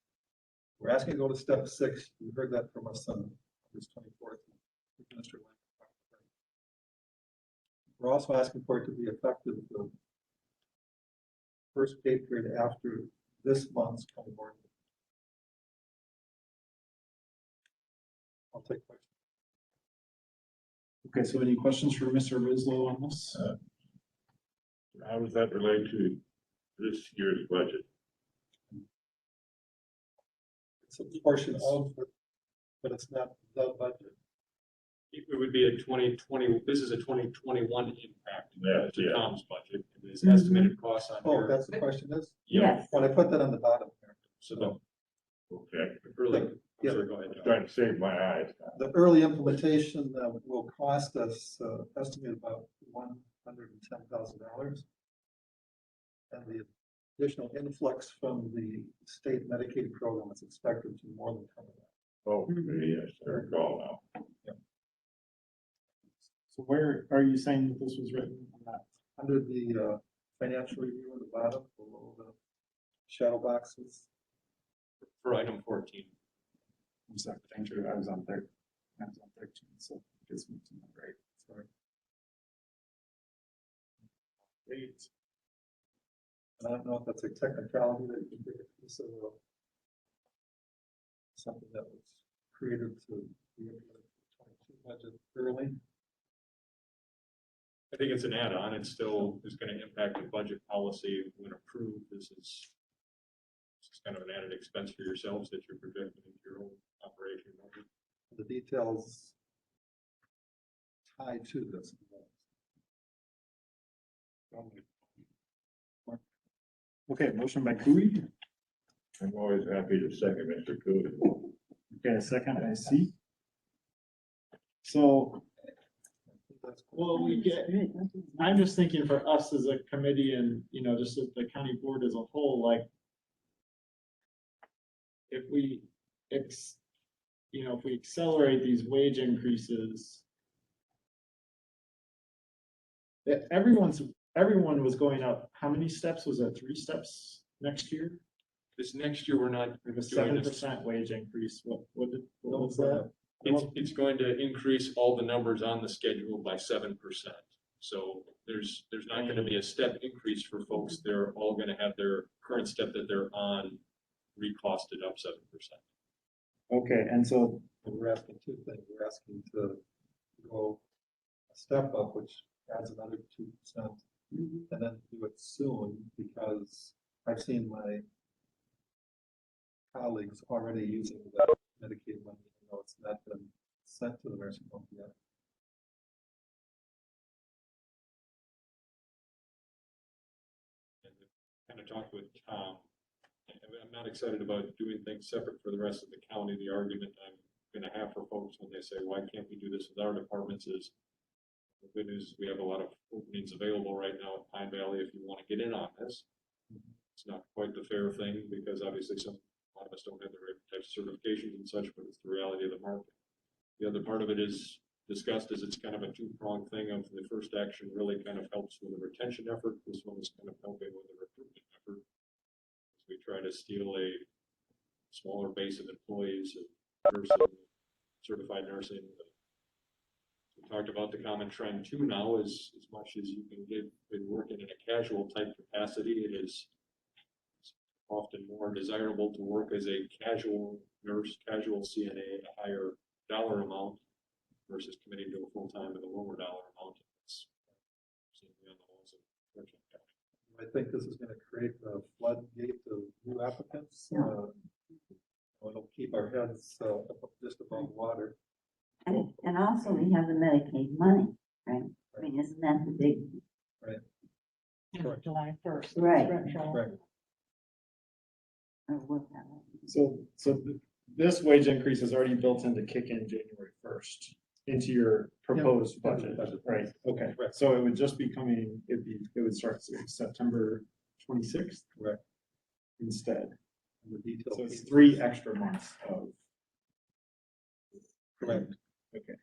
we're asking to go to step 6. You heard that from us on this 24th. We're also asking for it to be effective the first pay period after this month's county board. I'll take questions. Okay, so any questions for Mr. Rislow on this? How does that relate to this year's budget? It's a portion of it, but it's not the budget. It would be a 2020, this is a 2021 impact. Yeah, To yeah. Tom's budget. It is estimated costs on Oh, here. that's the question is? Yes. Well, I put that on the bottom there. So the Okay, early, Yeah. sorry, go ahead, John. trying to save my eyes. The early implementation will cost us estimated about $110,000. And the additional influx from the state Medicaid program is expected to more than cover that. Oh, yes, I recall now. So where are you saying that this was written? Under the financial review at the bottom, below the shadow boxes. For item 14. I'm sorry, thank you. I was on 13, so it gives me to my right. Sorry. 8. I don't know if that's a technicality that you can take a piece of something that was created to be able to 22 budget early. I think it's an add-on. It still is going to impact the budget policy when approved. This is kind of an added expense for yourselves that you're projecting into your own operation. The details tied to this. Okay, motion by Cooey. I'm always happy to second Mr. Cooley. Okay, a second by C. So, well, we get, I'm just thinking for us as a committee and, you know, just as the county board as a whole, like, if we, if we accelerate these wage increases, everyone was going up, how many steps? Was it 3 steps next year? This next year, we're not Like a doing this. 7% wage increase. What was that? It's going to increase all the numbers on the schedule by 7%. So there's not going to be a step increase for folks. They're all going to have their current step that they're on recosted up 7%. Okay, and so we're asking 2 things. We're asking to go a step up, which adds another 2%, and then do it soon, because I've seen my colleagues already using that Medicaid money, even though it's not been sent to the nursing home yet. And kind of talked with Tom. I'm not excited about doing things separate for the rest of the county. The argument I'm going to have for folks when they say, why can't we do this with our departments, is the good news is we have a lot of openings available right now at Pine Valley if you want to get in on this. It's not quite the fair thing, because obviously a lot of us don't have the right types of certifications and such, but it's the reality of the market. The other part of it is discussed as it's kind of a 2-pronged thing. Of the first action really kind of helps with the retention effort. This one is kind of helping with the recruitment effort. As we try to steal a smaller base of employees, of nursing, certified nursing. We talked about the common trend too now is, as much as you can get been working in a casual type capacity, it is often more desirable to work as a casual nurse, casual CNA at a higher dollar amount versus committing to a full-time at a lower dollar amount. It's simply on the walls of Richland County. I think this is going to create a floodgate of new applicants. It'll keep our heads just above water. And also we have the Medicaid money, right? I mean, isn't that the big? Right. July 1st. Right. Right. So this wage increase is already built in to kick in January 1st into your proposed budget, right? Okay, so it would just be coming, it would start September 26th, correct? Instead. And the details. So it's 3 extra months of. Correct. Okay.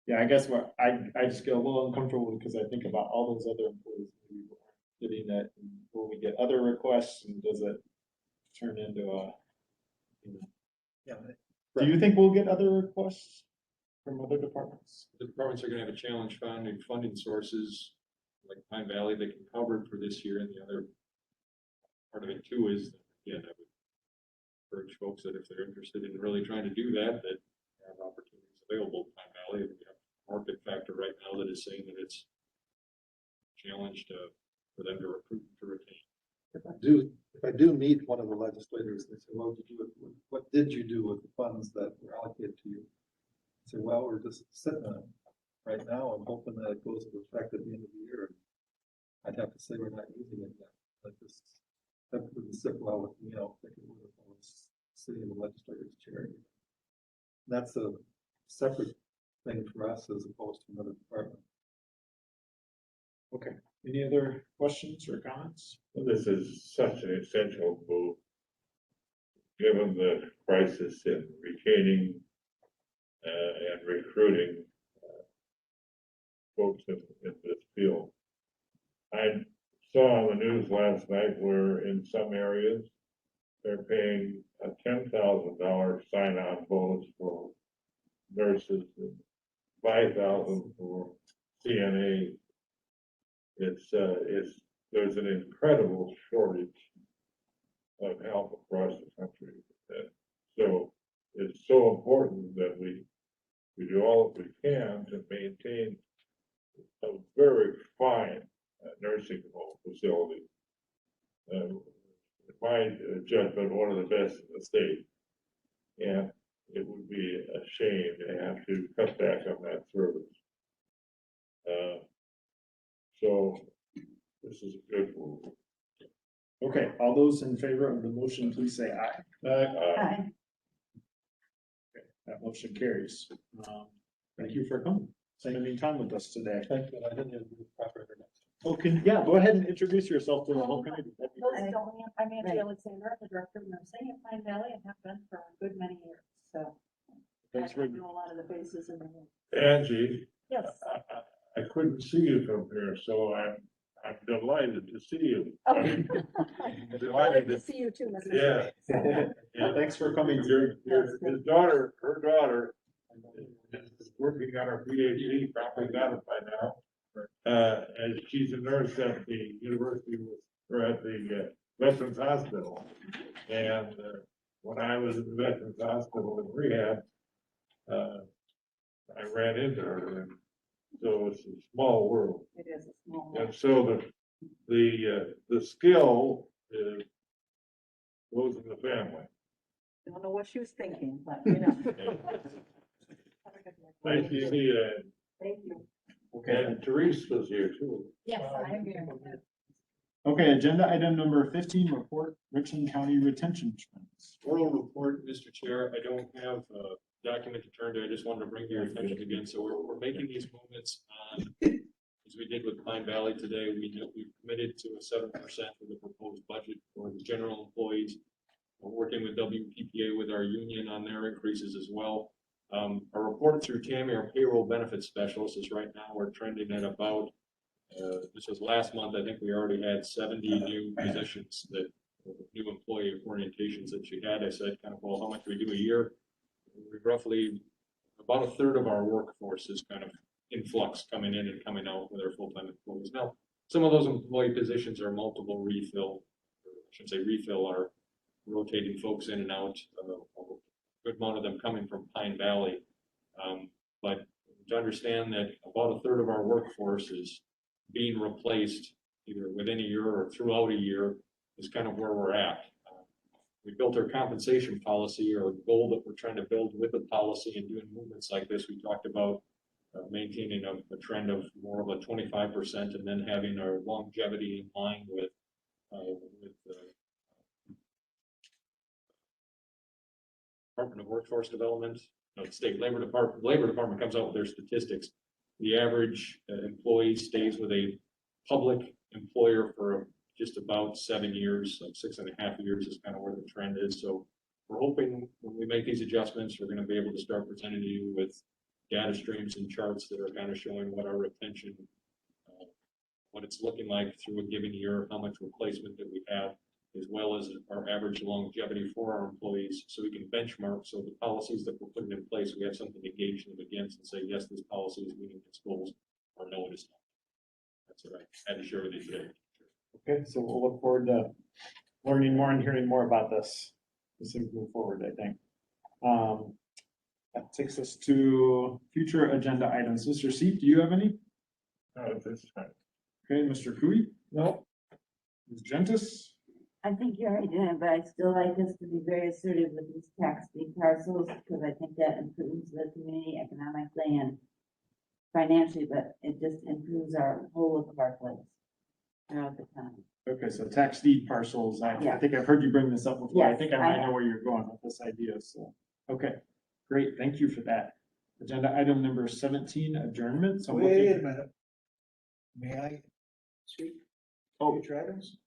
Yeah, I guess what I just get a little uncomfortable because I think about all those other employees maybe who aren't getting it. And will we get other requests, and does it turn into a? Yeah. Do you think we'll get other requests from other departments? The departments are going to have a challenge finding funding sources like Pine Valley that can cover it for this year. And the other part of it too is, again, I would encourage folks that if they're interested in really trying to do that, that have opportunities available at Pine Valley. We have a market factor right now that is saying that it's challenged for them to recruit to retain. If I do meet one of the legislators, they say, what did you do with the funds that were allocated to you? I say, well, we're just sitting on it right now. I'm hoping that it goes into effect at the end of the year. I'd have to say we're not using it yet. Like this, that wouldn't sit well with me. I don't think it would if I was sitting in the legislator's chair. That's a separate thing for us as opposed to another department. Okay, any other questions or comments? This is such an essential move, given the crisis in retaining and recruiting folks in this field. I saw on the news last night where in some areas, they're paying a $10,000 sign-on bonus for nurses and $5,000 for CNA. There's an incredible shortage of help across the country. So it's so important that we do all that we can to maintain a very fine nursing home facility. In my judgment, one of the best in the state. And it would be a shame to have to cut back on that service. So this is a good move. Okay, all those in favor of the motion, please say aye. Aye. Okay, that motion carries. Thank you for coming, spending time with us today. Thank you. I didn't have the proper internet. Oh, yeah, go ahead and introduce yourself to the whole committee. That'd be great. I'm Angie Alexander, the director of nursing at Pine Valley, and have been for a good many years, so. Thanks I for, know a lot of the faces in the room. Angie, Yes. I couldn't see you from here, so I'm delighted to see you. Okay. Delighted to see you too, Mr. Yeah. yeah, thanks for coming. His daughter, her daughter is working on her PhD, probably got it by now. And she's a nurse at the university, or at the Veterans Hospital. And when I was in the Veterans Hospital in rehab, I ran into her, and so it's a small world. It is a small. And so the skill is goes in the family. Don't know what she was thinking, but you know. Nice to see you. Thank you. Okay. And Therese was here too. Yes, I am here. Okay, agenda item number 15, report Richland County retention trends. Oral report, Mr. Chair, I don't have a document to turn to, I just wanted to bring to your attention again, so we're making these movements on, as we did with Pine Valley today, we've committed to a 7% of the proposed budget for the general employees. We're working with WPPA with our union on their increases as well. Our report through Tammy, our payroll benefits specialist, is right now, we're trending at about, this was last month, I think we already had 70 new positions that, new employee orientations that she had. I said, kind of, well, how much do we do a year? We roughly, about a third of our workforce is kind of in flux, coming in and coming out with our full-time employees. Now, some of those employee positions are multiple refill, or I should say refill, are rotating folks in and out, a good amount of them coming from Pine Valley. But to understand that about a third of our workforce is being replaced either within a year or throughout a year is kind of where we're at. We built our compensation policy, or goal that we're trying to build with the policy, and doing movements like this. We talked about maintaining a trend of more of a 25%, and then having our longevity in line with Department of Workforce Development. The state labor department comes out with their statistics. The average employee stays with a public employer for just about 7 years, like 6.5 years is kind of where the trend is. So we're hoping when we make these adjustments, we're going to be able to start presenting you with data streams and charts that are kind of showing what our retention, what it's looking like through a given year, how much replacement that we have, as well as our average longevity for our employees, so we can benchmark. So the policies that we're putting in place, we have something to gauge them against and say, yes, this policy is meeting its goals, or no, it is not. That's what I had to share with you today. Okay, so we'll look forward to learning more and hearing more about this as we move forward, I think. That takes us to future agenda items. Mr. Seep, do you have any? No, this time. Okay, Mr. Cooey? No. Ms. Gentis? I think you already did, but I still like us to be very assertive with these tax deed parcels, because I think that improves the community economically and financially, but it just improves our whole look of our place throughout the town. Okay, so tax deed parcels, I Yeah. think I've heard you bring this up before. I Yes, think I I might have. know where you're going with this idea, so, okay, great, thank you for that. Agenda item number 17, adjournment. So I'm Wait looking- a minute. May I speak? Oh. Future items?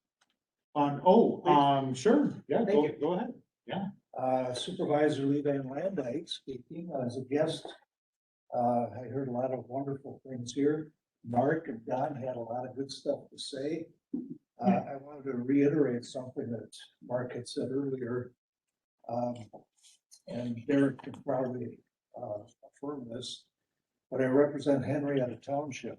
Sure, yeah, Thank you. go ahead, yeah. Supervisor Lee Van Landijk speaking as a guest. I heard a lot of wonderful things here. Mark and Don had a lot of good stuff to say. I wanted to reiterate something that Mark had said earlier. And Derek can probably affirm this, but I represent Henrietta Township.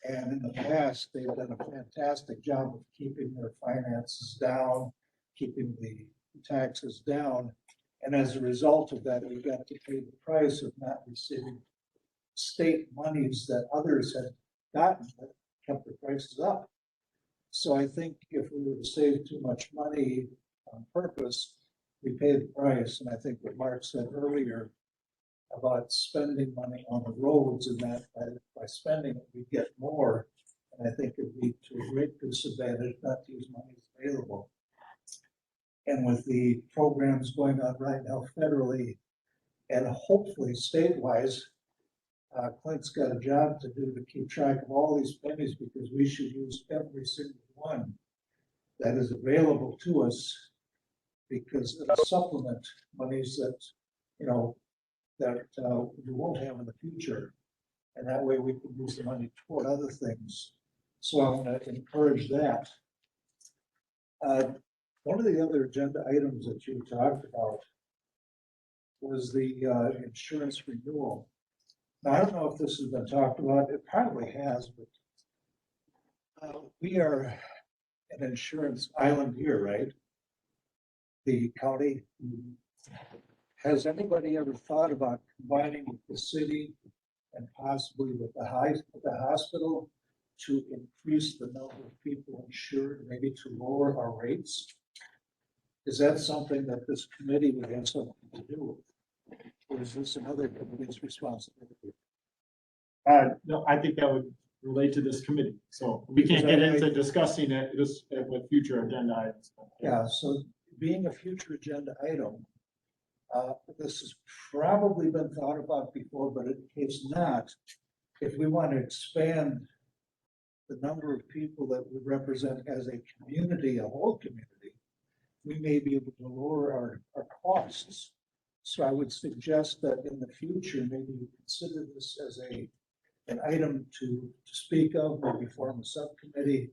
And in the past, they've done a fantastic job of keeping their finances down, keeping the taxes down. And as a result of that, we've got to pay the price of not receiving state monies that others had gotten that kept the prices up. So I think if we were to save too much money on purpose, we pay the price. And I think what Mark said earlier about spending money on the roads and that by spending it, we get more. And I think it'd be to a great disadvantage not to use money available. And with the programs going on right now federally and hopefully state-wise, Clint's got a job to do to keep track of all these pennies because we should use every single one that is available to us because it'll supplement monies that, we won't have in the future. And that way we can use the money toward other things. So I want to encourage that. One of the other agenda items that you talked about was the insurance renewal. Now, I don't know if this has been talked about. It probably has, but we are an insurance island here, right? The county. Has anybody ever thought about combining with the city and possibly with the hospital to increase the number of people insured, maybe to lower our rates? Is that something that this committee would have something to do with? Or is this another committee's responsibility? No, I think that would relate to this committee, so we can't get into discussing it just with future agenda items. Yeah, so being a future agenda item, this has probably been thought about before, but in case not, if we want to expand the number of people that we represent as a community, a whole community, we may be able to lower our costs. So I would suggest that in the future, maybe you consider this as an item to speak of, maybe form a subcommittee,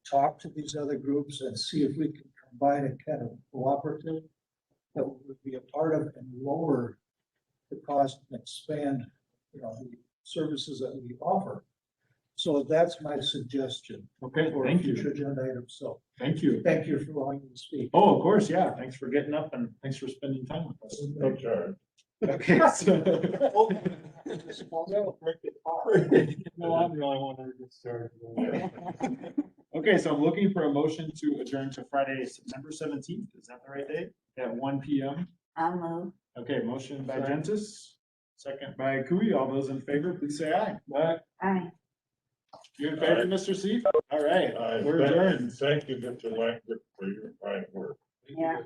talk to these other groups and see if we can combine a kind of cooperative that would be a part of and lower the cost and expand, the services that we offer. So that's my suggestion. Okay, for thank you. Future agenda item. So thank you. Thank you for allowing me to speak. Oh, of course, yeah. Thanks for getting up and thanks for spending time with us. No charge. Okay. No, I'm the only one who gets started. Okay, so I'm looking for a motion to adjourn to Friday, September 17th. Is that the right date? At 1 p.m. I'll move. Okay, motion by Gentis, second by Cooey. All those in favor, please say aye. Aye. You in favor, Mr. Seif? All right, we're adjourned. Thank you, Mr. Langford, for your fine work. Yeah.